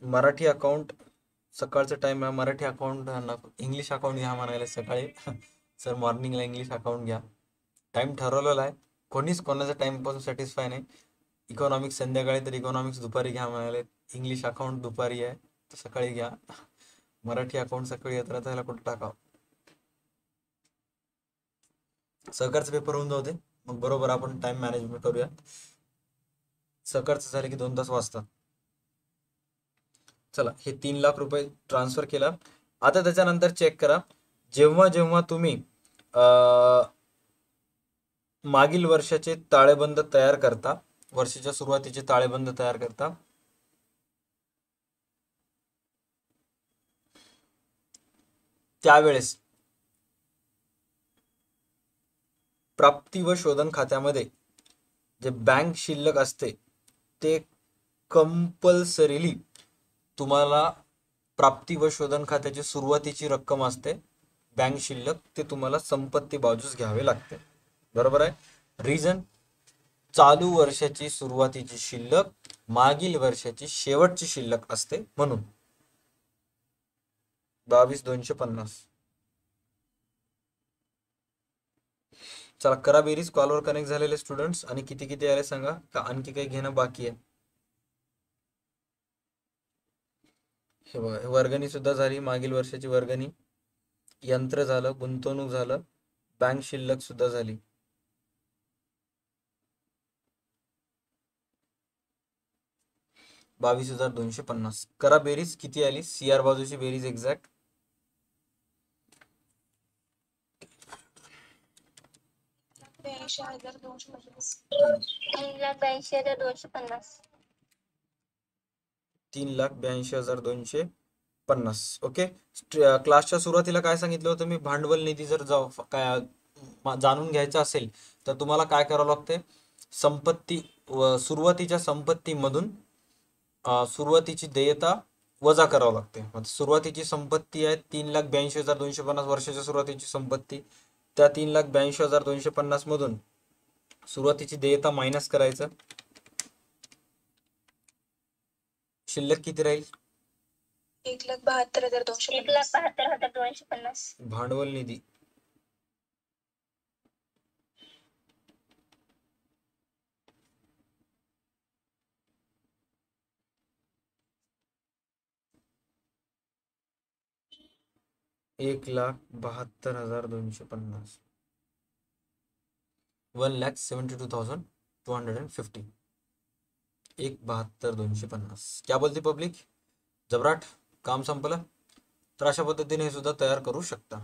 मराठी अकाउंट सकाळचा टाइम आहे, मराठी अकाउंट इंग्लिश अकाउंट घ्या म्हणाले सकाळी सर मॉर्निंगला इंग्लिश अकाउंट घ्या. टाइम ठरवलेला आहे, कोणीच कोणाच्या टाइमपासून सॅटिस्फाय नाही. इकॉनॉमिक्स संध्याकाळी तर इकॉनॉमिक्स दुपारी घ्या म्हणाले, इंग्लिश अकाउंट दुपारी आहे तर सकाळी घ्या. मराठी अकाउंट सकाळी येत राहतं, ह्याला कुठं टाकावं. सहकारचा पेपर होऊन जाऊ दे, मग बरोबर आपण टाइम मॅनेजमेंट करूया. सहकारचं झालं की 2 तास वाजतात. चला, हे 3,00,000 रुपये ट्रान्सफर केला. आता त्याच्यानंतर चेक करा, जेव्हा जेव्हा तुम्ही मागील वर्षाचे ताळेबंद तयार करता, वर्षाच्या सुरुवातीचे ताळेबंद तयार करता, त्यावेळेस प्राप्ती व शोधन खात्यामध्ये जे बँक शिल्लक असते ते कंपल्सरीली तुम्हाला प्राप्ती व शोधन खात्याची सुरुवातीची रक्कम असते बँक शिल्लक, ते तुम्हाला संपत्ती बाजूस घ्यावे लागते. बरोबर आहे. रिझन, चालू वर्षाची सुरुवातीची शिल्लक मागील वर्षाची शेवटची शिल्लक असते म्हणून. 22,250. चला करा बेरीज. कॉलवर कनेक्ट झालेले स्टुडंट्स आणि किती किती आले सांगा, का आणखी काही घेणं बाकी आहे. हे बघा, वर्गणी सुद्धा झाली, मागील वर्षाची वर्गणी, यंत्र झालं, गुंतवणूक झालं, बँक शिल्लक सुद्धा झाली. $22,250. करा बेरीज, किती आली सीआर बाजूची बेरीज एक्झॅक्ट. 82,250. 3,82,250. 3,82,250. ओके. क्लासच्या सुरुवातीला काय सांगितलं होतं मी, भांडवल निधी जर काय जाणून घ्यायचा असेल तर तुम्हाला काय करावं लागते, संपत्ती सुरुवातीच्या संपत्तीमधून सुरुवातीची देयता वजा करावं लागते. सुरुवातीची संपत्ती आहे 3,82,250, वर्षाच्या सुरुवातीची संपत्ती. त्या 3,82,250 मधून सुरुवातीची देयता मायनस करायचं, शिल्लक किती राहील, 1,72,250. 1,72,250. भांडवल निधी. 1,72,250. 1,72,250. 1,72,250. क्या बोलते पब्लिक? जबराट, काम संपलं. तर अशा पद्धतीने हे सुद्धा तयार करू शकता.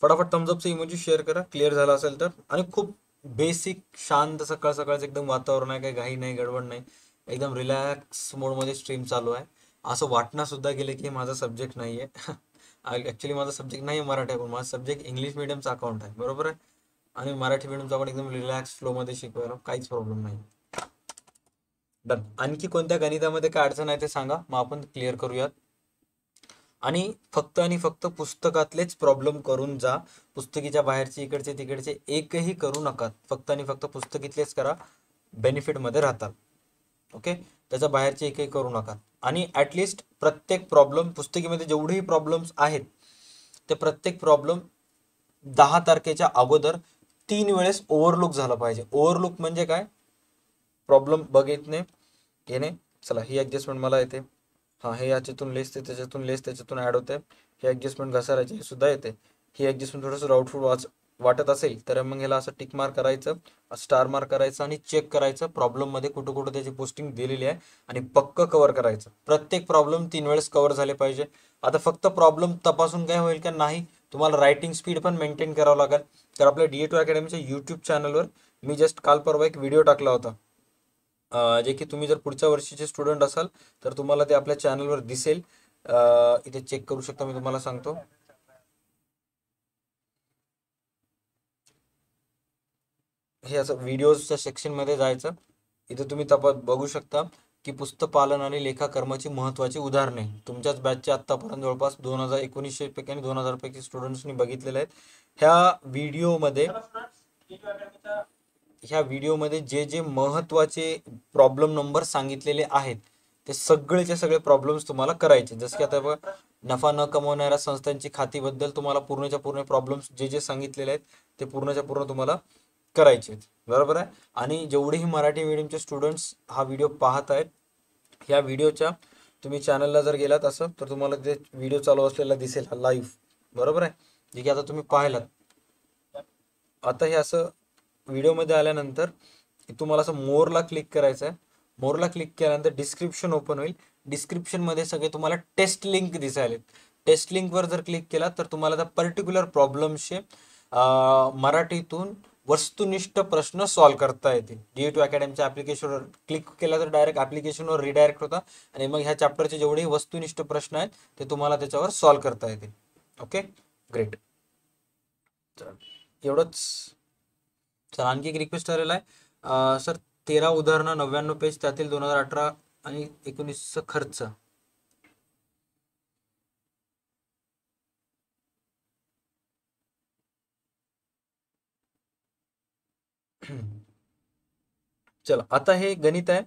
फटाफट थम्सअपचे इमोजी शेअर करा क्लिअर झाला असेल तर. आणि खूप बेसिक शांत सकाळ सकाळचं एकदम वातावरण आहे, काही घाई नाही, गडबड नाही, एकदम रिलॅक्स मोडमध्ये स्ट्रीम चालू आहे. असं वाटणं सुद्धा गेलं की माझा सब्जेक्ट नाही आहे. ॲक्च्युली माझा सब्जेक्ट नाही आहे मराठी, पण माझा सब्जेक्ट इंग्लिश मिडियमचा अकाउंट आहे, बरोबर आहे. आणि मराठी मिडियमचा आपण एकदम रिलॅक्स फ्लोमध्ये शिकवायला काहीच प्रॉब्लेम नाही. डन. आणखी कोणत्या गणितामध्ये काय अडचण आहे ते सांगा, मग आपण क्लिअर करूयात. आणि फक्त पुस्तकातलेच प्रॉब्लेम करून जा. पुस्तकीच्या बाहेरचे इकडचे तिकडचे एकही करू नका. फक्त आणि फक्त पुस्तकीतलेच करा, बेनिफिटमध्ये राहतात. ओके, त्याच्या बाहेरचे एकही करू नका. आणि ॲटलिस्ट प्रत्येक प्रॉब्लेम पुस्तकीमध्ये जेवढेही प्रॉब्लेम्स आहेत ते प्रत्येक प्रॉब्लेम 10 तारखेच्या अगोदर 3 वेळेस ओव्हरलुक झाला पाहिजे. ओव्हरलुक म्हणजे काय? प्रॉब्लेम बघितणे घेणे. चला, ही ॲडजस्टमेंट मला येते. हां, हे याच्यातून लेस ते त्याच्यातून लेस त्याच्यातून ॲड होते. हे ॲडजस्टमेंट घसारायचे हे सुद्धा येते. ही ॲडजस्टमेंट थोडंसं डाऊटफुल वाटत असेल तर मग ह्याला असं टिक मार्क करायचं, स्टार मार्क करायचं आणि चेक करायचं प्रॉब्लेममध्ये कुठं कुठं त्याची पोस्टिंग दिलेली आहे आणि पक्क कव्हर करायचं. प्रत्येक प्रॉब्लेम 3 वेळेस कव्हर झाले पाहिजे. आता फक्त प्रॉब्लेम तपासून काय होईल का नाही, तुम्हाला रायटिंग स्पीड पण मेंटेन करावं लागेल. तर आपल्या DA2 अकॅडमीच्या यूट्यूब चॅनलवर मी जस्ट काल परवा एक व्हिडिओ टाकला होता, जे की तुम्ही जर पुढच्या वर्षीचे स्टुडंट असाल तर तुम्हाला ते आपल्या चॅनलवर दिसेल. इथे चेक करू शकता, मी तुम्हाला सांगतो. हे असं व्हिडिओजच्या सेक्शनमध्ये जायचं. इथे तुम्ही बघू शकता की पुस्तकपालन आणि लेखाकर्माची महत्त्वाची उदाहरणे. तुमच्याच बॅचचे आत्तापर्यंत जवळपास 1900 पैकी आणि 2000 पैकी स्टुडंट्सनी बघितलेले आहेत. ह्या व्हिडिओमध्ये जे जे महत्त्वाचे प्रॉब्लेम नंबर सांगितलेले आहेत ते सगळेचे सगळे प्रॉब्लेम्स तुम्हाला करायचे. जसं की आता बघा, नफा न कमवणाऱ्या संस्थांची खातीबद्दल तुम्हाला पूर्णच्या पूर्ण प्रॉब्लेम्स जे जे सांगितलेले आहेत ते पूर्णच्या पूर्ण तुम्हाला करायचे आहेत, बरोबर आहे. आणि जेवढेही मराठी मीडियमचे स्टुडंट्स हा व्हिडिओ पाहत आहेत, ह्या व्हिडिओच्या तुम्ही चॅनलला जर गेलात असं तर तुम्हाला ते व्हिडिओ चालू असलेला दिसेल लाईव्ह, बरोबर आहे, जे की आता तुम्ही पाहिलात. आता हे असं व्हिडिओमध्ये आल्यानंतर तुम्हाला असं मोरला क्लिक करायचं आहे. मोरला क्लिक केल्यानंतर डिस्क्रिप्शन ओपन होईल. डिस्क्रिप्शनमध्ये सगळे तुम्हाला टेस्ट लिंक दिसायले. टेस्ट लिंकवर जर क्लिक केला तर तुम्हाला त्या पर्टिक्युलर प्रॉब्लेम्सचे मराठीतून वस्तुनिष्ठ प्रश्न सॉल्व्ह करता येतील. DA2 अकॅडमीच्या ॲप्लिकेशनवर क्लिक केला तर डायरेक्ट ॲप्लिकेशनवर रिडायरेक्ट होता आणि मग ह्या चॅप्टरचे जेवढेही वस्तुनिष्ठ प्रश्न आहेत ते तुम्हाला त्याच्यावर सॉल्व्ह करता येतील. Okay, great. एवढंच. सर आणखी एक रिक्वेस्ट आलेला आहे, सर 13 उदाहरणं 99 पेज, त्यातील 2018 आणि 19 खर्च. चला, आता हे गणित आहे.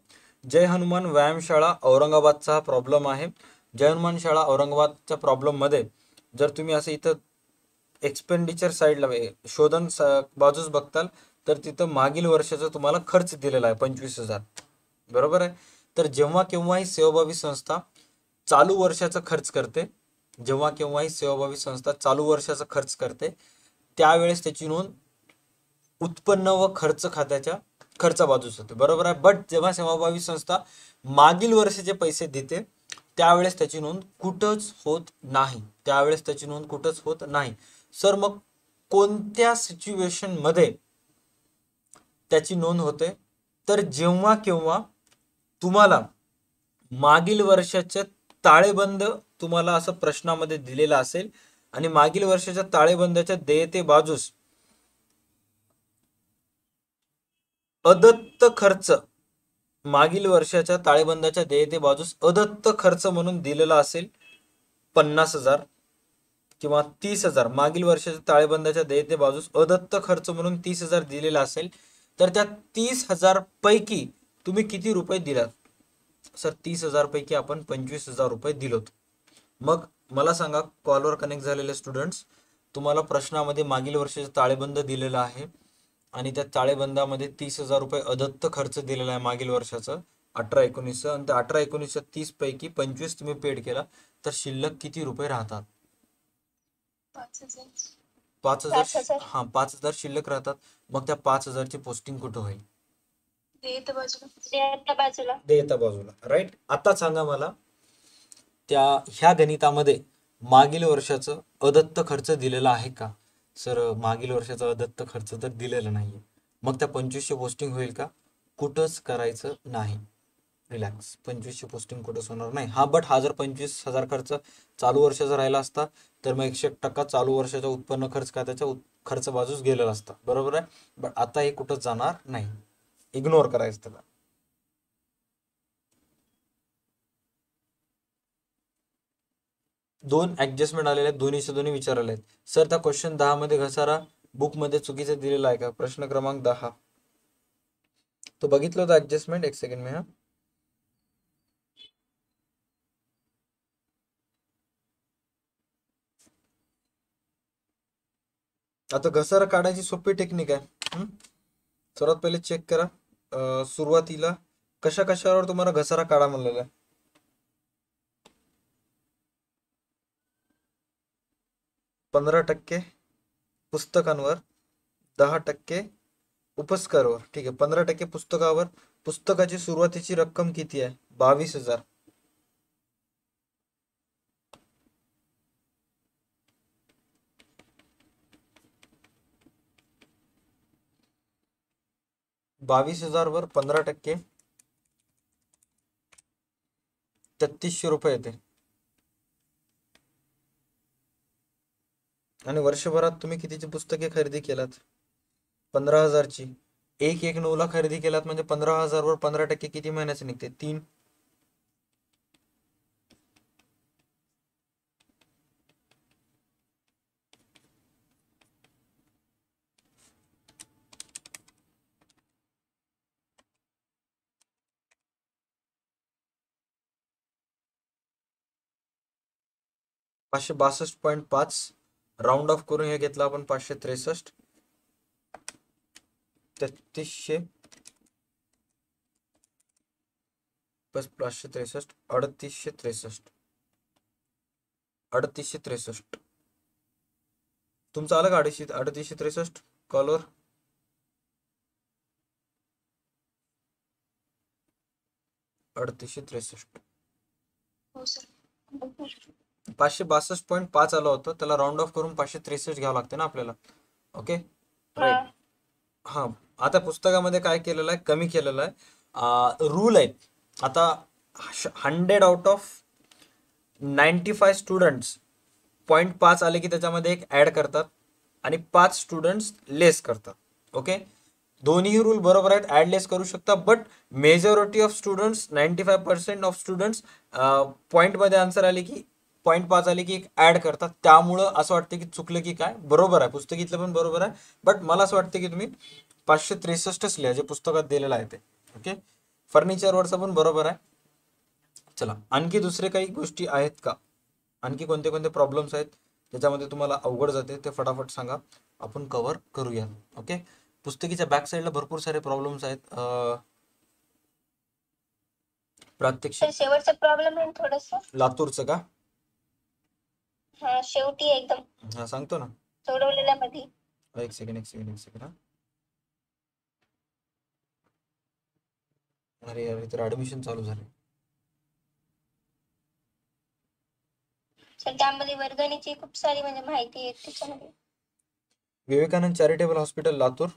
जय हनुमान व्यायामशाळा औरंगाबादचा हा प्रॉब्लेम आहे. जय हनुमान शाळा औरंगाबादच्या प्रॉब्लेममध्ये जर तुम्ही असं इथं एक्सपेंडिचर साईडला शोधन बाजूस बघताल तर तिथं मागील वर्षाचा तुम्हाला खर्च दिलेला आहे 25,000, बरोबर आहे. तर जेव्हा केव्हाही सेवाभावी संस्था चालू वर्षाचा खर्च करते, जेव्हा केव्हाही सेवाभावी संस्था चालू वर्षाचा खर्च करते त्यावेळेस त्याची नोंद उत्पन्न व खर्च खात्याच्या खर्चा बाजूस होते, बरोबर आहे. बट जेव्हा सेवाभावी संस्था मागील वर्षाचे पैसे देते त्यावेळेस त्याची नोंद कुठंच होत नाही. त्यावेळेस त्याची नोंद कुठंच होत नाही. सर मग कोणत्या सिच्युएशन मध्ये त्याची नोंद होते? तर जेव्हा केव्हा तुम्हाला मागील वर्षाचे ताळेबंद तुम्हाला असं प्रश्नामध्ये दिलेला असेल आणि मागील वर्षाच्या ताळेबंदाच्या देयते बाजूस अदत्त खर्च, मागील वर्षाच्या ताळेबंदाच्या देयते बाजूस अदत्त खर्च म्हणून दिलेला असेल 50,000 किंवा 30,000, मागील वर्षाच्या ताळेबंदाच्या देयते बाजूस अदत्त खर्च म्हणून 30,000 दिलेला असेल तर त्या 30,000 पैकी तुम्ही किती रुपये दिलात? सर 30,000 पैकी आपण 25,000 रुपये दिलोत. मग मला सांगा, कॉलवर कनेक्ट झालेले स्टुडंट्स, तुम्हाला प्रश्नामध्ये मागील वर्षाचा ताळेबंद दिलेला आहे आणि त्या ताळेबंदामध्ये 30,000 रुपये अदत्त खर्च दिलेला आहे मागील वर्षाचं 18-19, आणि त्या 18-19 30 पैकी 25 तुम्ही पेड केला तर शिल्लक किती रुपये राहतात? 5,000. 5,000 5,000. हा 5,000 शिल्लक राहतात. मग त्या 5,000ची पोस्टिंग कुठं होईल? देयता बाजूला. देयता बाजूला. देयता बाजूला, राईट. आता सांगा मला त्या ह्या गणितामध्ये मागील वर्षाचं अदत्त खर्च दिलेला आहे का? सर मागील वर्षाचा अदत्त खर्च तर दिलेला नाहीये. मग त्या 2500 पोस्टिंग होईल का? कुठंच करायचं नाही. रिलॅक्स, 2500 पोस्टिंग कुठंच होणार नाही. हा बट हा जर 25,000 खर्च चालू वर्षाचा राहिला असता तर मग 101% चालू वर्षाचा उत्पन्न खर्च खात्याच्या खर्च बाजूस गेलेला असता, बरोबर आहे. बट आता हे कुठंच जाणार नाही, इग्नोर करायचं त्याला. दोन ऍडजस्टमेंट आलेले आहेत, दोन्हीचे दोन्ही विचारलेले आहेत. सर त्या क्वेश्चन 10 मध्ये घसारा बुक मध्ये चुकीचं दिलेला आहे का? प्रश्न क्रमांक 10 तो बघितलं होतं ऍडजस्टमेंट. एक सेकंड मी हा आता घसारा काढायची सोपी टेक्निक आहे. सर्वात पहिले चेक करा सुरुवातीला कशा कशावर तुम्हाला घसारा काढा म्हणलेला आहे. 15% पुस्तकांवर, 10% उपस्करावर. ठीक आहे, 15% पुस्तकावर. पुस्तकाची सुरुवातीची रक्कम किती आहे? 22,000. वर 15% 3300 रुपये येते. आणि वर्षभरात तुम्ही कितीची पुस्तके खरेदी केलात? 15,000ची. 119 ला खरेदी केलात म्हणजे 15,000 वर 15% किती महिन्याचे निघते? 3. $562.5 राऊंड ऑफ करून हे घेतलं आपण 563. 3300 प्लस 563, 3863. 3863 तुमचं आलं का? 3863 कॉलवर. हो सर. 562.5 आलं होतं, त्याला राऊंड ऑफ करून 563 घ्यावं लागते ना आपल्याला. Okay right. हा. हा आता पुस्तकामध्ये काय केलेलं आहे? कमी केलेलं आहे. रूल आहे आता 100 आउट ऑफ 95 स्टुडंट्स 0.5 आले की त्याच्यामध्ये एक ऍड करतात आणि 5 स्टुडंट्स लेस करतात. ओके, दोन्ही रूल बरोबर आहेत, ऍड लेस करू शकता. But majority of students 95% of students point मध्ये आन्सर आले की 0.5 आले की एक ऍड करतात. त्यामुळं असं वाटतं की चुकलं की काय. बरोबर आहे, पुस्तकीतलं पण बरोबर आहे. बट मला असं वाटतं की तुम्ही 563च लिहा जे पुस्तकात दिलेलं आहे ते. ओके, फर्निचरवरचं पण बरोबर आहे. चला, आणखी दुसरे काही गोष्टी आहेत का? आणखी कोणते कोणते प्रॉब्लेम्स आहेत त्याच्यामध्ये तुम्हाला अवघड जाते ते फटाफट सांगा, आपण कव्हर करूया. ओके, पुस्तकीच्या बॅक साईडला भरपूर सारे प्रॉब्लेम्स आहेत. तर प्रात्यक्षिक शेवटचा प्रॉब्लेम आहे थोडस. लातूरचं का? हा, शेवटी एकदम हा सांगतो ना. सोडवलेल्या मध्ये. एक सेकंड हा. अरे अरे, तर ऍडमिशन चालू झाले. तर त्यामध्ये वर्गणीची खूप सारी म्हणजे माहिती आहे त्याच्यामध्ये. Vivekananda charitable hospital Latur.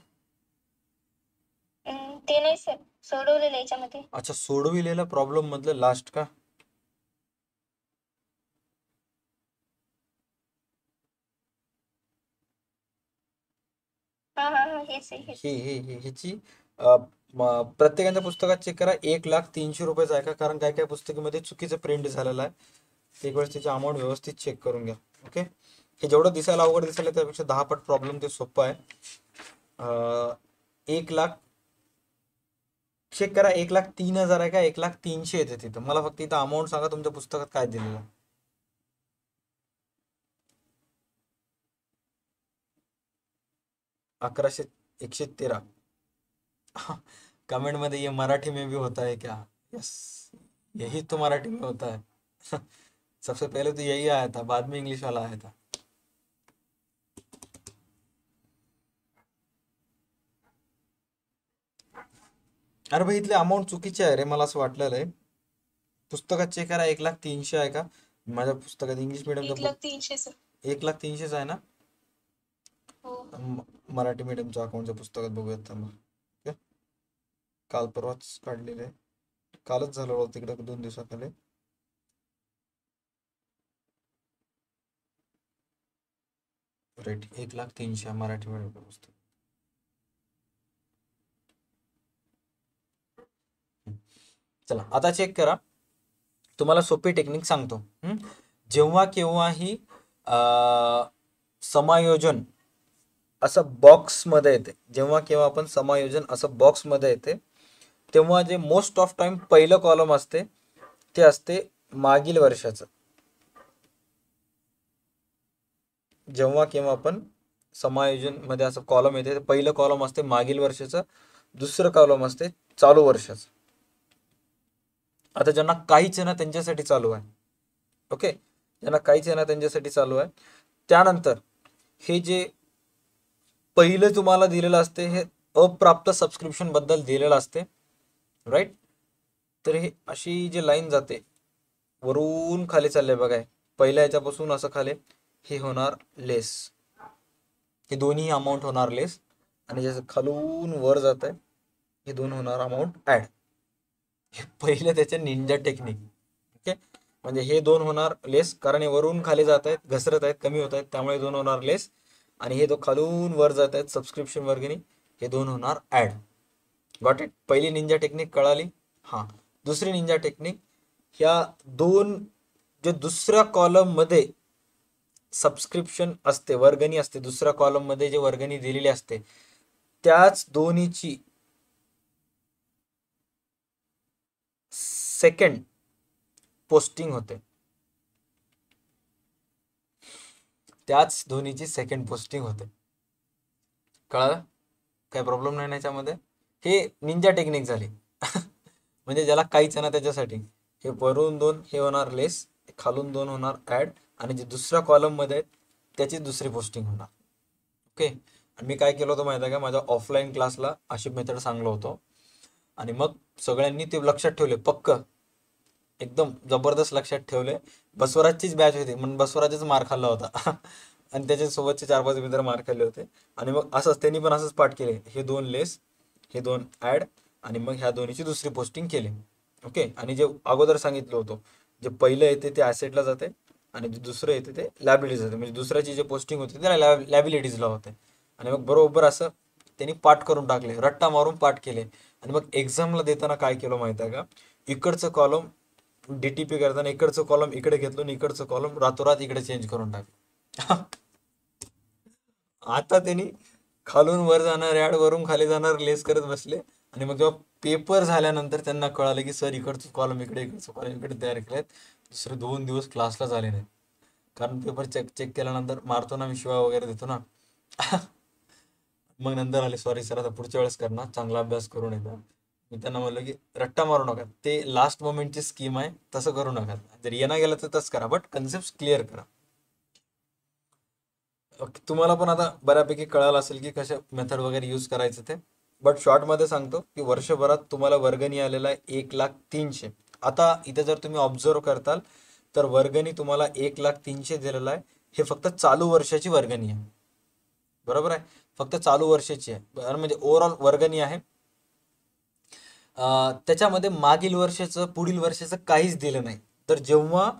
ते नाही सर, सोडवलेलं याच्यामध्ये. अच्छा, सोडविलेला प्रॉब्लेम मधलं लास्ट का? हा हा हा, हेच आहे हेच. ह्याची प्रत्येकाच्या पुस्तकात चेक करा. 1,03,000 रुपयाचा आहे का? कारण काय काय पुस्तकामध्ये चुकीचं प्रिंट झालेलं आहे. एक वेळेस त्याची अमाऊंट व्यवस्थित चेक करून घ्या. ओके, हे जेवढं दिसायला अवघड दिसायला त्यापेक्षा 10 पट प्रॉब्लेम ते सोपं आहे. 1,00,000 चेक करा. 1,03,000 आहे का 1,03,000 येते तिथं. मला फक्त इथं अमाऊंट सांगा तुमच्या पुस्तकात काय दिलेलं आहे. 1,13. कमेंट मध्ये ये मराठी में भी होता है क्या? यस, यही तो मराठी में होता है. सबसे पहले तो यही आया था, बाद में इंग्लिश वाला आया था. अरे भाई इथले अमाऊंट चुकीचे आहे रे, मला असं वाटलेलं आहे. पुस्तकात चेक करा, 1,03,000 आहे का माझ्या पुस्तकात? English मिडियमचा 1,03,000 sir. 1,03,000 आहे ना? हो. मराठी मीडियमच्या अकाउंटच्या पुस्तकात बघूयात थांबा. ओके, काल परवाच काढलेले आहे, कालच झालं होतं तिकडे 2 दिवसाखाली. राईट, 1,03,000 मराठी मीडियमचं पुस्तक. चला आता चेक करा, तुम्हाला सोपी टेक्निक सांगतो. जेव्हा केव्हाही समायोजन असं बॉक्समध्ये येते, जेव्हा केव्हा आपण समायोजन असं बॉक्समध्ये येते, तेव्हा जे मोस्ट ऑफ टाइम पहिलं कॉलम असते ते असते मागील वर्षाचं. जेव्हा केव्हा आपण समायोजन मध्ये असं कॉलम येते, पहिलं कॉलम असते मागील वर्षाचं, दुसरं कॉलम असते चालू वर्षाचं. आता ज्यांना काहीच आहे ना त्यांच्यासाठी चालू आहे. ओके, ज्यांना काहीच आहे ना त्यांच्यासाठी चालू आहे. त्यानंतर हे जे पहिलं तुम्हाला दिलेलं असते हे अप्राप्त सबस्क्रिप्शन बद्दल दिलेलं असते. राईट, तर हे अशी जी लाईन जाते वरून खाली चालले बघा, पहिल्या याच्यापासून असं खाली, हे होणार लेस, हे दोन्ही अमाऊंट होणार लेस, आणि जसं खालून वर जात आहे हे दोन होणार अमाऊंट ऍड. हे पहिलं त्याचे निंजा टेक्निक. ओके, म्हणजे हे दोन होणार लेस कारण हे वरून खाली जात आहेत, घसरत आहेत, कमी होत आहेत, त्यामुळे दोन होणार लेस. आणि हे दो खालून वर जात आहेत सबस्क्रिप्शन वर्गणी, हे दोन होणार ऍड. Got it? पहिली निंजा टेक्निक कळाली. हां, दुसरी निंजा टेक्निक, ह्या दोन जे दुसऱ्या कॉलम मध्ये सबस्क्रिप्शन असते, वर्गणी असते, दुसऱ्या कॉलम मध्ये जे वर्गणी दिलेली असते त्याच दोन्हीची सेकंड पोस्टिंग होते, त्याच दोन्हीची सेकंड पोस्टिंग होते. कळालं? काही प्रॉब्लेम नाही ना याच्यामध्ये? हे निंजा टेक्निक झाली. म्हणजे ज्याला काहीच आहे ना त्याच्यासाठी, हे वरून दोन हे होणार लेस, खालून दोन होणार ऍड, आणि जे दुसऱ्या कॉलम मध्ये आहेत त्याची दुसरी पोस्टिंग होणार. ओके, आणि मी काय केलं होतं माहिती आहे का, माझ्या ऑफलाईन क्लासला अशी मेथड सांगलो होतो, आणि मग सगळ्यांनी ते लक्षात ठेवले, पक्क एकदम जबरदस्त लक्षात ठेवले. बसवराजचीच बॅच होती म्हणून बसवराजच मार खाल्ला होता. आणि त्याच्यासोबतचे 4-5 मित्र मार खाल्ले होते. आणि मग असंच त्यांनी पण असंच पाठ केले, हे दोन लेस, हे दोन ऍड, आणि मग ह्या दोन्हीची दुसरी पोस्टिंग केली. ओके, आणि जे अगोदर सांगितलं होतं, जे पहिलं येते ते ॲसेटला जाते आणि जे दुसरं येते ते लॅबिलिटीज जाते, म्हणजे दुसऱ्याची जे पोस्टिंग होते त्याला लॅबिलिटीजला होते. आणि मग बरोबर असं त्यांनी पाठ करून टाकले, रट्टा मारून पाठ केले. आणि मग एक्झामला देताना काय केलं माहिती आहे का, इकडचं कॉलम डीटीपी करताना इकडचं कॉलम इकडे घेतलं आणि इकडचं कॉलम रातोरात इकडे चेंज करून टाकलं. आता त्यांनी खालून वर जाणार ऍड, वरून खाली जाणार लेस करत बसले. आणि मग जेव्हा पेपर झाल्यानंतर त्यांना कळालं की सर इकडचं कॉलम इकडे, इकडचं कॉलम इकडे तयार केलेत. दुसरे 2 दिवस क्लासला झाले नाही, कारण पेपर चेक केल्यानंतर मारतो ना मी, शिवा वगैरे देतो ना. मग नंतर आले, सॉरी सर आता पुढच्या वेळेस करणार, चांगला अभ्यास करून येतात. मी त्यांना म्हणलं की रट्टा मारू नका, ते लास्ट मोमेंटची स्कीम आहे, तसं करू नका. जर येणं गेलं तर तसं करा, बट कन्सेप्ट क्लिअर करा. ओके, तुम्हाला पण आता बऱ्यापैकी कळालं असेल की कशा मेथड वगैरे यूज करायचं ते. बट शॉर्टमध्ये सांगतो की वर्षभरात तुम्हाला वर्गणी आलेला आहे 1,03,000. आता इथे जर तुम्ही ऑब्झर्व करताल तर वर्गणी तुम्हाला 1,03,000 दिलेला आहे. हे फक्त चालू वर्षाची वर्गणी आहे, बरोबर आहे, फक्त चालू वर्षाची आहे. म्हणजे ओव्हरऑल वर्गणी आहे, त्याच्यामध्ये मागील वर्षाचं पुढील वर्षाचं काहीच दिलं नाही. तर जेव्हा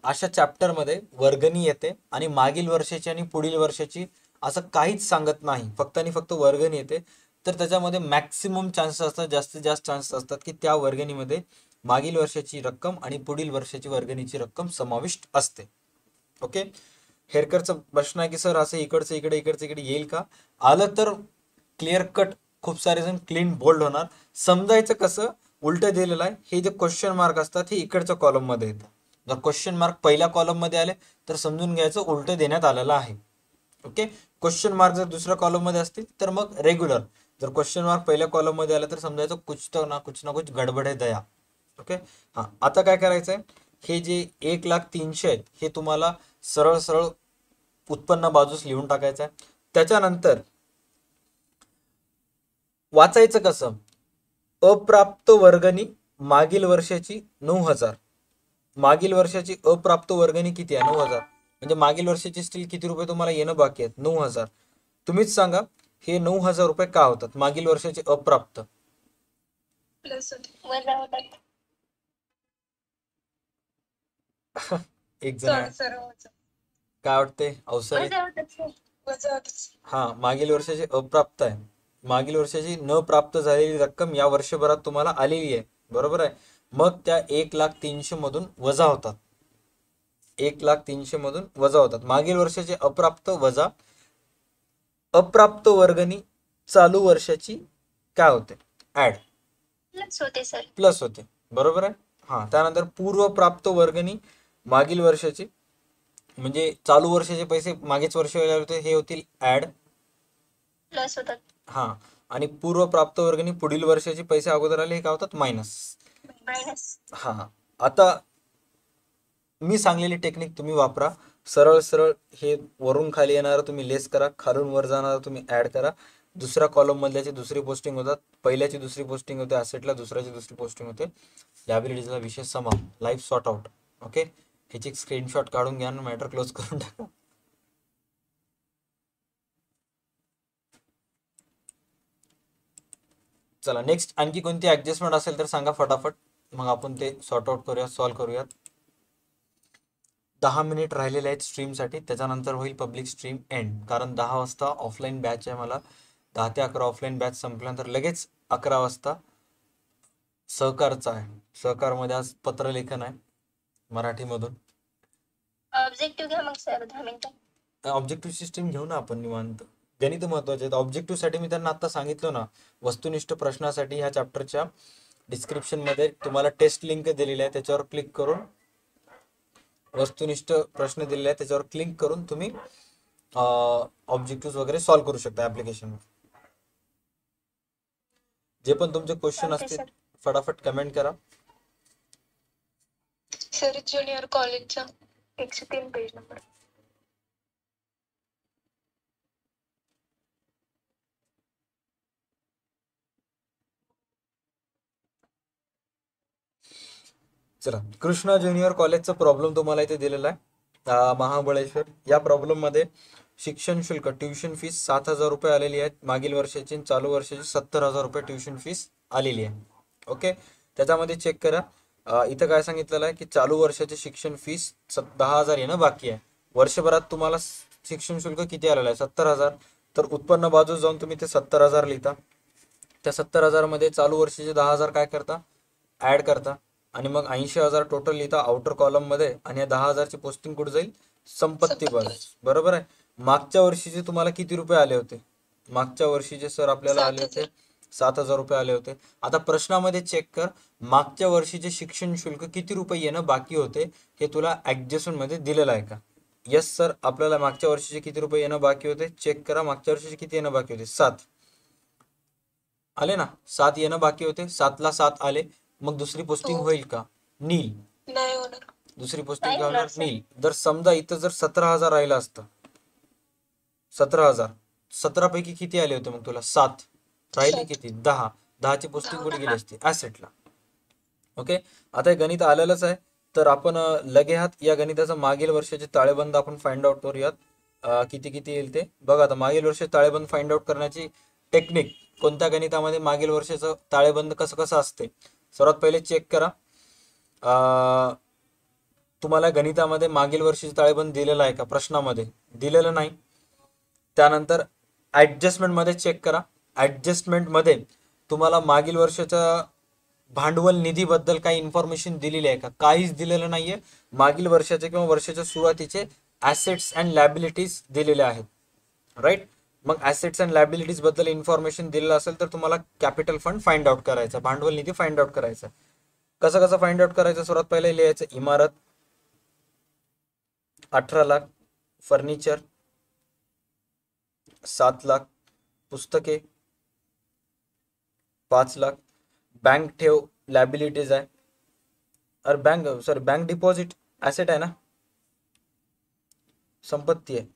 अशा चॅप्टरमध्ये वर्गणी येते आणि मागील वर्षाची आणि पुढील वर्षाची असं काहीच सांगत नाही, फक्त आणि फक्त वर्गणी येते, तर त्याच्यामध्ये मॅक्सिमम चान्सेस असतात, जास्तीत जास्त चान्सेस असतात की त्या वर्गणीमध्ये मागील वर्षाची रक्कम आणि पुढील वर्षाची वर्गणीची रक्कम समाविष्ट असते. ओके, हेरकरचं प्रश्न आहे की सर असं इकडचं इकडे इकडचं इकडे येईल का? आलं तर क्लिअर कट खूप सारे जण क्लीन बोल्ड होणार. समजायचं कसं, उलट दिलेलं आहे, हे जे क्वेश्चन मार्क असतात हे इकडच्या कॉलम मध्ये येतात. जर क्वेश्चन मार्क पहिल्या कॉलम मध्ये आले तर समजून घ्यायचं उलट देण्यात आलेलं आहे. ओके, क्वेश्चन मार्क जर दुसऱ्या कॉलम मध्ये असतील तर मग रेग्युलर. जर क्वेश्चन मार्क पहिल्या कॉलम मध्ये आला तर समजायचं कुछ ना कुछ गडबड आहे दया. ओके, हा, आता काय करायचंय, हे जे 1,03,000 आहेत हे तुम्हाला सरळ सरळ उत्पन्न बाजूस लिहून टाकायचं आहे. त्याच्यानंतर वाचायचं कसं, अप्राप्त वर्गणी मागील वर्षाची 9,000. मागील वर्षाची अप्राप्त वर्गणी किती आहे? 9,000. म्हणजे मागील वर्षाची स्टील किती रुपये तुम्हाला येणं बाकी आहेत? 9,000. तुम्हीच सांगा हे 9,000 रुपये का होतात मागील वर्षाचे अप्राप्त? प्लस होते. वजा होतात. एक जण आहे. सर वजा. काय वाटते अवसरे? वजा होतात सर. वजा होतेच. हा, मागील वर्षाचे अप्राप्त आहे. मागील वर्षाची न प्राप्त झालेली रक्कम या वर्षभरात तुम्हाला आलेली आहे, बरोबर आहे. मग त्या 1,03,000 मधून वजा होतात. 1,03,000 मधून वजा होतात. मागील वर्षाचे अप्राप्त वजा अप्राप्त वर्गणी चालू वर्षाची काय होते? ऍड प्लस होते सर. प्लस होते, बरोबर आहे. हा, त्यानंतर पूर्व प्राप्त वर्गणी मागील वर्षाची म्हणजे चालू वर्षाचे पैसे मागेच वर्ष वेळेला होते हे होतील ऍड. प्लस होतात. हा, आणि पूर्व प्राप्त वर्गणी पुढील वर्षाचे पैसे अगोदर आले हे काय होतात? मायनस. मायनस. हा, आता मी सांगलेली टेक्निक तुम्ही वापरा. सरळ सरळ हे वरून खाली येणार तुम्ही लेस करा, खालून वर जाणार तुम्ही ऍड करा. दुसऱ्या कॉलम मधल्याची दुसरी पोस्टिंग होतात, पहिल्याची दुसरी पोस्टिंग होते, असेटला दुसऱ्याची दुसरी पोस्टिंग होते. लायबिलिटीजला विषय समा, लाईफ सॉर्ट आउट. ओके, ह्याची स्क्रीनशॉट काढून घ्या आणि मॅटर क्लोज करून टाका. चला नेक्स्ट आणखी कोणती ऍडजस्टमेंट असेल तर सांगा फटाफट, मग आपण ते सॉर्ट आउट करूयात, सॉल्व्ह करूयात. 10 मिनिट राहिलेले आहेत स्ट्रीमसाठी, त्याच्यानंतर होईल पब्लिक स्ट्रीम एंड. कारण 10 वाजता ऑफलाईन बॅच आहे मला. 10 ते 11 ऑफलाईन बॅच संपल्यानंतर लगेच 11 वाजता सहकारचा आहे. सहकारमध्ये आज पत्रलेखन आहे मराठीमधून. ऑब्जेक्टिव्ह घ्या मग सर 10 मिनिटं. ऑब्जेक्टिव्ह सिस्टीम घेऊ ना आपण निवांत. गणित महत्वाचे आहेत. ऑब्जेक्टिव्ह साठी मी त्यांना आता सांगितलं ना, वस्तुनिष्ठ प्रश्नासाठी ह्या चॅप्टरच्या डिस्क्रिप्शन मध्ये तुम्हाला टेस्ट लिंक दिलेली आहे, त्याच्यावर क्लिक करून वस्तुनिष्ठ प्रश्न दिलेले आहे त्याच्यावर क्लिक करून तुम्ही ऑब्जेक्टिव्ह वगैरे सॉल्व्ह करू शकता ऍप्लिकेशन. जे पण तुमचे क्वेश्चन चालतंय असतील सर. फटाफट कमेंट करा. सर ज्युनियर कॉलेजचा 103 पेज नंबर. चला, कृष्णा ज्युनियर कॉलेजचा प्रॉब्लेम तुम्हाला इथे दिलेला आहे. महाबळेश्वर. या प्रॉब्लेम मध्ये शिक्षण शुल्क ट्युशन फीस 7,000 रुपये आलेली आहे मागील वर्षाची, चालू वर्षाची 70,000 रुपये ट्युशन फीस आलेली आहे. ओके, त्याच्यामध्ये चेक करा. इथं काय सांगितलेलं आहे की चालू वर्षाची शिक्षण फीस 10,000 येणं बाकी आहे. वर्षभरात तुम्हाला शिक्षण शुल्क किती आलेलं आहे? 70,000. तर उत्पन्न बाजू जाऊन तुम्ही ते 70,000 लिहिता. त्या 70,000 मध्ये चालू वर्षाचे 10,000 काय करता? ऍड करता. आणि मग 80,000 टोटल लिहिता आउटर कॉलम मध्ये, आणि या 10,000 ची पोस्टिंग कुठे जाईल? संपत्ती बाजू, बरोबर आहे. मागच्या वर्षीचे तुम्हाला किती रुपये आले होते? मागच्या वर्षीचे सर आपल्याला आले होते 7,000 रुपये आले होते. आता प्रश्नामध्ये चेक कर, मागच्या वर्षीचे शिक्षण शुल्क किती रुपये येणं बाकी होते हे तुला ऍडजस्टमेंट मध्ये दिलेलं आहे का? यस सर, आपल्याला मागच्या वर्षीचे किती रुपये येणं बाकी होते चेक करा. मागच्या वर्षीचे किती येणं बाकी होते? 7 आले ना, 7 येणं बाकी होते. 7 ला 7 आले. मग दुसरी पोस्टिंग हो. होईल का? नील. नाही होणार. दुसरी पोस्टिंग नाही काय होणार होणार? सर. नील. जर समजा इथं जर 17,000 राहिलं असतं, 17,000, 17 पैकी किती आले होते मग तुला? 7 राहिले 7. किती? 10. 10 ची पोस्टिंग कुठे गेली असती? ऍसेटला. ओके, आता हे गणित आलेलंच आहे. तर आपण लगे हात या गणिताचं मागील वर्षाचे ताळेबंद आपण फाइंड आउट करूयात. किती किती येईल ते बघा. आता मागील वर्षाचे ताळेबंद फाइंड आउट करण्याची टेक्निक कोणत्या गणितामध्ये मागील वर्षाचं ताळेबंद कसं कसं असते? सर्वात पहिले चेक करा. तुम्हाला गणितामध्ये मागील वर्षीचे ताळेबंद दिलेलं आहे का? प्रश्नामध्ये दिलेलं नाही. त्यानंतर ऍडजस्टमेंट मध्ये चेक करा. ऍडजस्टमेंट मध्ये तुम्हाला मागील वर्षाच्या भांडवल निधीबद्दल काही इन्फॉर्मेशन दिलेली आहे का? काहीच दिलेलं नाहीये. मागील वर्षाचे किंवा वर्षाच्या सुरुवातीचे ऍसेट्स अँड लायबिलिटीज दिलेले आहेत, राईट. मग ऍसेट्स अँड लायबिलिटीज बद्दल इन्फॉर्मेशन दिलेलं असेल तर तुम्हाला कॅपिटल फंड फाइंड आउट करायचा, भांडवल निधी फाइंड आउट करायचा. कसं कसं फाइंड आउट करायचं? सर्वात पहिले लिहायचं इमारत 18 लाख, फर्निचर 7 लाख, पुस्तके 5 लाख, बँक ठेव लायबिलिटीज आहे, अरे बँक डिपॉझिट ऍसेट आहे ना, संपत्ती आहे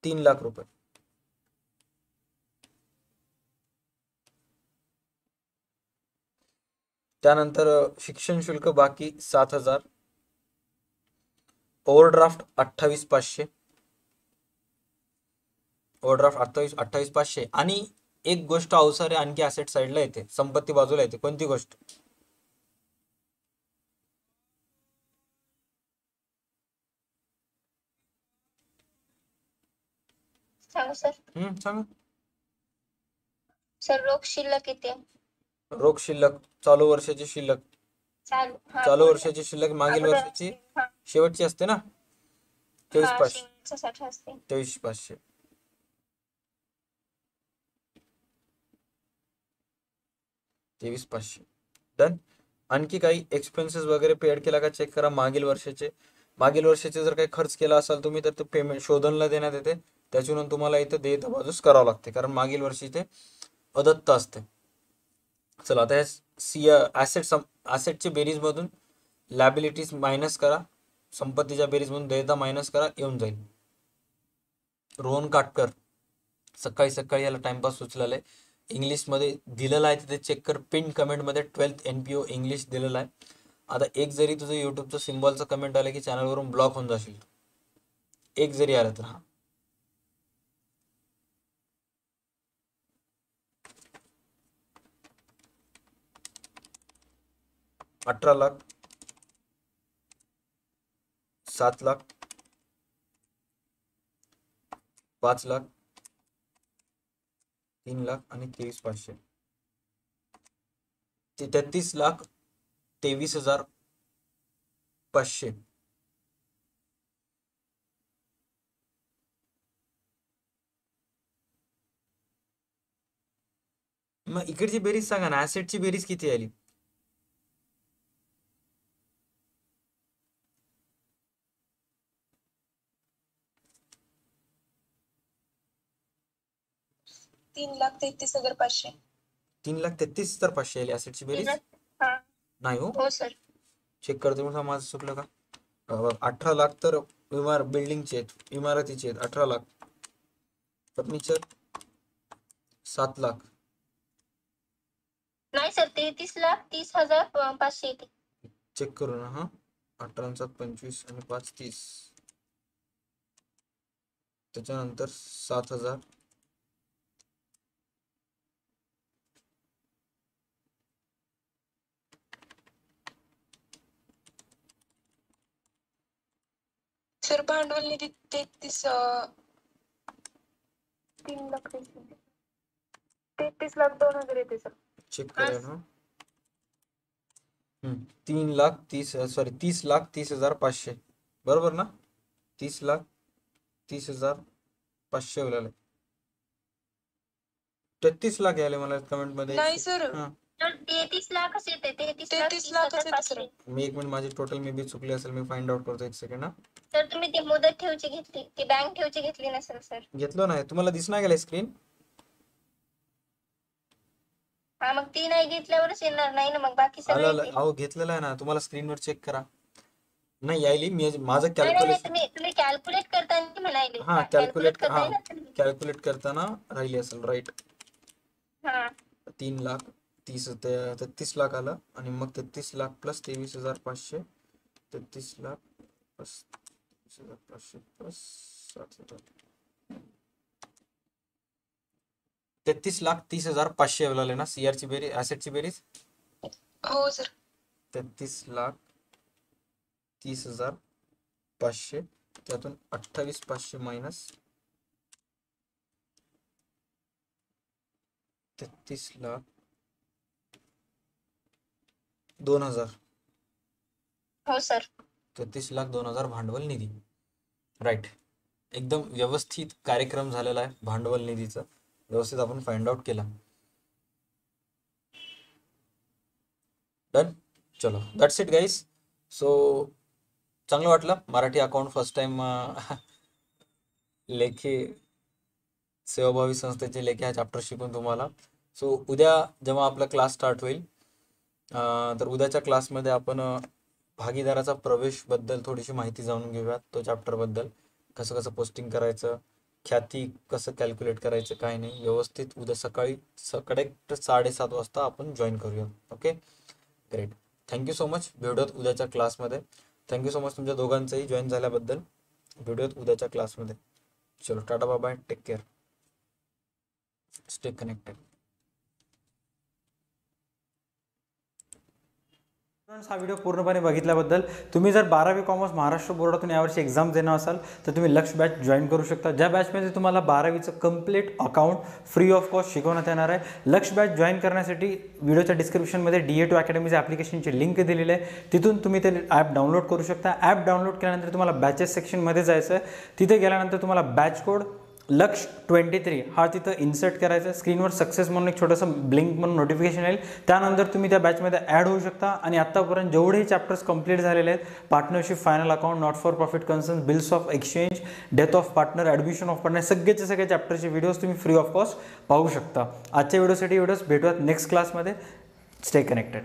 3 लाख रुपये. त्यानंतर शिक्षण शुल्क बाकी 7,000, ओव्हरड्राफ्ट 28,500, ओव्हरड्राफ्ट 28,500. आणि एक गोष्ट अवसर आहे, आणखी ऍसेट साईडला येते, संपत्ती बाजूला येते. कोणती गोष्ट? सांगू सर. सांगा. सर रोख शिल्लक किती आहे? रोख शिल्लक, चालू वर्षाची शिल्लक. चालू वर्षाची शिल्लक मागील वर्षाची शेवटची असते ना, 23,500. 23,500. 23,500 डन. आणखी काही एक्सपेन्सेस वगैरे पेड केला का चेक करा. मागील वर्षाचे जर काही खर्च केला असाल तुम्ही तर ते पेमेंट शोधनला देण्यात येते. त्याच्यावरून तुम्हाला इथं देत बाजूस करावं लागते, कारण मागील वर्षी ते अदत्त असते. चला आता ऍसेटची बेरीज मधून लॅबिलिटीज मायनस करा, संपत्तीच्या बेरीज मधून देयता मायनस करा, येऊन जाईल. रोहन काटकर सकाळी सकाळी याला टाइमपास सुचलेला आहे. इंग्लिशमध्ये दिलेलं आहे तिथे चेक कर. पिन कमेंटमध्ये 12th NPO इंग्लिश दिलेलं आहे. आता एक जरी तुझं युट्यूबचं सिम्बॉलचं कमेंट आलं की चॅनलवरून ब्लॉक होऊन जाशील, एक जरी आलं तर. हा 18 लाख, 7 लाख, 5 लाख, 3 लाख आणि 23,500. 33,23,500. मग इकडची बेरीज सांगा ना, ऍसेटची बेरीज किती आली? तीन लाख 33,500. 3,33,500 आली ऍसेटची बेरीज. नाही हो सर. चेक करतो म्हणून माझं चुकलं का? 18 लाख तर बिल्डिंगचे आहेत, इमारतीचे आहेत. 18 लाख. फर्निचर 7 लाख. नाही सर, 33,30,500 येते. चेक करू ना. हा 18 7 25 आणि 5 30. त्याच्यानंतर 7,000. सर भांडवल निधी 33,02,000 येते सर. चेक करूया ना. 30,30,500 बरोबर ना? 30,30,500 बोलायला. 33 लाख यायला मला कमेंट मध्ये. नाही सर, 33 लाखच येते. 33 लाखच येते सर. मी एक मिनिट, माझी टोटल मे बी चुकली असेल, मी फाइंड आउट करतो. एक सेकंड ना. सर तुम्ही ती मुदत ठेवची घेतली, ती बँक ठेवची घेतली नसेल सर. घेतलं नाही, तुम्हाला दिसणार गेलं स्क्रीन. हा मग ती नाही घेतल्यावरच येणार नाही ना, मग बाकी सगळं येते. अहो घेतलेलं आहे ना, तुम्हाला स्क्रीनवर चेक करा. नाही यायली, मी माझं नाही, कॅल्क्युलेशन. तुम्ही कॅल्क्युलेट करताना म्हणाले. हा कॅल्क्युलेट करताय ना तुम्ही. कॅल्क्युलेट करताना राहिली असेल, राईट. हा 33 लाख आलं. आणि मग 33 lakh plus 23,500. 33 lakh plus 23,500 plus 7,000. 33,30,500 लागले ना सीआरची बेरीज, ऍसेटची बेरीज. हो सर. 33,30,500. त्यातून 28,500 मायनस 33,02,000. हो सर. 33,02,000 भांडवल निधी. राईट. एकदम व्यवस्थित कार्यक्रम झालेला आहे भांडवल निधीचा, व्यवस्थित आपण फाइंड आउट केला. डन. चलो दॅट्स इट गाईस. सो चांगलं वाटलं मराठी अकाउंट फर्स्ट टाइम लेखी सेवाभावी संस्थेचे लेखी हा चॅप्टर शिकून तुम्हाला. सो उद्या जेव्हा आपला क्लास स्टार्ट होईल, तर उद्याच्या क्लासमध्ये आपण भागीदाराचा प्रवेश बद्दल थोडीशी माहिती जाणून घेऊयात. तो चॅप्टर बद्दल कसं कसं पोस्टिंग करायचं, ख्याती कसं कॅल्क्युलेट करायचं, काय नाही, व्यवस्थित उद्या सकाळी करेक्ट 7:30 वाजता आपण जॉईन करूया. Okay. Great. Thank you so much. भेटूयात उद्याच्या क्लासमध्ये. थँक्यू सो मच तुमच्या दोघांचंही जॉईन झाल्याबद्दल. भेटूयात उद्याच्या क्लासमध्ये. चलो tata bye bye. Take care. Stay connected. Students, हा व्हिडिओ पूर्णपणे बघितल्याबद्दल. तुम्ही जर 12वी कॉमर्स महाराष्ट्र बोर्डातून यावर्षी एक्झाम देणार असाल तर तुम्ही लक्ष बॅच जॉईन करू शकता. ज्या बॅचमध्ये तुम्हाला 12वीचं complete account free of cost शिकवण्यात येणार आहे. लक्ष बॅच जॉईन करण्यासाठी व्हिडिओच्या डिस्क्रिप्शनमध्ये DA2 अकॅडमीच्या ॲप्लिकेशनची लिंक दिलेली आहे. तिथून तुम्ही ते ॲप डाउनलोड करू शकता. ॲप डाउनलोड केल्यानंतर तुम्हाला बॅचेस सेक्शनमध्ये जायचं आहे. तिथे गेल्यानंतर तुम्हाला बॅच कोड लक्ष 23 हा तिथं इन्सर्ट करायचा. स्क्रीनवर सक्सेस म्हणून एक छोटंसं ब्लिंक म्हणून नोटिफिकेशन येईल. त्यानंतर तुम्ही त्या बॅचमध्ये ॲड होऊ शकता. आणि आत्तापर्यंत जेवढेही चॅप्टर्स कंप्लीट झालेले आहेत, partnership, final account, not for profit concern, bills of exchange, death of partner, admission of partner, सगळेचे सगळे चॅप्टरचे व्हिडिओज तुम्ही फ्री ऑफ कॉस्ट पाहू शकता. आजच्या व्हिडिओसाठी भेटूयात नेक्स्ट क्लासमध्ये. Stay connected.